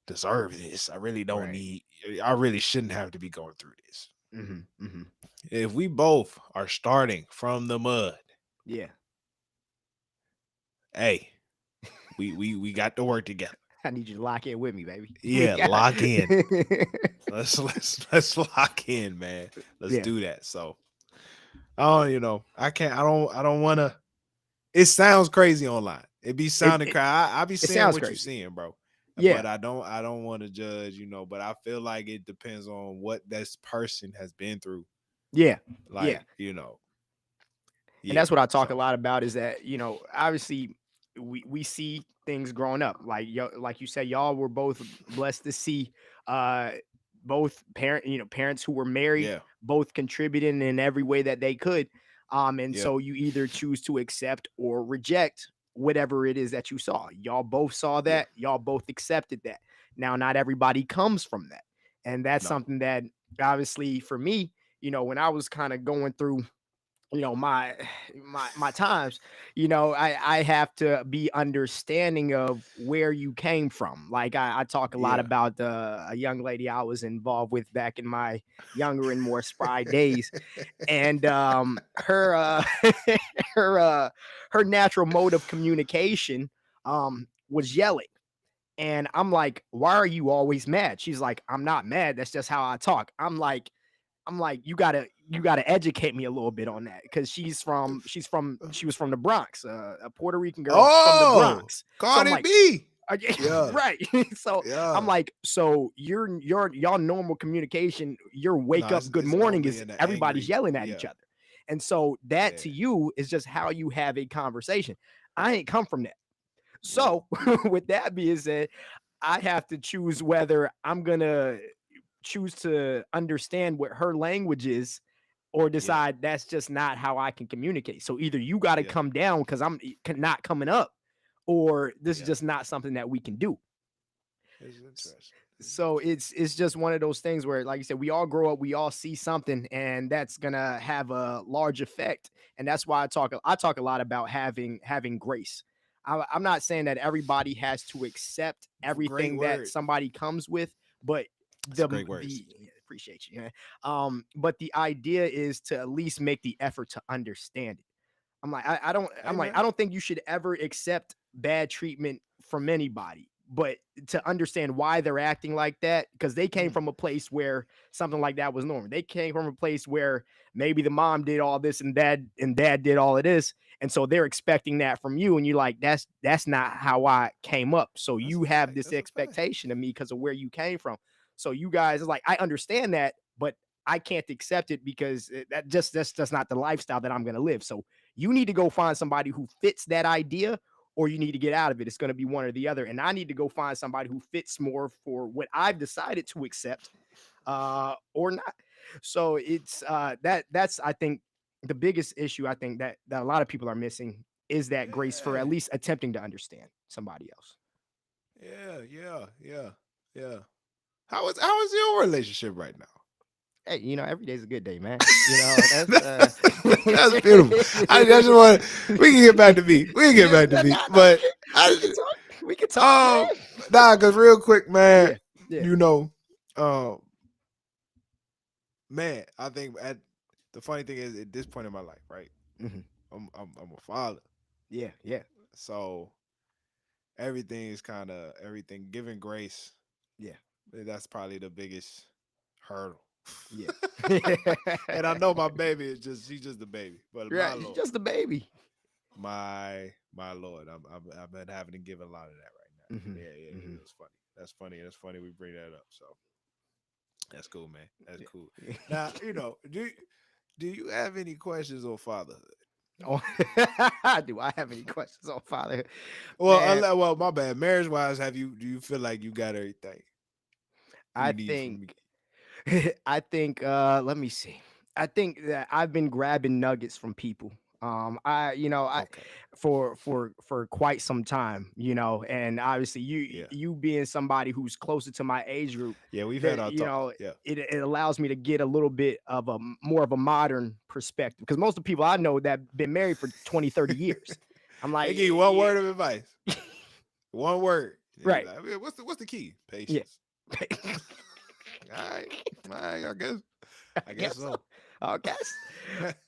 deserve this. Right. I really shouldn't have to be going through this. Hmm. Hmm. If we both are starting from the mud, Yeah. hey, we got to work together. I need you to lock in with me, baby. We Yeah, got. lock in. Let's lock in, man. Let's Yeah. do that. So, I can't. I don't want to. It sounds crazy online. It be sounding it, crazy. I be it seeing sounds what you're crazy. seeing, bro. Yeah. But I don't want to judge, but I feel like it depends on what this person has been through. Yeah. Yeah. Like, And yeah. that's what I talk a So lot about is that, obviously we see things growing up. Like you said, y'all were both blessed to see uh both parents who were married, yeah, both contributing in every way that they could. And yeah, so you either choose to accept or reject whatever it is that you saw. Y'all both saw yeah. that, y'all both accepted that. Now, not everybody comes from that. And that's No. something that obviously for me, when I was kind of going through my times, I have to be understanding of where you came from. Like I talk a lot Yeah. about a young lady I was involved with back in my younger and more spry days, and her her natural mode of communication was yelling. And I'm like, why are you always mad? She's like, I'm not mad, that's just how I talk. I'm like, you gotta educate me a little bit on that, because she was from the Bronx, a Puerto Rican girl from the Oh, Bronx. So I'm Cardi like, B. Yeah, right. So I'm yeah. like, so y'all normal communication, your wake No, up good it's morning normally is in the everybody's angry. yelling at Yeah, each other. And so that yeah, to you is just how you have a conversation. I ain't come from that. yeah, So with that being said, I have to choose whether I'm gonna choose to understand what her language is, or yeah, decide that's just not how I can communicate. So either you got to yeah, come down because I'm not coming up, or this is yeah. just not something that we can do. It's interesting. It's So interesting. it's just one of those things where, like you said, we all grow up, we all see something, and that's gonna have a large effect. And that's why I talk a lot about having grace. I'm not saying that everybody has to accept Great everything that word. somebody comes with, but That's a the great word, the CJ. appreciate you. But the idea is to at least make the effort to understand it. I'm like, I don't, I'm like, I Amen. don't think you should ever accept bad treatment from anybody, but to understand why they're acting like that, because they came Mm, from a place where something like that was normal. They came from a place where maybe the mom did all this and dad did all of this. And so they're expecting that from you. And you're like, that's not how I came up. So that's you a have fact. this That's a fact. expectation of me because of where you came from. So you guys are like, I understand that, but I can't accept it because that's just not the lifestyle that I'm going to live. So you need to go find somebody who fits that idea, or you need to get out of it. It's going to be one or the other. And I need to go find somebody who fits more for what I've decided to accept, or not. So it's that's I think the biggest issue I think that a lot of people are missing is that grace for Yeah, at least attempting to understand somebody else. yeah, yeah, yeah, yeah. How is your relationship right now? Hey, every day's a good day, man. That's that's, that's beautiful. I just want we can get back to me. We can get yeah, back to no, me. no, But we can I talk. We can talk, man. cause real quick, man, Yeah, yeah. you know, um, man, I think at the funny thing is at this point in my life, right? Hmm. I'm a father. Yeah, yeah, So everything is kind of everything giving grace. yeah, That's probably the biggest hurdle. yeah. And I know my baby is she's just a baby, but my Right, she's lord, just a baby. my lord, I've been having to give a lot of that right Hmm. now. Yeah, yeah, Hmm. yeah. That's funny. That's funny. That's funny. We bring that up. So that's cool, man. That's cool. Now do you have any questions on fatherhood? Oh, do I have any questions on fatherhood? Well, Man, well, my bad. Marriage wise, do you feel like you got everything I you need think from me? I think let me see. I think that I've been grabbing nuggets from people. I Okay. for quite some time, and obviously Yeah. you being somebody who's closer to my age group, Yeah, we've had that our talk. Yeah. it allows me to get a little bit of more of a modern perspective, because most of the people I know that been married for 20, 30 years. I'm like, They give you one word of advice. One word. And you right. like, "Yeah, what's the key? Yeah. Patience. All right. All right, I I guess guess so. so. I guess.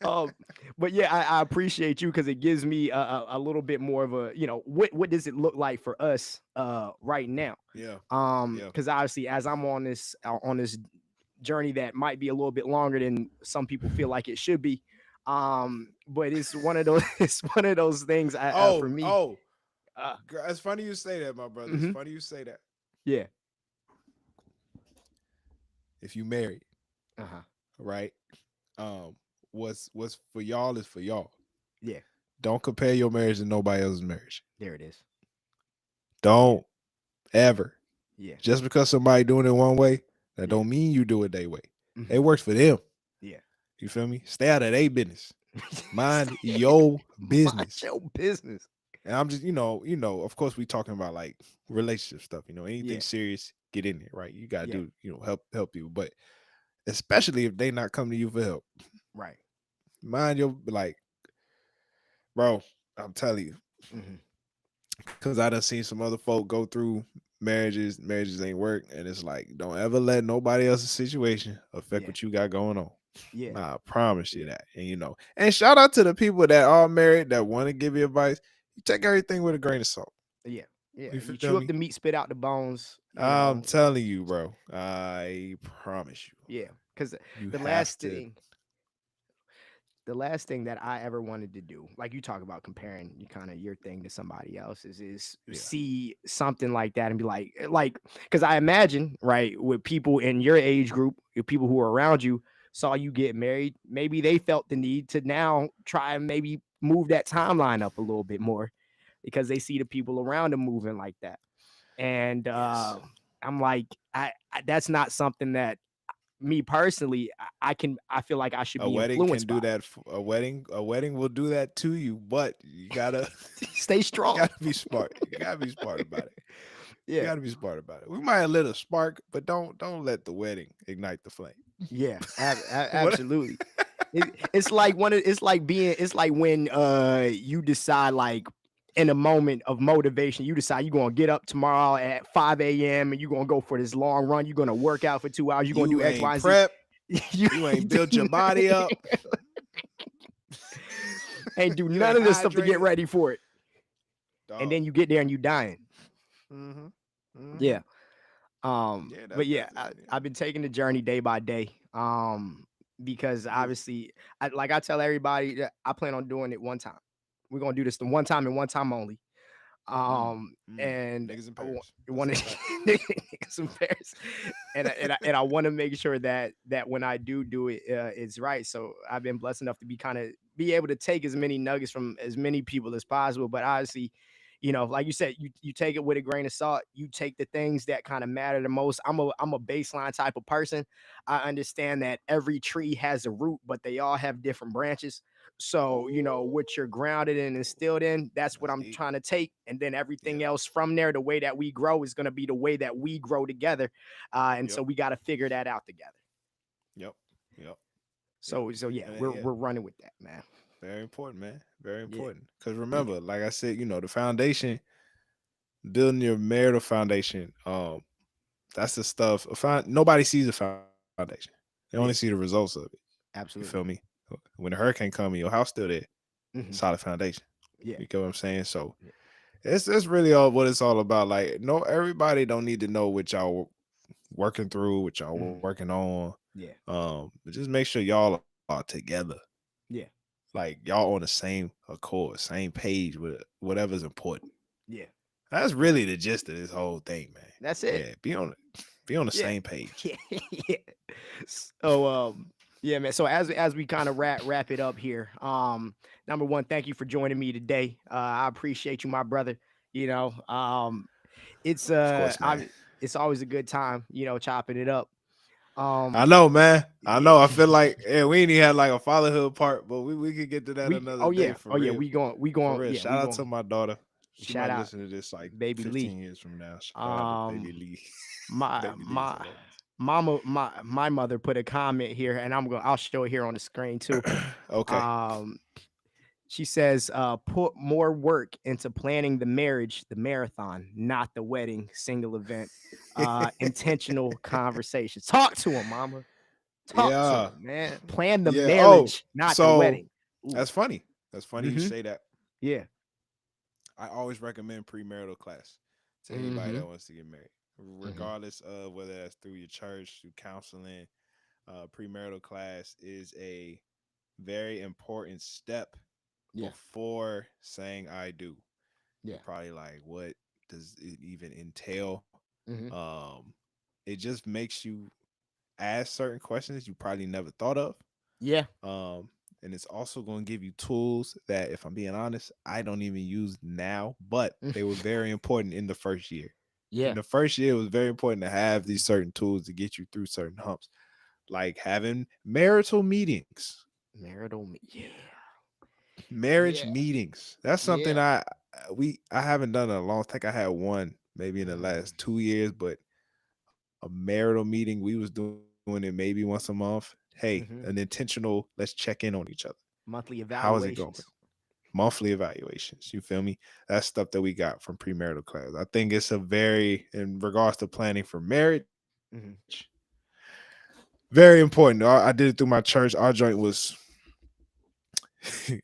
Um, but yeah, I appreciate you because it gives me a little bit more of a, what does it look like for us right now? Yeah. Yeah. Because obviously, as I'm on this journey that might be a little bit longer than some people feel like it should be, but it's one of those it's one of those things. For Oh, me, oh. It's funny you say that, my brother. It's Mhm. funny you say that. Yeah. If you married, Uh-huh. right? Um, what's for y'all is for y'all. Yeah. Don't compare your marriage to nobody else's marriage. There it is. Yeah. Don't ever. Yeah. Just because somebody doing it one way, that Yeah. don't mean you do it their way. It Mhm. works for them. Yeah. You feel me? Stay out of their business. Mind your Mind business. your business. And I'm just, of course we talking about like relationship stuff, anything Yeah. serious, get in there, right? You gotta Yeah. do, help people. But especially if they not coming to you for help. Right. Mind your like, bro, I'm telling you, Mhm. because I done seen some other folk go through marriages ain't work, and it's like, don't ever let nobody else's situation affect Yeah. what you got going on. Yeah. Nah, I promise you Yeah. that. And shout out to the people that are married that want to give you advice. You take everything with a grain of salt. Yeah. Yeah. You You feel chew up me? the meat, spit out the bones, I'm telling you, bro. I promise Yeah. Because you. You the have last to. thing the last thing that I ever wanted to do, like you talk about comparing you kind of your thing to somebody else's, is Yeah. see something like that and be like, because I imagine, right, with people in your age group, with people who are around you, saw you get married, maybe they felt the need to now try and maybe move that timeline up a little bit more because they see the people around them moving like that. And Yes. I'm like, I that's not something that me personally, I feel like I should A be wedding can influenced do by. that. A wedding will do that to you, but you gotta Stay you strong. gotta be smart. You gotta be smart about it. You Yeah, gotta be smart about it. We might have lit a spark, but don't let the wedding ignite the flame. yeah, What? absolutely. It's like it's like when you decide like in a moment of motivation, you decide you're gonna get up tomorrow at 5 a.m. and you're gonna go for this long run. You're gonna work out for 2 hours. You're gonna do You X, ain't Y, and Z. prep. You You ain't built your body up. ain't do You none ain't of this stuff to get hydrated. ready for it, and Dog. then you get there and you dying. Mm-hmm. Mm-hmm. Yeah. Yeah, But that's yeah, that's yeah. I've been taking the journey day by day. Because Good. obviously, I tell everybody that I plan on doing it one time. We're gonna do this the one time and one time only. And Niggas in I Paris. That's want a to fact. niggas embarrassed, and I want to make sure that when I do it, it's right. So I've been blessed enough to be able to take as many nuggets from as many people as possible. But obviously, like you said, you take it with a grain of salt. You take the things that kind of matter the most. I'm a baseline type of person. I understand that every tree has a root, but they all have different branches. So, what you're grounded in and instilled in, that's what That's I'm deep. trying to take. And then Yeah. everything else from there, the way that we grow is going to be the way that we grow together. And Yep. so we got to figure that out together. Yep. Yep. Yep. So yeah, And yeah, we're running with that, man. very important, man. Very Yeah. important. Because Yeah. remember, like I said, the foundation, building your marital foundation. That's the stuff. Nobody sees the foundation. They only see the Yeah. results of it. You feel me? Absolutely. When the hurricane come, your house still there, Hmm. solid foundation. Yeah. You get what I'm saying? So Yeah. it's really all what it's all about. Like, no, everybody don't need to know what y'all working through, what y'all Mhm. working on. Yeah. But just make sure y'all are together. Yeah. Like y'all on the same accord, same page with whatever's important. Yeah. That's really the gist of this whole thing, man. That's it. Yeah, be on the Yeah. same page. Yeah. Yeah. So yeah, man. So as we kind of wrap it up here, number one, thank you for joining me today. I appreciate you, my brother. You know, it's Of course, man. it's always a good time, chopping it up. I Um, know, man. I yeah, know. I feel like we ain't even had like a fatherhood part, but we could get to that we another day for oh yeah, real. we For going real. yeah, Shout we out to going my daughter. She shout might out listen to this like baby 15 Lee. years from now. Shout out to baby Um, Lee. my Baby Lee is my hilarious. my mother put a comment here, and I'll show it here on the screen too. Okay. Um, she says, put more work into planning the marriage, the marathon, not the wedding, single event. Intentional conversations. Talk to him, mama. Talk to Yeah. him, man. Plan the Yeah. Oh, marriage, not the so wedding. Ooh. that's funny. That's funny you Mm-hmm. say that. Yeah. I always recommend premarital class to anybody Mm-hmm. that wants to get married, Mm-hmm. regardless of whether that's through your church, through counseling. Premarital class is a very important step Yeah. before saying I do. You're Yeah. probably like, what does it even entail? Hmm. Um, it just makes you ask certain questions you probably never thought of. Yeah. Um, and it's also going to give you tools that, if I'm being honest, I don't even use now, but they were very important in the first year. In Yeah. the first year, it was very important to have these certain tools to get you through certain humps, like having marital meetings, Yeah. marriage Yeah. meetings. That's something Yeah. I haven't done in a long. I think I had one maybe in the Mm, last 2 years, but a marital meeting we was doing it maybe once a month. Hey, an hmm. intentional. Let's check in on each other. Monthly How is it going? evaluations. Monthly evaluations. You feel me? That's stuff that we got from premarital class. I think it's a very, in regards to planning for marriage, Hmm. very important. I did it through my church. Our joint was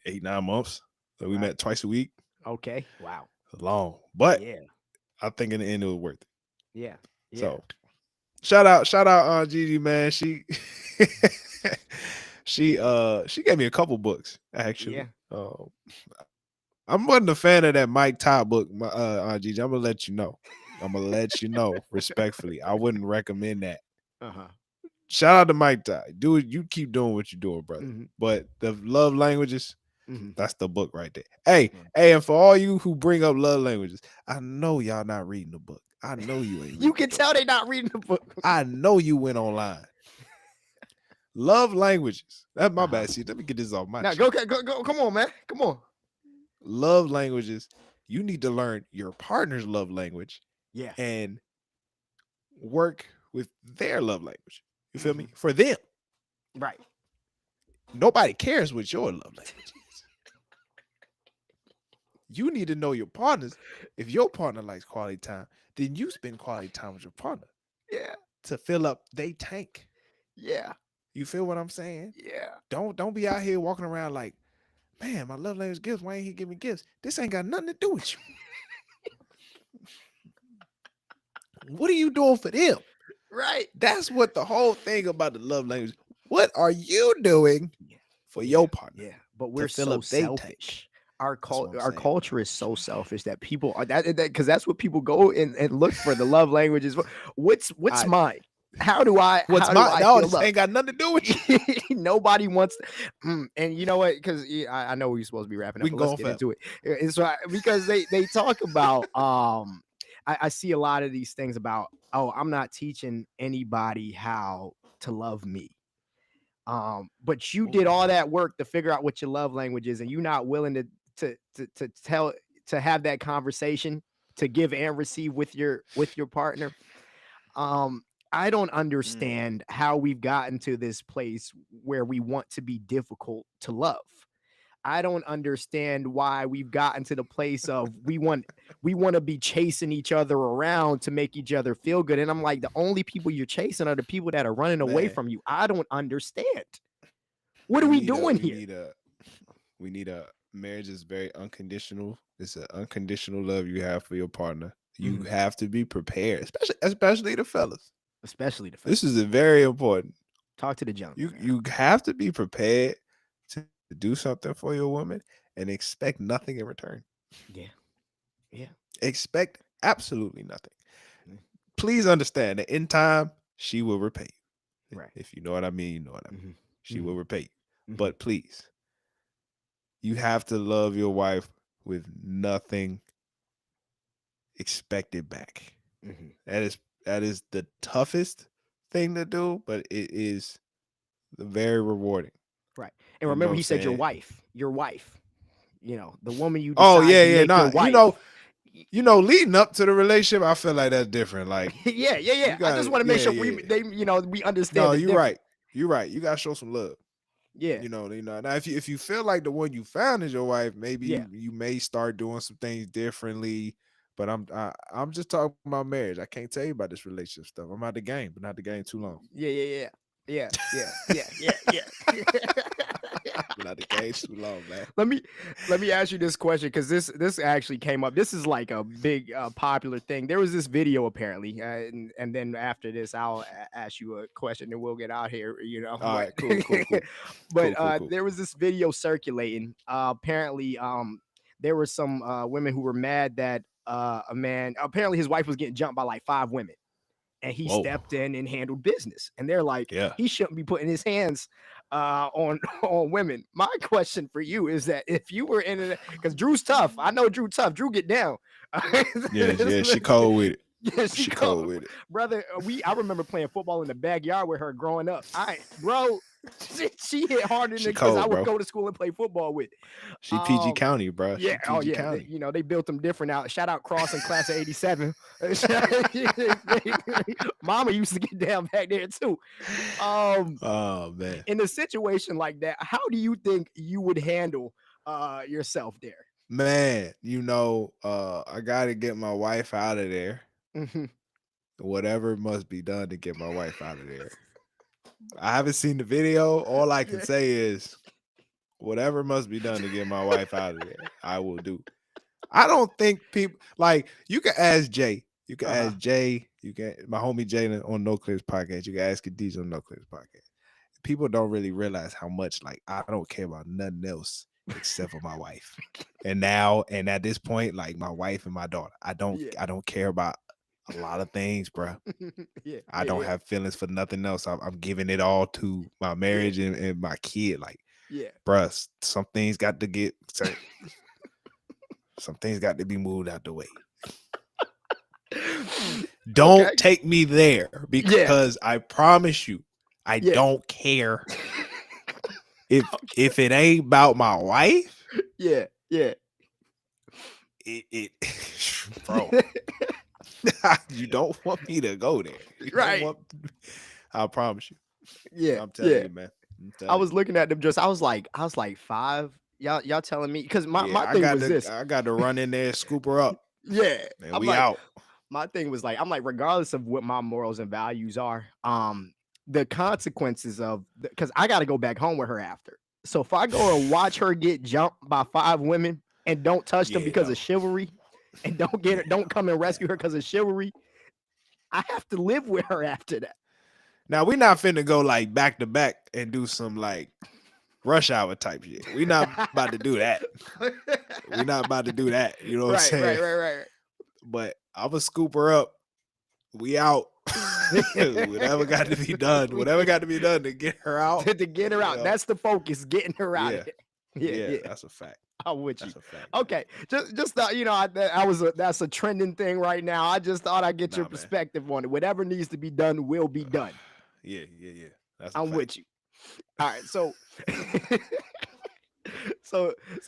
8 9 months. So we met Right. twice a week. Okay. Wow. Long, but Yeah. I think in the end it was worth it. Yeah. Yeah. So shout out Gigi, man. She she gave me a couple books Yeah. actually. I wasn't a fan of that Mike Todd book, Gigi. I'm gonna let you know. I'm gonna let you know respectfully. I wouldn't recommend that. Uh-huh. Shout out to Mike Todd. Do it. You keep doing what you're doing, brother. Hmm. But the love languages, Hmm. that's the book right there. Hey, Yeah. hey, and for all you who bring up love languages, I know y'all not reading the book. I know you ain't You reading the can book. tell they not reading the book. I know you went online. Love languages. That's my Uh-huh. bad. See, let me get this off my Now go, chest. go, go, come on, man. Come on. Love languages. You need to learn your partner's love language Yeah. and work with their love language. You feel Hmm. me? For them, Right. nobody cares what your love language is. You need to know your partners. If your partner likes quality time, then you spend quality time with your partner Yeah. to fill up they tank. Yeah. You feel what I'm saying? Yeah. Don't be out here walking around like, man, my love language gifts. Why ain't he giving me gifts? This ain't got nothing to do with you. What are you doing for them? Right. That's what the whole thing about the love language. What are you doing Yeah. for Yeah. your partner Yeah. But to we're fill so up they tank? selfish. Our That's what I'm our saying, bro. culture is so selfish that people are that because that's what people go and look for the love languages. What's I mine? what's How do my I no, feel this love? ain't got nothing to do with you. Nobody wants and you know what, because I know we're supposed to be wrapping We up, can but go let's on get forever. into it. It's right because they talk about I see a lot of these things about, oh, I'm not teaching anybody how to love me, but you did all Ooh. that work to figure out what your love language is, and you're not willing to tell, to have that conversation, to give and receive with your partner. um I don't Mm. understand how we've gotten to this place where we want to be difficult to love. I don't understand why we've gotten to the place of we want to be chasing each other around to make each other feel good. And I'm like, the only people you're chasing are the people that are running away Man, from you. I don't understand. What are we we need a doing we here? need a we need a marriage is very unconditional. It's an unconditional love you have for your partner. You Mhm. have to be prepared, especially the fellas. Especially the This is fellas. a very important. Talk to the gentleman, man. You have to be prepared to do something for your woman and expect nothing in return. Yeah. Yeah. Expect absolutely nothing. Mm. Please understand that in time she will repay you. Right. If you know what I mean, you know what I mean. Hmm. She Hmm. will repay you. Hmm. But please, you have to love your wife with nothing expected back. Hmm. That is the toughest thing to do, but it is very rewarding. Right. And You know remember, what I'm he said saying? your wife, the woman you Oh decided yeah, to yeah. make your Nah, wife. leading up to the relationship, I feel like that's different. Like Yeah, yeah, you yeah. I just gotta, want to make yeah, sure yeah, yeah. we understand No, the you're difference. right. You're right. You gotta show some love. Yeah, Now if you feel like the one you found is your wife, maybe yeah, you may start doing some things differently. But I'm just talking about marriage. I can't tell you about this relationship stuff. I'm out the game, but not the game too long. yeah, yeah, yeah, yeah, yeah, yeah, yeah, yeah. Been out the game too long, man. let me let me ask you this question, because this actually came up. This is like a big popular thing. There was this video apparently, and then after this, I'll ask you a question and we'll get out here. All But right, cool, cool, cool, but cool. there was this video circulating. Apparently, there were some women who were mad that a man, apparently his wife was getting jumped by like 5 women, and he Whoa. stepped in and handled business. And they're like, Yeah. he shouldn't be putting his hands on on women. My question for you is that if you were in it, because Drew's tough, I know Drew tough. Drew get down. Yeah, she cold with it. Yeah, She cold with it. Brother, I remember playing football in the backyard with her growing up. Bro, she hit harder than the kids I would go to school and play football with. She PG County, bro. Yeah, she PG County. They built them different out. Shout out Cross and class of 87. Mama used to get down back there too. Oh man. In a situation like that, how do you think you would handle yourself there? Man, I gotta get my wife out of there. Mm-hmm. Whatever must be done to get my wife out of there. I haven't seen the video. All I can say is whatever must be done to get my wife out of there, I will do. I don't think people like you can ask Jay. You can ask Jay. You can my homie Jay on No Clips podcast. You can ask DJ on No Clips podcast. People don't really realize how much like I don't care about nothing else except for my wife. And at this point, like my wife and my daughter. I don't care about a lot of things, bro. I don't have feelings for nothing else. I'm giving it all to my marriage and my kid. Like, bro, some things got to get some things got to be moved out the way. Don't take me there because I promise you, I don't care if it ain't about my wife. It bro. You don't want me to go there. I promise you. I'm telling you, man. I was looking at them I was like 5. Y'all telling me because my thing was this. I got to run in there and scoop her up. Yeah. And we out. My thing was like, I'm like, regardless of what my morals and values are, the consequences of because I gotta go back home with her after. So if I go and watch her get jumped by 5 women and don't touch them because of chivalry, and don't come and rescue her because of chivalry, I have to live with her after that. Now we're not finna go like back to back and do some like rush hour type shit. We're not about to do that. We're not about to do that. You know what I'm saying? Right. But I'm gonna scoop her up. We out. Whatever got to be done. Whatever got to be done to get her out. To get her out. That's the focus. Getting her out. Yeah, that's a fact. I'm with you. Okay, just thought that's a trending thing right now. I just thought I'd get your perspective on it. Whatever needs to be done will be done. Yeah. I'm with you. All right, so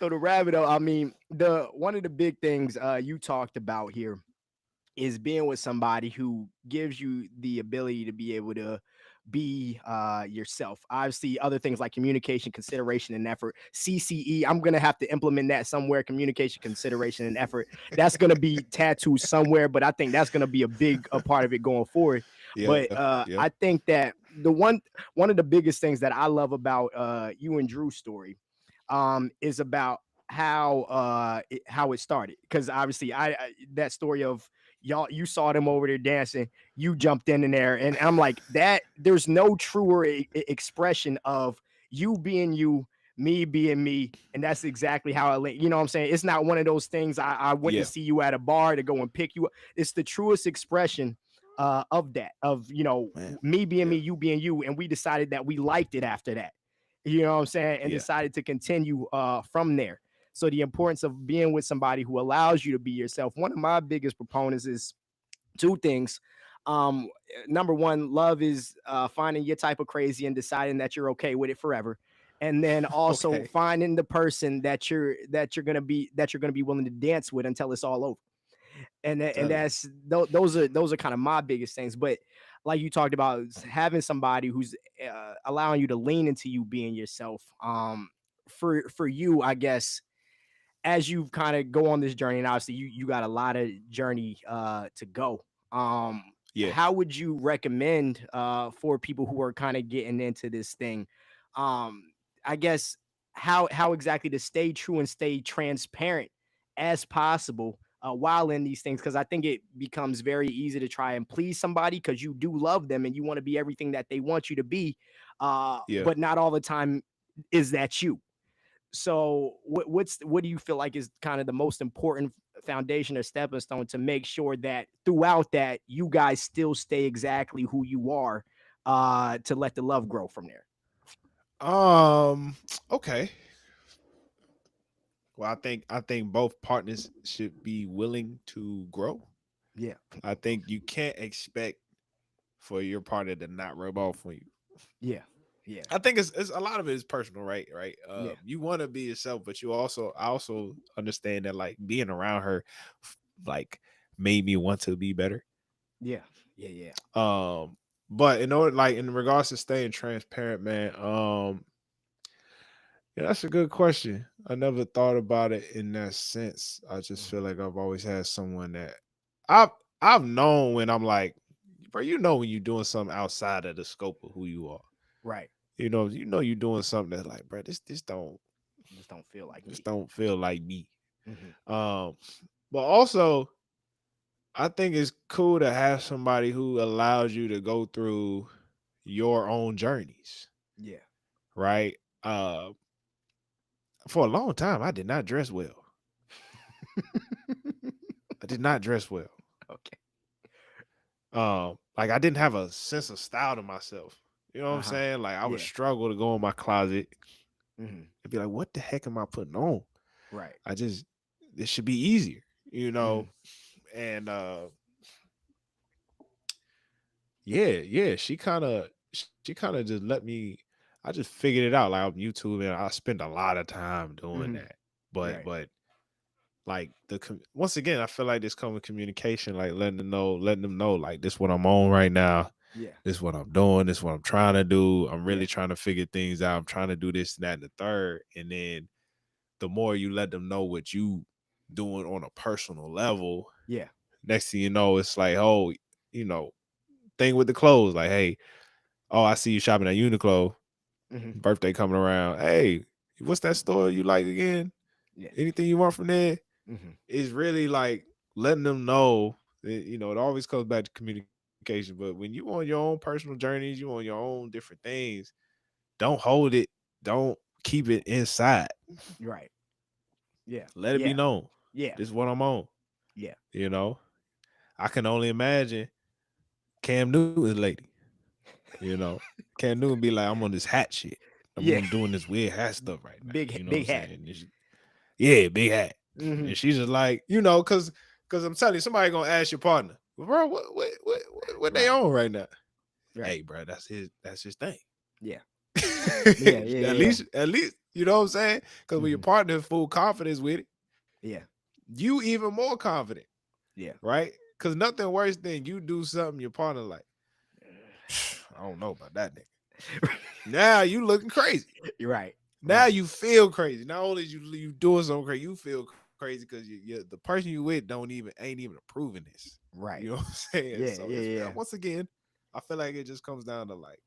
to wrap it up, I mean, one of the big things you talked about here is being with somebody who gives you the ability to be able to be yourself. Obviously, other things like communication, consideration, and effort. CCE, I'm gonna have to implement that somewhere. Communication, consideration, and effort. That's gonna be tattooed somewhere, but I think that's gonna be a part of it going forward. I think that the one of the biggest things that I love about you and Drew's story is about how it started. Because obviously, I that story of you saw them over there dancing, you jumped in there, and I'm like that. There's no truer expression of you being you, me being me, and that's exactly how you know what I'm saying. It's not one of those things I went to see you at a bar to go and pick you up. It's the truest expression of that, of me being me, you being you, and we decided that we liked it after that. You know what I'm saying, and decided to continue from there. So the importance of being with somebody who allows you to be yourself. One of my biggest proponents is 2 things. Number 1, love is finding your type of crazy and deciding that you're okay with it forever. And then also finding the person that you're gonna be willing to dance with until it's all over. And that's those are kind of my biggest things. But like you talked about, having somebody who's allowing you to lean into you being yourself. For you, I guess, as you kind of go on this journey, and obviously you got a lot of journey to go. How would you recommend for people who are kind of getting into this thing? I guess how exactly to stay true and stay transparent as possible while in these things, because I think it becomes very easy to try and please somebody because you do love them and you want to be everything that they want you to be, but not all the time is that you. So what do you feel like is kind of the most important foundation or stepping stone to make sure that throughout that you guys still stay exactly who you are, to let the love grow from there? Okay. Well, I think both partners should be willing to grow. Yeah. I think you can't expect for your partner to not rub off on you. Yeah. Yeah. I think it's a lot of it is personal, right? Right. Yeah. You want to be yourself, but I also understand that like being around her, like made me want to be better. Yeah. Yeah. Yeah. Um, but in order, like in regards to staying transparent, man, yeah, that's a good question. I never thought about it in that sense. I just feel Mhm. like I've always had someone that I've I've known when I'm like, bro, you know when you're doing something outside of the scope of who you are. Right. You know you're doing something that's like, bro, Just don't feel like this me. don't feel like me. Hmm. Um, but also I think it's cool to have somebody who allows you to go through your own journeys, Yeah. right? For a long time, I did not dress well. I did not dress well. Okay. Like I didn't have a sense of style to myself. You know what I'm Uh-huh. saying? Like I would Yeah. struggle to go in my closet Hmm. and be like, "What the heck am I putting on?" Right. I just It should be easier, you know. Hmm. And yeah, she kind of just let me. I just figured it out like on YouTube, and I spent a lot of time doing Hmm. that. But Right. but like once again, I feel like this common communication, like letting them know, like this what I'm on right now. Yeah. This what I'm doing. This what I'm trying to do. I'm Yeah. really trying to figure things out. I'm trying to do this and that and the third. And then the more you let them know what you doing on a personal level, Yeah. next thing you know, it's like, oh, you know, thing with the clothes. Like, hey, oh, I see you shopping at Uniqlo. Hmm. Birthday coming around. Hey, what's that store you like again? Yeah. Anything you want from there? Hmm. It's really like letting them know that, it always comes back to communication. But when you on your own personal journeys, you on your own different things, don't hold it. Don't keep it inside. Right. Yeah. Let it be Yeah. known. Yeah. This is what I'm on. Yeah. You know, I can only imagine Cam Newton's lady. You know, Cam Newton be like, I'm on this hat shit. Yeah. I'm doing this weird hat stuff right now. Big You know what I'm big hat. saying? Yeah, big hat. Hmm. And she's just like, cause I'm telling you, somebody gonna ask your partner, bro, what they Right. on right now? Right. Hey, bro, that's his thing. Yeah. Yeah. Yeah. at Yeah. least, at least, you know what I'm saying? Because when your Hmm. partner is full confidence with it, Yeah. you even more confident, Yeah. right? Because nothing worse than you do something your partner like, I don't know about that nigga. Now you looking crazy. You're right. Now Right. you feel crazy. Not only is you doing something crazy, you feel crazy because the person you with ain't even approving this. You Right. know what I'm saying? Yeah. So Yeah. it's Yeah. once again, I feel like it just comes down to like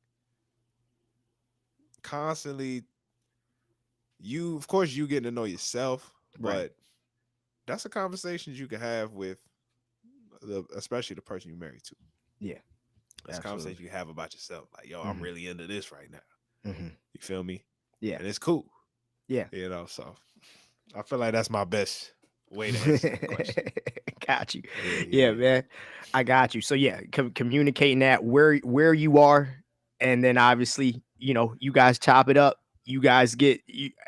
constantly of course you getting to know yourself, Right. but that's a conversation you can have with especially the person you married to. Yeah. That's a Absolutely. conversation you have about yourself. Like, yo, I'm Hmm. really into this right now. Hmm. You feel me? Yeah. And it's cool. Yeah. So I feel like that's my best way to answer that question. Got you. Yeah, Yeah, yeah, man. I got you. So yeah, communicating that where you are, and then obviously, you guys chop it up. You guys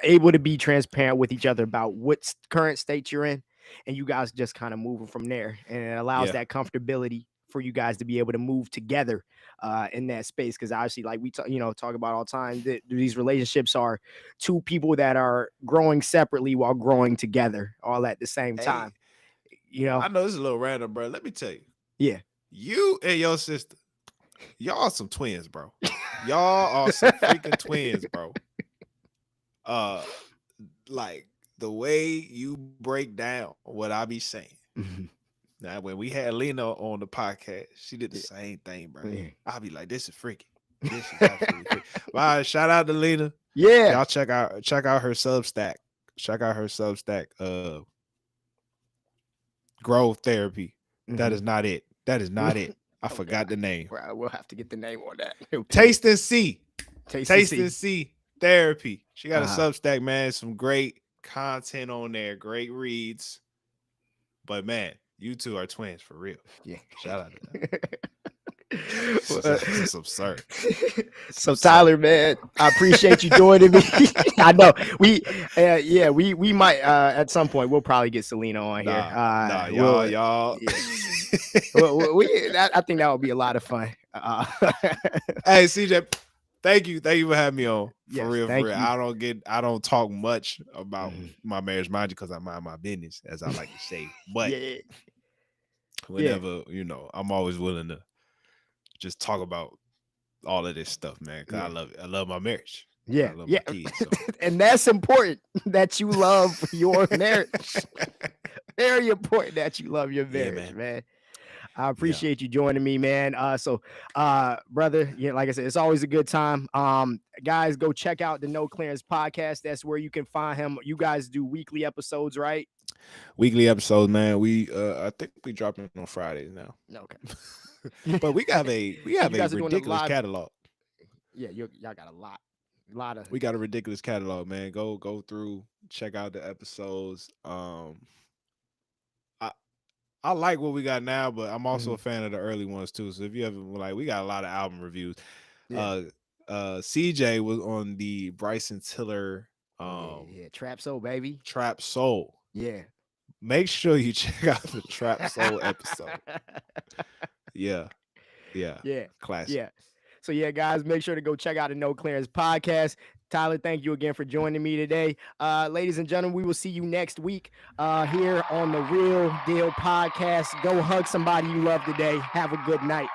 able to be transparent with each other about what current state you're in, and you guys just kind of moving from there, and it allows yeah. that comfortability for you guys to be able to move together in that space. Because obviously, like we talk about all the time, that these relationships are two people that are growing separately while growing together, all at the same Hey, time. You know, I know this is a little random, bro. Let me tell you, yeah. you and your sister, y'all are some twins, bro. Y'all are some freaking twins, bro. Uh, like the way you break down what I be saying. Mhm. Now, when we had Lena on the podcast, she did the Yeah. same thing, bro. Yeah. I'll be like, this is freaky. This is absolutely freaky. Well, shout out to Lena. Yeah. Y'all check out her Substack. Check out her Substack. Growth therapy. That Mhm. is not it. That is not it. I Okay. forgot the name. Well, we'll have to get the name on that. Okay. Taste and see. Taste and Taste see. and see. Therapy. She got a Uh-huh. Substack, man. Some great content on there. Great reads. But man, you two are twins for real. Yeah. Shout out to Well, that. It's absurd. So Tyler, man, I appreciate you joining me. I know we might at some point we'll probably get Selena on here. Nah, we'll- y'all. yeah. I think that would be a lot of fun. Hey, CJ, thank you for having me on. For Yes, real, thank for real. you. I don't talk much about Mhm. my marriage, mind you, because I mind my business, as I like to say. But Yeah, whenever, I'm always willing to just talk about all of this stuff, man. Because Yeah. I love it. I love my marriage. yeah, I love yeah. my kids. So. And that's important that you love your marriage. Very important that you love your Yeah, marriage, man. man. I appreciate you joining me, man. Brother, yeah, like I said, it's always a good time. Guys, go check out the No Clearance podcast. That's where you can find him. You guys do weekly episodes, right? Weekly episodes, man. I think we dropping on Fridays now. Okay. But we have a You guys are doing a ridiculous live- catalog. Yeah, y'all got a lot of. We got a ridiculous catalog, man. Go through, check out the episodes. I like what we got now, but I'm also a fan of the early ones too. So if you ever we got a lot of album reviews. Yeah. CJ was on the Bryson Tiller yeah, Trap Soul, baby. Trap Soul. Yeah. Make sure you check out the Trap Soul episode. Yeah. Classic. Yeah. So yeah, guys, make sure to go check out the No Clearance podcast. Tyler, thank you again for joining me today. Ladies and gentlemen, we will see you next week here on the Real Deal podcast. Go hug somebody you love today. Have a good night.